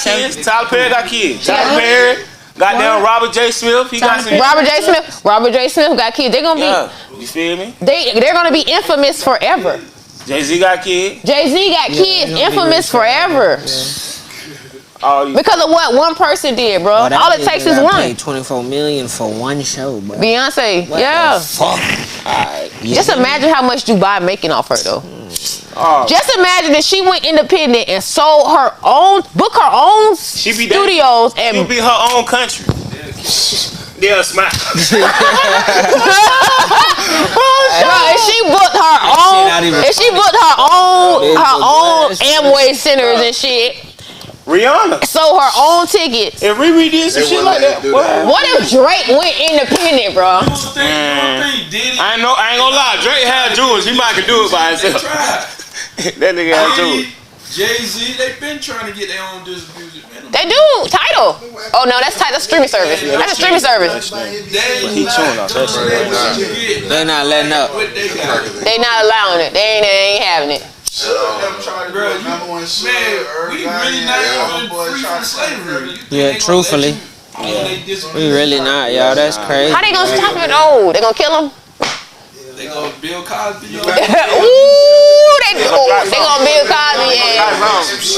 kids. Tyler Perry got kids. Tyler Perry. Goddamn Robert J. Smith. He got some. Robert J. Smith got kids. They're gonna be. You feel me? They're gonna be infamous forever. Jay-Z got kids. Jay-Z got kids. Infamous forever. Because of what one person did, bro. All it takes is one. Paid $24 million for one show, bro. Beyonce, what the fuck? Just imagine how much Dubai making off her though. Just imagine that she went independent and sold her own, booked her own studios, and she'd be her own country. Yeah, smack. If she booked her own, Amway centers and shit. Rihanna sold her own tickets. And Riri did some shit like that. What if Drake went independent, bro? I ain't gonna lie. Drake had jewels. He might could do it by himself. That nigga had jewels. Jay-Z, they been trying to get their own distribution. They do. Tidal. Oh no, that's Tidal streaming service. That's a streaming service. He chewing off that shit. They not letting up. They not allowing it. They ain't having it. Bro, we really not even free from slavery. Yeah, truthfully. We really not, y'all. That's crazy. How they gonna stop it though? They gonna kill him? They gonna Bill Cosby. Ooh, they gonna Bill Cosby.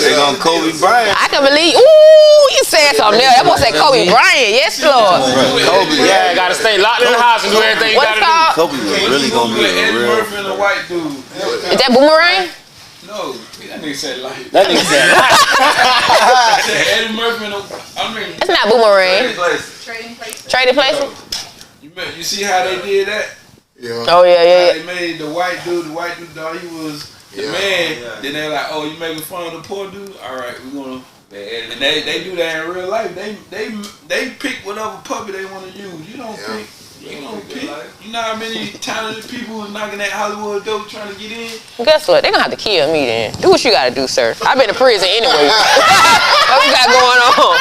They gonna Kobe Bryant. I can believe. Ooh, you said something there. That boy said Kobe Bryant. Yes, Lord. Kobe, yeah, gotta stay locked in the house and do everything you gotta do. Kobe was really gonna be a Eddie real. Murphy and a white dude. Is that Boomerang? No, that nigga said life. That nigga said Eddie Murphy and It's not Boomerang. Trading places. You see how they did that? Yeah. Oh yeah. They made the white dude dog, he was the man. Then they're like, oh, you making fun of the poor dude? All right, we gonna. And they do that in real life. They pick whatever puppet they want to use. You don't pick. You don't pick. You know how many talented people is knocking at Hollywood door trying to get in? Guess what? They're gonna have to kill me then. Do what you gotta do, sir. I've been to prison anyway. What we got going on?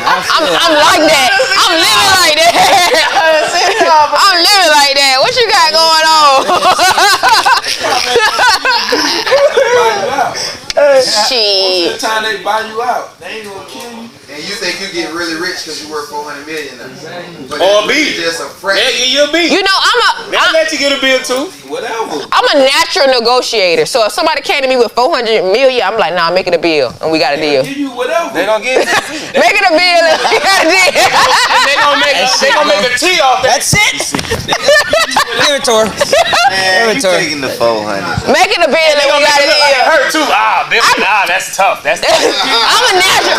I'm like that. I'm living like that. I'm living like that. What you got going on? Shit. Most of the time they buy you out. They ain't gonna kill you. And you think you get really rich because you work $400 million now. But or a beat. Just a fraction. Yeah, you a beat. You know, They'll let you get a bill too. Whatever. I'm a natural negotiator. So if somebody came to me with $400 million, I'm like, nah, make it a bill, and we got a deal. Give you whatever. They gonna get it. Make it a bill, and we got a deal. And they gonna make a tea off that. That's it. Give it to her. Man, you taking the 400. Make it a bill, and we got a deal. It hurt too. That's tough. That's tough. I'm a natural.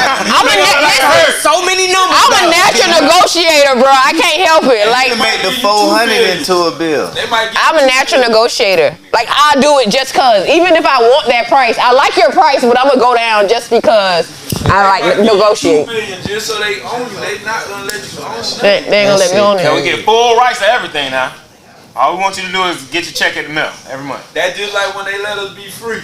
So many numbers. I'm a natural negotiator, bro. I can't help it. Like, You make the 400 into a bill. I'm a natural negotiator. Like, I'll do it just cause. Even if I want that price, I like your price, but I'm gonna go down just because I like negotiate. Just so they own you, they not gonna let you own it. They ain't gonna let me own it. Yeah, we get full rights to everything now. All we want you to do is get your check at the mail every month. That's just like when they let us be free.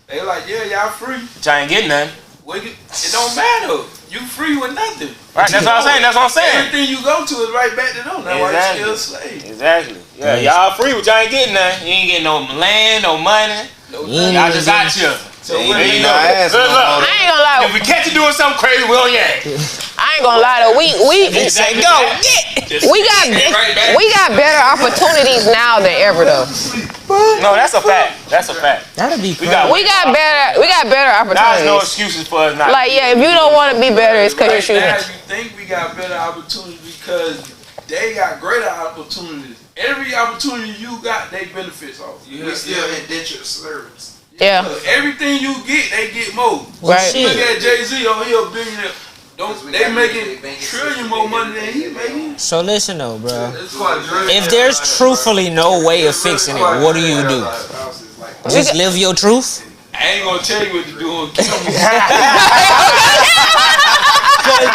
They like, yeah, y'all free. But y'all ain't getting nothing. It don't matter. You free with nothing. Right, that's what I'm saying. Everything you go to is right back to them. That's why you still slave. Exactly. Yeah, y'all free, but y'all ain't getting nothing. You ain't getting no land, no money. Y'all just got you. So ain't no ass. I ain't gonna lie. If we catch you doing something crazy, we'll yank. I ain't gonna lie though. We say go get. We got better opportunities now than ever though. No, that's a fact. That's a fact. That'll be We got better opportunities. There's no excuses for us not. Like, yeah, if you don't want to be better, it's because you're Now choosing. you think we got better opportunities because they got greater opportunities. Every opportunity you got, they benefits off. We still indentured servants. Yeah. Everything you get, they get more. Right. Look at Jay-Z, oh, he a billionaire. They making trillion more money than he making. So listen though, bro. If there's truthfully no way of fixing it, what do you do? Just live your truth? I ain't gonna tell you what to do on camera.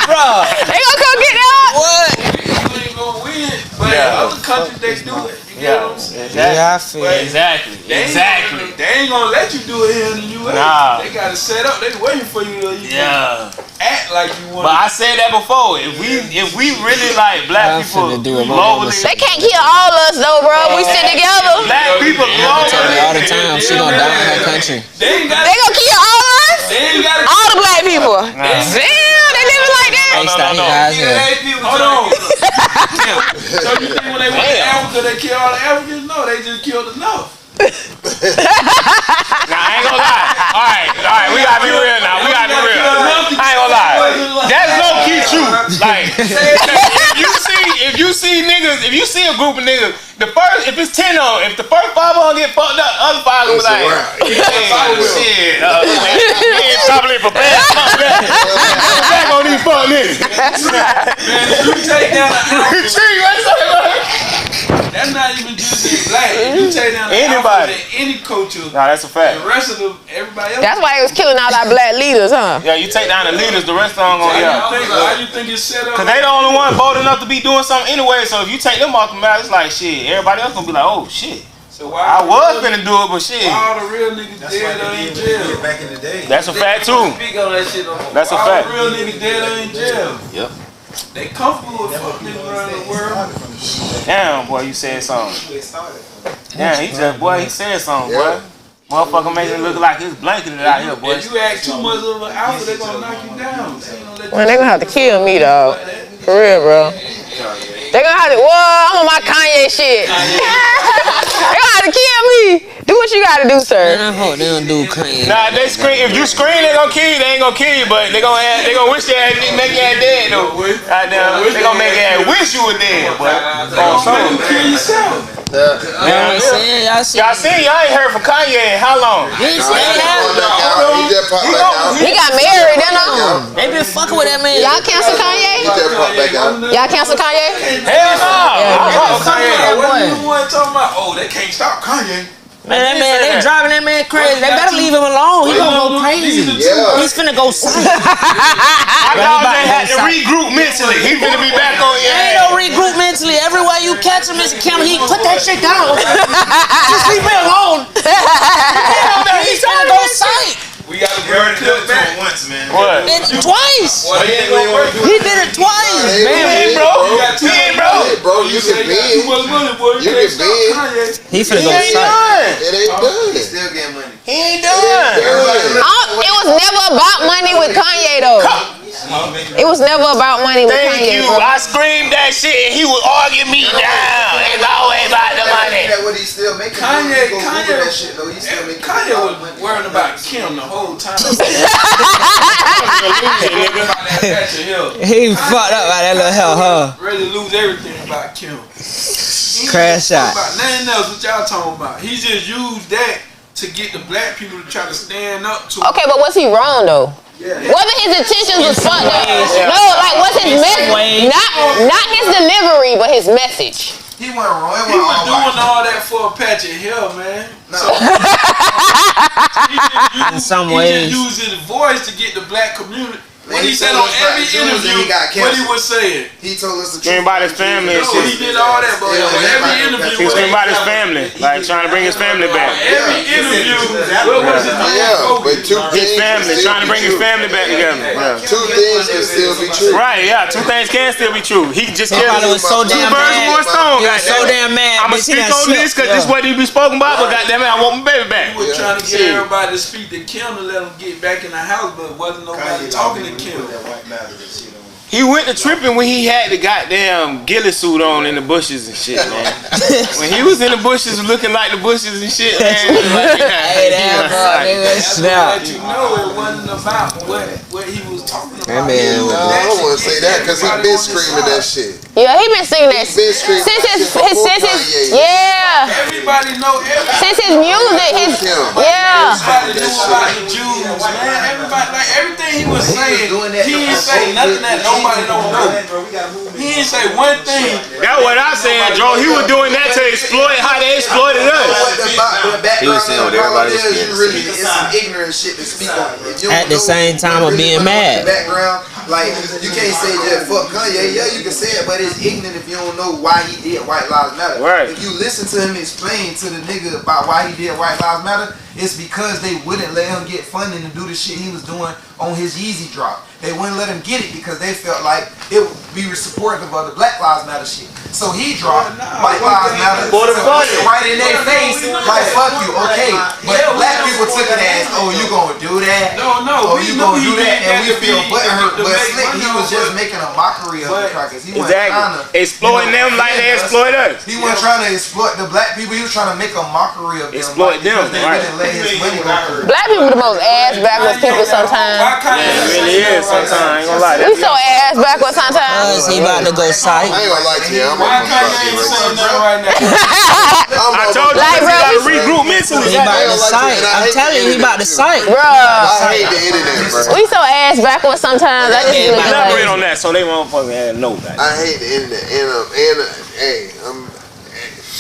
Bro, they gonna come get that. What? You ain't gonna win, but in other countries they do it. You get what I'm saying? Yeah, I feel Exactly. They ain't gonna let you do it here in the U.S. Nah. They got it set up. They waiting for you to act like you want. But I said that before. If we really like black people globally, They can't kill all us though, bro. We sit together. black people globally. all the time she gonna die in her country. They gonna kill all us. All the black people. Damn, they living like that. Hey, stop your eyes here. Hold on. So you think when they went to Africa, they killed all the Africans? No, they just killed enough. Nah, I ain't gonna lie. All right, we gotta be real now. We gotta be real. I ain't gonna lie. That's low key true. Like, if you see niggas, if you see a group of niggas, if it's 10 on, if the first 5 on get fucked up, other 5 will be like, shit, we ain't probably prepared. Fuck that. Back on these fuck niggas. Man, if you take down an African, Retreat, what's up? that's not even just black. If you take down anybody, any culture, nah, that's a fact. The rest of them, everybody else. That's why they was killing all our black leaders, huh? Yeah, you take down the leaders, the rest of them gonna How you think it's set up? Cause they the only one bold enough to be doing something anyway. So if you take them off the map, it's like shit. Everybody else gonna be like, oh shit. So why I was finna do it, but shit. All the real niggas dead or in jail. Back in the day. That's a fact too. That's a fact. All the real niggas dead or in jail. Yep. They comfortable with fuck niggas around the world. Damn, boy, you said something. Damn, he said something, boy. Motherfucker making it look like it's blanketed out here, boy. If you act too much of an alpha, they gonna knock you down. Man, they gonna have to kill me, dog. For real, bro. They gonna have to, I'm on my Kanye shit. They gonna have to kill me. Do what you gotta do, sir. Man, I hope they don't do Kanye. Nah, they scream. If you scream, they gonna kill you. They ain't gonna kill you, but they gonna wish they had make you dead though. They gonna make you wish you were dead, but kill yourself. Y'all seen? Y'all ain't heard from Kanye in how long? He got married, They been fucking with that man. Y'all cancel Kanye? Y'all cancel Kanye? Hell no. Oh, they can't stop Kanye. Man, that man, they driving that man crazy. They better leave him alone. He gonna go crazy. He's finna go psych. I thought they had to regroup mentally. He finna be back on your ass. Ain't no regroup mentally. Everywhere you catch him, Mr. Campbell, he put that shit down. Just leave me alone. He's trying to go psych. We gotta burn it up once, man. What? Twice. He did it twice. Man, bro. Bro, you can bend. You can bend. He finna go psych. It ain't done. He still getting money. He ain't done. It was never about money with Kanye, though. It was never about money with Kanye. Thank you. Bro. I screamed that shit and he would argue me down. It's always about the money. That's what he's still making. Kanye that shit though. He's still making. Kanye was worrying about Kim the whole time. He fucked up by that little hell, huh? Ready to lose everything about Kim. Crash out. Nothing else what y'all talking about. He just used that to get the black people to try to stand up to. Okay, but was he wrong though? Yeah. Whether his intentions was fucked up, no, like what's his message? Not his delivery, but his message. He wasn't wrong. He was doing all that for a patch of hell, man. No. In some ways, he just used his voice to get the black community. What he said on every interview, what he was saying. He told us the truth about his family and shit. He did all that, but on every interview. He was talking about his family, like trying to bring his family back. Every interview, what was his name? But his family, trying to bring his family back together. Yeah. Two things can still be true. Right, yeah, two things can still be true. He just he probably was so damn mad. One stone, he was so damn mad. I'm gonna speak on this because this is what he be spoken about, but goddamn it, I want my baby back. He was trying to get everybody to speak to Kim to let him get back in the house, but wasn't nobody talking to Kim. He went to tripping when he had the goddamn ghillie suit on in the bushes and shit, man. When he was in the bushes looking like the bushes and shit, man. Hey, damn, that's let you know it wasn't about what he was talking about. Man, I don't want to say that because he been screaming that shit. Yeah, he been singing that since his yeah. Everybody know since his music, everybody knew about the Jews, man. Everybody, like everything he was saying, he ain't say nothing that nobody don't know. He ain't say one thing. That's what I said, Joe. He was doing that to exploit how they exploited us. He was saying what everybody was saying. It's some ignorant shit to speak on. At the same time of being mad. Background, like you can't say just fuck Kanye. Yeah, you can say it, but it's ignorant if you don't know why he did White Lives Matter. Right. If you listen to him explain to the nigga about why he did White Lives Matter, it's because they wouldn't let him get funding to do the shit he was doing on his Yeezy drop. They wouldn't let him get it because they felt like it would be supportive of the Black Lives Matter shit. So he dropped White Lives Matter right in their face, like fuck you, okay. But black people took it as, oh, you gonna do that? Oh, you gonna do that? And we feel butthurt. But Slick, he was just making a mockery of the crackers. He wasn't trying to exploit them like they exploit us. He wasn't trying to exploit the black people. He was trying to make a mockery of them. Exploit them, right? Black people the most ass backwards people sometimes. It really is sometimes. I ain't gonna lie. We so ass backwards sometimes. He about to go psych. I ain't gonna lie to you. I told you he gotta regroup mentally. He about to psych. I'm telling you, he about to psych. Bruh. I hate the internet, bro. We so ass backwards sometimes. I just elaborate on that so they motherfucking know that. I hate the internet, and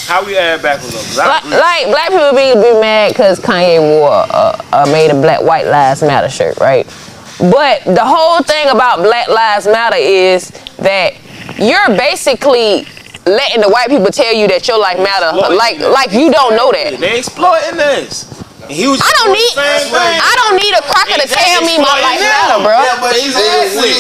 How we add backwards though? Like black people be mad because Kanye wore made a Black White Lives Matter shirt, right? But the whole thing about Black Lives Matter is that you're basically letting the white people tell you that your life matter, like you don't know that. They exploiting this. I don't need a cracker to tell me my life matter, bro. Yeah, but exactly.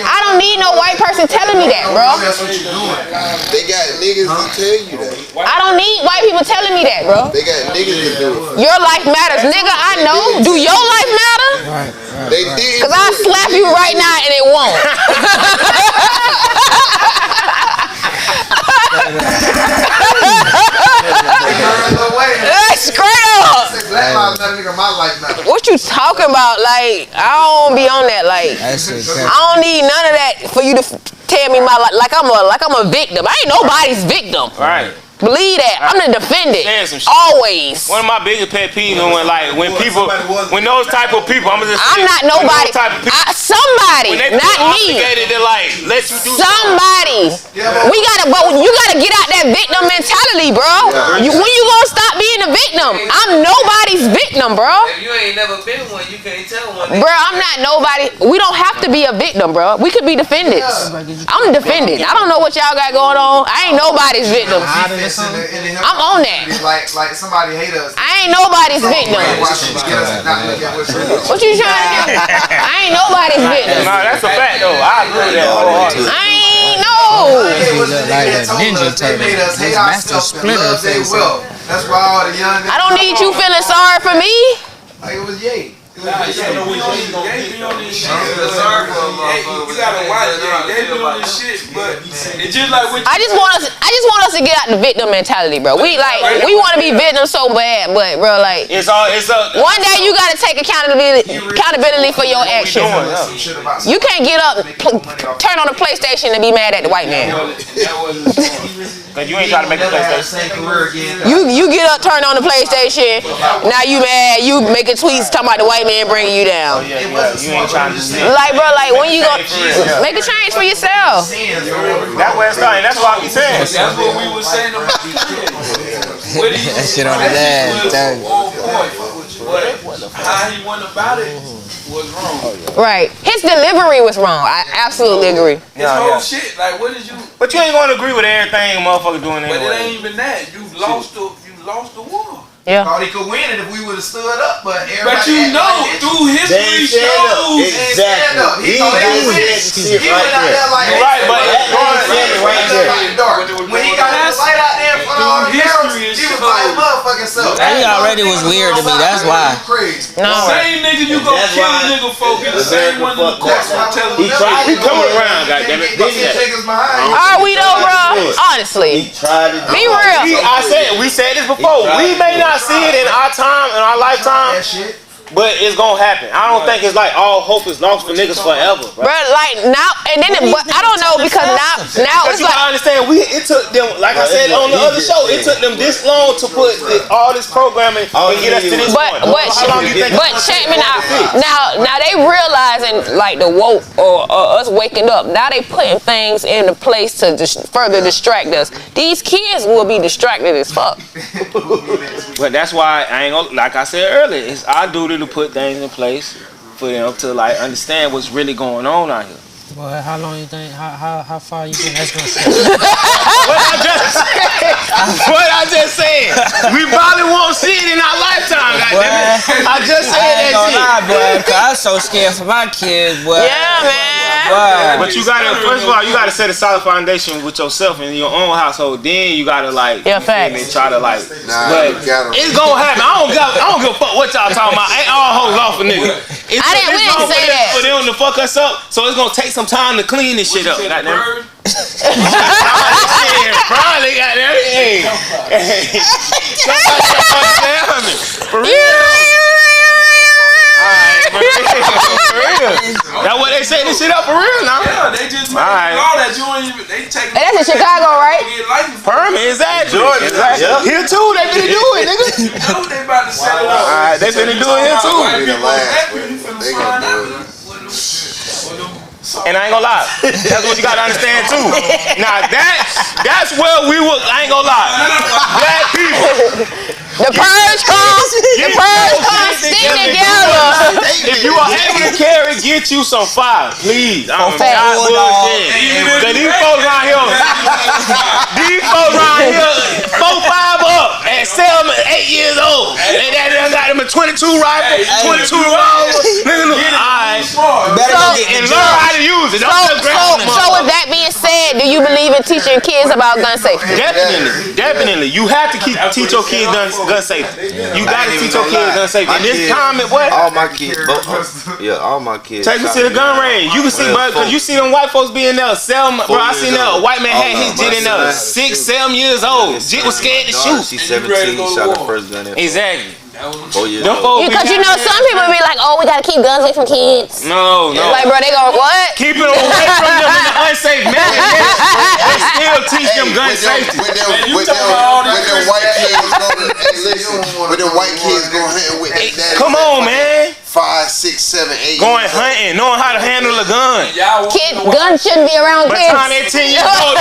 I don't need no white person telling me that, bro. They got niggas to tell you that. I don't need white people telling me that, bro. They got niggas to do it. Your life matters, nigga. I know. Do your life matter? They did. Cause I'll slap you right now and it won't. Straight up. What you talking about? Like, I don't be on that. Like, I don't need none of that for you to tell me my life. Like I'm a victim. I ain't nobody's victim. Right. Believe that. I'm the defendant. Always. One of my biggest pet peeves when those type of people, I'm not nobody. Somebody, not me. To like let you do somebody. You gotta get out that victim mentality, bro. When you gonna stop being a victim? I'm nobody's victim, bro. If you ain't never been one, you can't tell one. Bro, I'm not nobody. We don't have to be a victim, bro. We could be defendants. I'm defendant. I don't know what y'all got going on. I ain't nobody's victim. I'm on that. Like somebody hate us. I ain't nobody's victim. What you trying to do? I ain't nobody's victim. Nah, that's a fact though. I agree with that. I ain't know. Like a ninja turtle. Master Splinter. That's why all the young. I don't need you feeling sorry for me. Like it was Ye. You gotta watch they doing this shit, but it's just like I just want us to get out the victim mentality, bro. We want to be victims so bad, but bro, like one day you gotta take accountability for your actions. You can't get up, turn on the PlayStation and be mad at the white man. Cause you ain't trying to make a PlayStation. You get up, turn on the PlayStation. Now you mad. You making tweets talking about the white man bringing you down. You ain't trying to do like, bro, like when you gonna make a change for yourself? That's where it's starting. That's what we saying. That's what we were saying about that shit on his ass. How he went about it was wrong. Right. His delivery was wrong. I absolutely agree. His whole shit. Like, what did you? But you ain't gonna agree with everything a motherfucker doing anyway. But it ain't even that. You lost the war. Yeah. Thought he could win it if we would have stood up, but everybody. But you know, through history shows, exactly. He thought he was winning. He went out there like, right, but when he got his light out there in front of all the cameras, he was like motherfucking self. He already was weird to me. That's why. The same nigga you gonna kill a nigga for be the same one in the courts gonna tell him. He coming around, goddammit. Are we though, bro? Honestly, be real. We said this before. We may not see it in our time, in our lifetime, but it's gonna happen. I don't think it's like all hope is lost for niggas forever, bro. Like now, and then but I don't know because now it's you like gotta understand. It took them, like I said on the other show, it took them this long to put all this programming and get us to this point. But check me out. Now they realizing like the woke or us waking up. Now they putting things into place to further distract us. These kids will be distracted as fuck. But that's why I ain't gonna, like I said earlier, it's our duty to put things in place for them to like understand what's really going on out here. Well, how long you think? How far you think that's gonna stay? What I just said. We probably won't see it in our lifetime. Goddammit. I just said that shit. Boy, cause I'm so scared for my kids, boy. Yeah, man. Boy. But you gotta, first of all, you gotta set a solid foundation with yourself in your own household. Then you gotta like, try to like. But it's gonna happen. I don't give a fuck what y'all talking about. Ain't all hoes off a nigga. We didn't say that. For them to fuck us up, so it's gonna take some time to clean this shit up. Goddamn. Probably got everything. For real. For real. That's what they say this shit up for real now. Yeah, they just made law that you ain't even. They take. Hey, that's in Chicago, right? Permit, exactly. Here too, they finna do it, nigga. They about to set it up. Alright, they finna do it here too. Some And I ain't gonna lie, that's what you gotta understand too. Now that's where we will. I ain't gonna lie, black people. The purge comes stick together. If you are able to carry, get you some fire, please. I'm not bullshit. Cause these folks around here, 4, 5 up at 7, 8 years old. They done got them a 22 rifle, 22 revolver. Alright. And learn how to use it. So with that being said, do you believe in teaching kids about gun safety? Definitely. You have to teach your kids gun safety. You gotta teach your kids gun safety. And this comment, what? All my kids. All my kids. Take me to the gun range. You can see, bro, because you see them white folks be in there. Bro, I seen a white man had his jit in there. 6, 7 years old. Jit was scared to shoot. She's 17. Shot her first gun. Exactly. 4 years old. Because you know some people be like, oh, we gotta keep guns away from kids. No. Like, bro, they go what? Keep it away from them in the unsafe manner. They still teach them gun safety. When them white kids go to, when them white kids go hunting with their daddy. Come on, man. 5, 6, 7, 8. Going hunting, knowing how to handle a gun. Guns shouldn't be around kids. By the time they're 10 years old,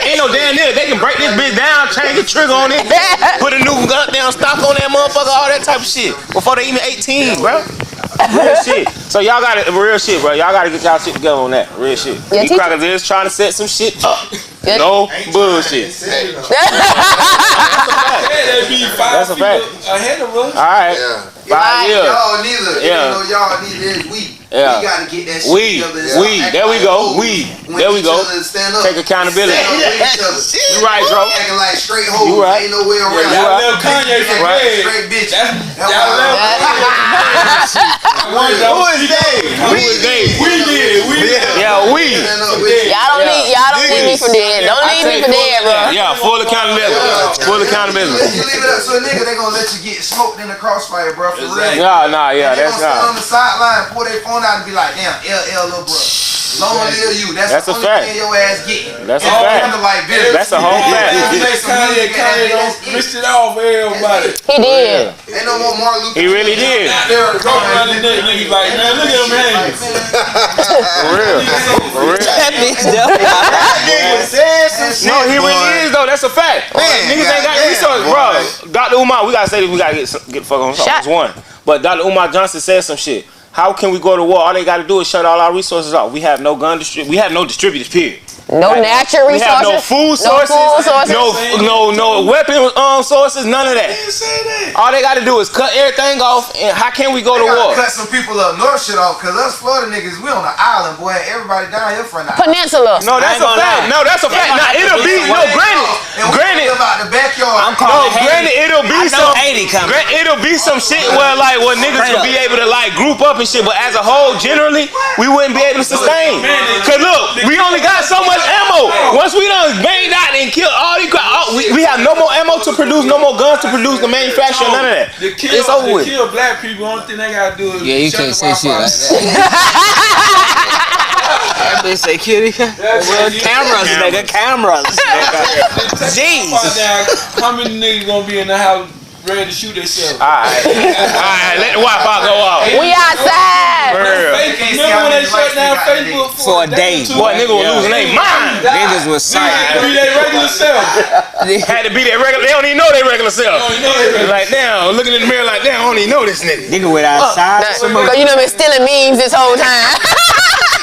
ain't no damn deal. They can break this bitch down, change the trigger on it, put a new gun down, stock on that motherfucker, all that type of shit. Before they even 18, bro. Real shit. So y'all got to, real shit, bro. Y'all got to get y'all shit together on that. Real shit. These crackers is trying to set some shit up. No bullshit. That's a fact. Ahead of us. All right. 5 years. Y'all neither. Y'all neither is we. Yeah. We gotta get that shit together. There we go. There we go. Take accountability. You right, bro. Acting like straight hoes. You right. Ain't no way around. Y'all left Kanye for Red. Straight bitch. Y'all left. Who is they? We did. Y'all don't need me for dead. Don't need me for dead, bro. Yeah, full accountability. Full accountability. You leave it up to a nigga, they gonna let you get smoked in the crossfire, bro. For real. Nah, yeah, that's not. They gonna stand on not. the sideline, pull their phone out and be like, damn, LL, little bro. Long live you. That's the only thing your ass getting. That's a fact. That's a whole fact. Kanye pissed it off everybody. He did. Ain't no more Martin Luther. He really did. Go around the neck, niggas like, man, look at him hanging. For real. That bitch No, he really is though. That's a fact. Niggas ain't got resources, bro. Dr. Umar, we gotta say this. We gotta get the fuck on something. It's one. But Dr. Umar Johnson said some shit. How can we go to war? All they gotta do is shut all our resources off. We have no we have no distributors, period. No natural resources. We have no food sources. No weapon sources. None of that. All they got to do is cut everything off. And how can we go to war? Cut some people up north shit off, cause us Florida niggas, we on the island, boy. Everybody down here from the peninsula. No, that's a fact. No, that's a fact. Now it'll be granted. About the backyard. I'm calling granted, it'll be some. It'll be some shit where niggas will be able to group up and shit. But as a whole, generally, we wouldn't be able to sustain. Cause look, we only got so much ammo. Once we done banged out and killed all these, we have no more ammo to produce, no more guns to produce, the manufacture, none of that. It's over with. To kill black people, only thing they gotta do is you can't say shit like that. That bitch say kitty. Cameras, nigga, cameras. Jeez. How many niggas gonna be in the house ready to shoot themselves? Alright, let the Wi-Fi go off. We outside. Remember when they shut down Facebook for a day? Boy, nigga was losing their mind. Niggas was silent. Had to be their regular self. Had to be their regular. They don't even know their regular self. Like damn, looking in the mirror like damn, I don't even know this nigga. Nigga went outside. Cause you know been stealing memes this whole time.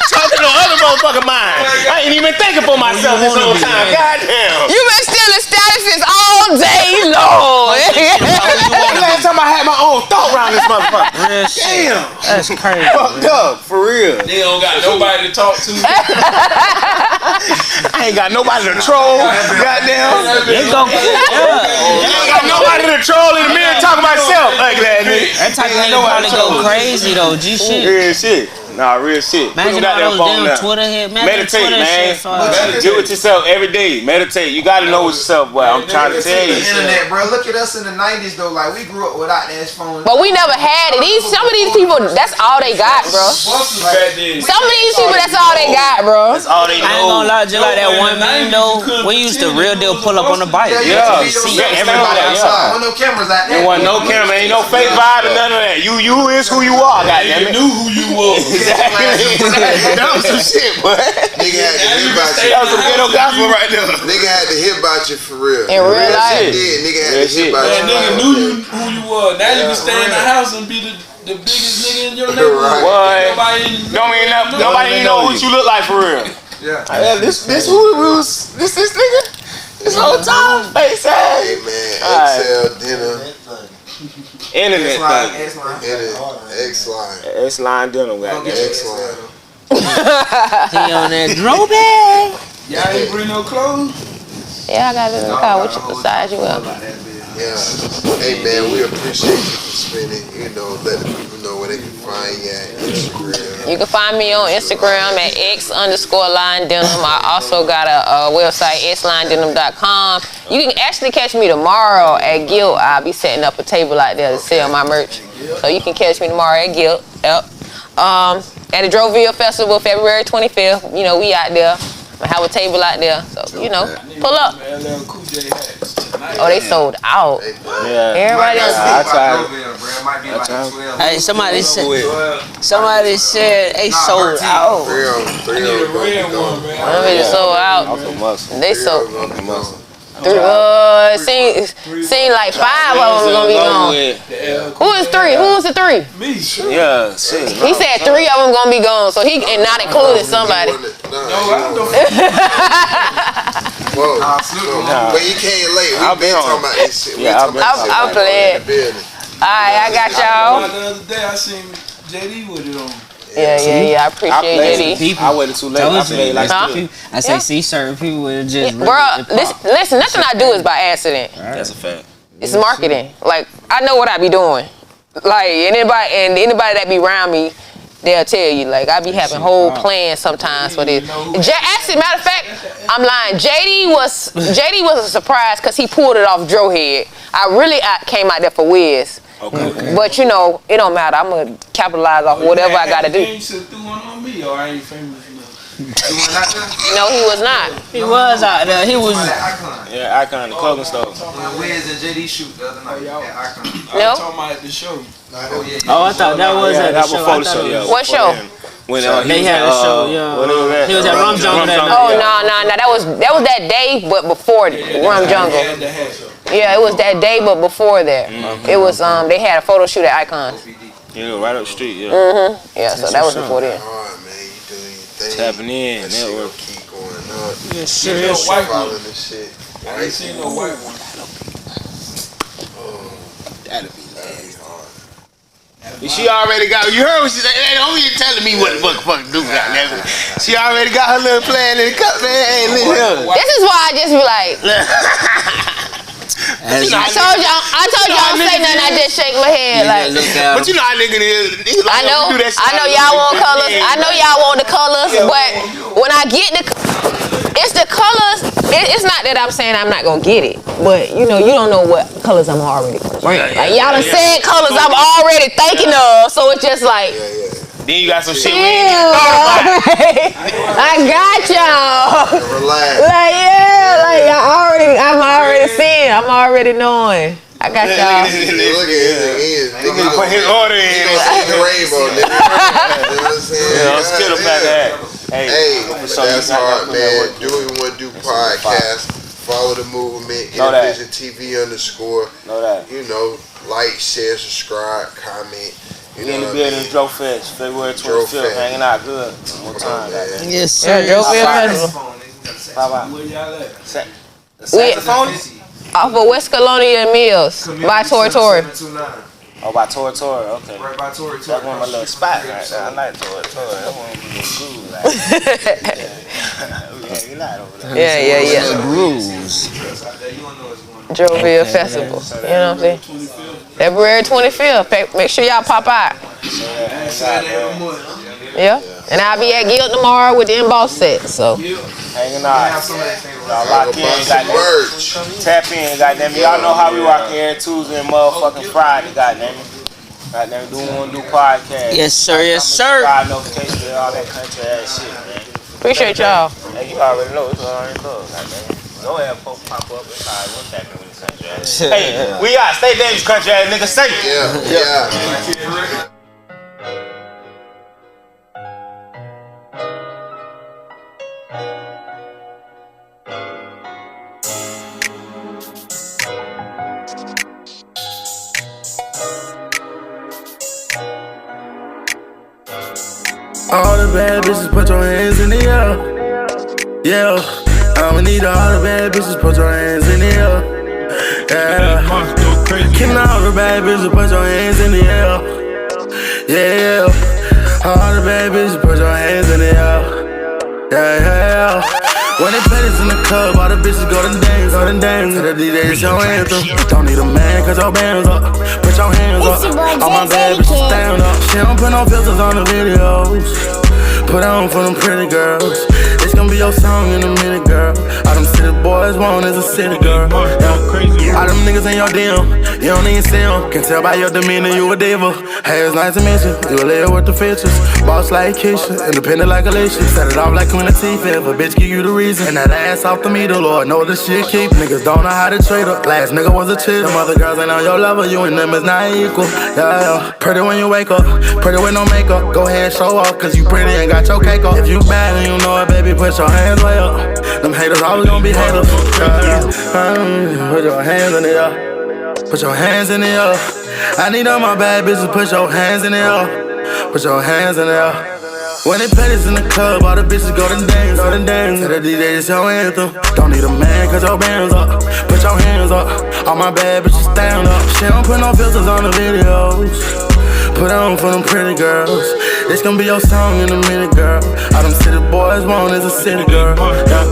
Talking on other motherfucking mind. I ain't even thinking for myself this whole time. God damn. You been stealing statuses all day long. Last time I had my own thought around this motherfucker. Damn. That's crazy. Fucked up, for real. They don't got nobody to talk to. I ain't got nobody to troll. Goddamn. They gon' I ain't got nobody to troll in the mirror talking myself like that, nigga. That type of nigga probably go crazy though. G shit. Real shit. Nah, real shit. Imagine all those damn Twitter hit. Meditate, man. Do it yourself every day. Meditate. You gotta know yourself, boy. I'm trying to tell you. Internet, bro. Look at us in the 90s though. Like we grew up without that phone. But we never had it. Some of these people, that's all they got, bro. Some of these people, that's all they got, bro. That's all they know. I ain't gonna lie, just like that one man though. We used to real deal pull up on the bike. Yeah. See Everybody With outside. no cameras out there. There wasn't no camera. Ain't no fake vibe or none of that. You is who you are. Goddamn it. You knew who you was. That was some shit, boy. Nigga had to hear about you. That was some ghetto gospel right there. Nigga had to hear about you for real. In real life. Nigga had to hear about you. Nigga knew who you were. Now you can stay in the house and be the biggest nigga in your neighborhood. Nobody know what you look like for real. Yeah. This who it was. This nigga. This whole time. Face ass. Hey man, XL dinner. Internet X-Line. X-Line dinner, goddamn. X-Line. He on that throwback. Y'all ain't bring no clothes? Yeah, I got it in the car with you beside you up. Yeah. Hey man, we appreciate you for spending, let the people know where they can find you at Instagram. You can find me on Instagram at x_line_denim. I also got a website, xlinedenim.com. You can actually catch me tomorrow at Guilt. I'll be setting up a table out there to sell my merch. So you can catch me tomorrow at Guilt. Yep. At the Droville Festival, February 25th. We out there. I have a table out there. So, pull up. Oh, they sold out. Everybody else. Hey, somebody said they sold out. They sold out. They sold. Seemed like 5 of them gonna be gone. Who is 3? Who was the 3? Me. Yeah, shit. He said 3 of them gonna be gone, so he and not included somebody. But he came late. We've been talking about this shit. I'm playing. Alright, I got y'all. The other day I seen JD with it on. Yeah. I appreciate JD. I waited too late. I say, see, certain people would just. Bro, listen, nothing I do is by accident. That's a fact. It's marketing. Like, I know what I be doing. Like, anybody that be around me, they'll tell you. Like, I be having whole plans sometimes for this. Actually, matter of fact, I'm lying. JD was a surprise because he pulled it off Dro Head. I came out there for Wiz. Okay. But it don't matter. I'm gonna capitalize off whatever I gotta do. You ain't threw one on me, or I ain't famous enough. No, he was not. He was out there. He was. Yeah, Icon, the clothing store. When Wiz and JD shoot the other night at Icon. No. I'm talking about at the show. Oh, I thought that was at the show. Before the show, yeah. What show? When they had a show, yeah. He was at Rum Jungle that night. Oh no, that was that day, but before Rum Jungle. Yeah, it was that day, but before that. It was they had a photo shoot at Icon. Yeah, right up the street. Yeah. Yeah, so that was before then. Tapping in, network. Keep going up. Yeah, serious. Following this shit. I ain't seen no white one. That'd be hard. She already got. You heard what she said? Hey, don't be telling me what the fuck do. Goddamn. She already got her little plan in the cup, man. Hey, listen. This is why I just be like. I told y'all don't say nothing. I just shake my head like. But you know how nigga is. I know y'all want colors. I know y'all want the colors, but when I get it's the colors. It's not that I'm saying I'm not gonna get it, but you don't know what colors I'm already gonna bring. Like y'all done said colors I'm already thinking of, so it's just like. Then you got some shit we ain't even thought about. I got y'all. Relax. I'm already seeing. I'm already knowing. I got y'all. Look at nigga put his order in. He gonna see the rainbow, nigga. You know what I'm saying? I'm still about that. Hey, that's hard, man. Do what we want to do podcast. Follow the movement. InnerVisionTV _. Know that. Like, share, subscribe, comment. We in the building, Dro Fest, February 25th, hanging out good. One more time, man. Yes, sir. Dro Fest. Where y'all at? Saxophone? Off of West Colonial Mills by Tori. Oh, by Tori, okay. Right by Tori. That's one of my little spots right there. I like Tori. That one be groove. We hanging out over there. Yeah. Grooves. Droville Festival. You know what I'm saying? February 25th. Make sure y'all pop out. Yeah. And I'll be at Guild tomorrow with the emboss set. So. Hanging out. Y'all lock in. Tap in. Goddamn it. Y'all know how we rock here Tuesday and motherfucking Friday. Goddamn it. Goddamn it. Do podcast. Yes, sir. Yes, sir. Notifications, all that country ass shit, man. Appreciate y'all. Hey, you already know. It's already closed. Goddamn it. Go ahead, pop up. It's alright. What's happening with this country ass? Hey, we got Stay Dangerous country ass nigga. Stay. Yeah. the bad bitches, put your hands in the air. Yeah, I'ma need all the bad bitches, put your hands in the air. Yeah, can all the bad bitches, put your hands in the air. Yeah, all the bad bitches, put your hands in the air. Yeah. When they play this in the club, all the bitches go to dance, To the DJ, it's your anthem. Don't need a man, cause your band's up. Put your hands up. All my bad bitches stand up. She don't put no filters on the videos. Put on for them pretty girls. It's gonna be your song in a minute, girl. All them city boys want is a city girl. Yeah. All them niggas in your DM, you don't even see them. Can tell by your demeanor you a diva. Hey, it's nice to meet you. You a layer with the features. Boss like Keisha, independent like Alicia. Set it off like Queen Latifah. If a bitch give you the reason. And that ass off the meter, Lord know the shit keep. Niggas don't know how to trade up. Last nigga was a chick. Them other girls ain't on your level. You and them is not equal. Yeah. Pretty when you wake up. Pretty with no makeup. Go ahead, show off. Cause you pretty and got your cake off. If you bad and you know it, baby, put your hands way up. Them haters always gonna be haters. Put your hands in the air. Put your hands in the air. I need all my bad bitches, put your hands in the air. Put your hands in the air. When they play this in the club, all the bitches go to dance, To the DJ, it's your anthem. Don't need a man, cause your band's up. Put your hands up. All my bad bitches stand up. She don't put no filters on the videos. Put on for them pretty girls. It's gonna be your song in a minute, girl. All them city boys want is a city girl. Yeah.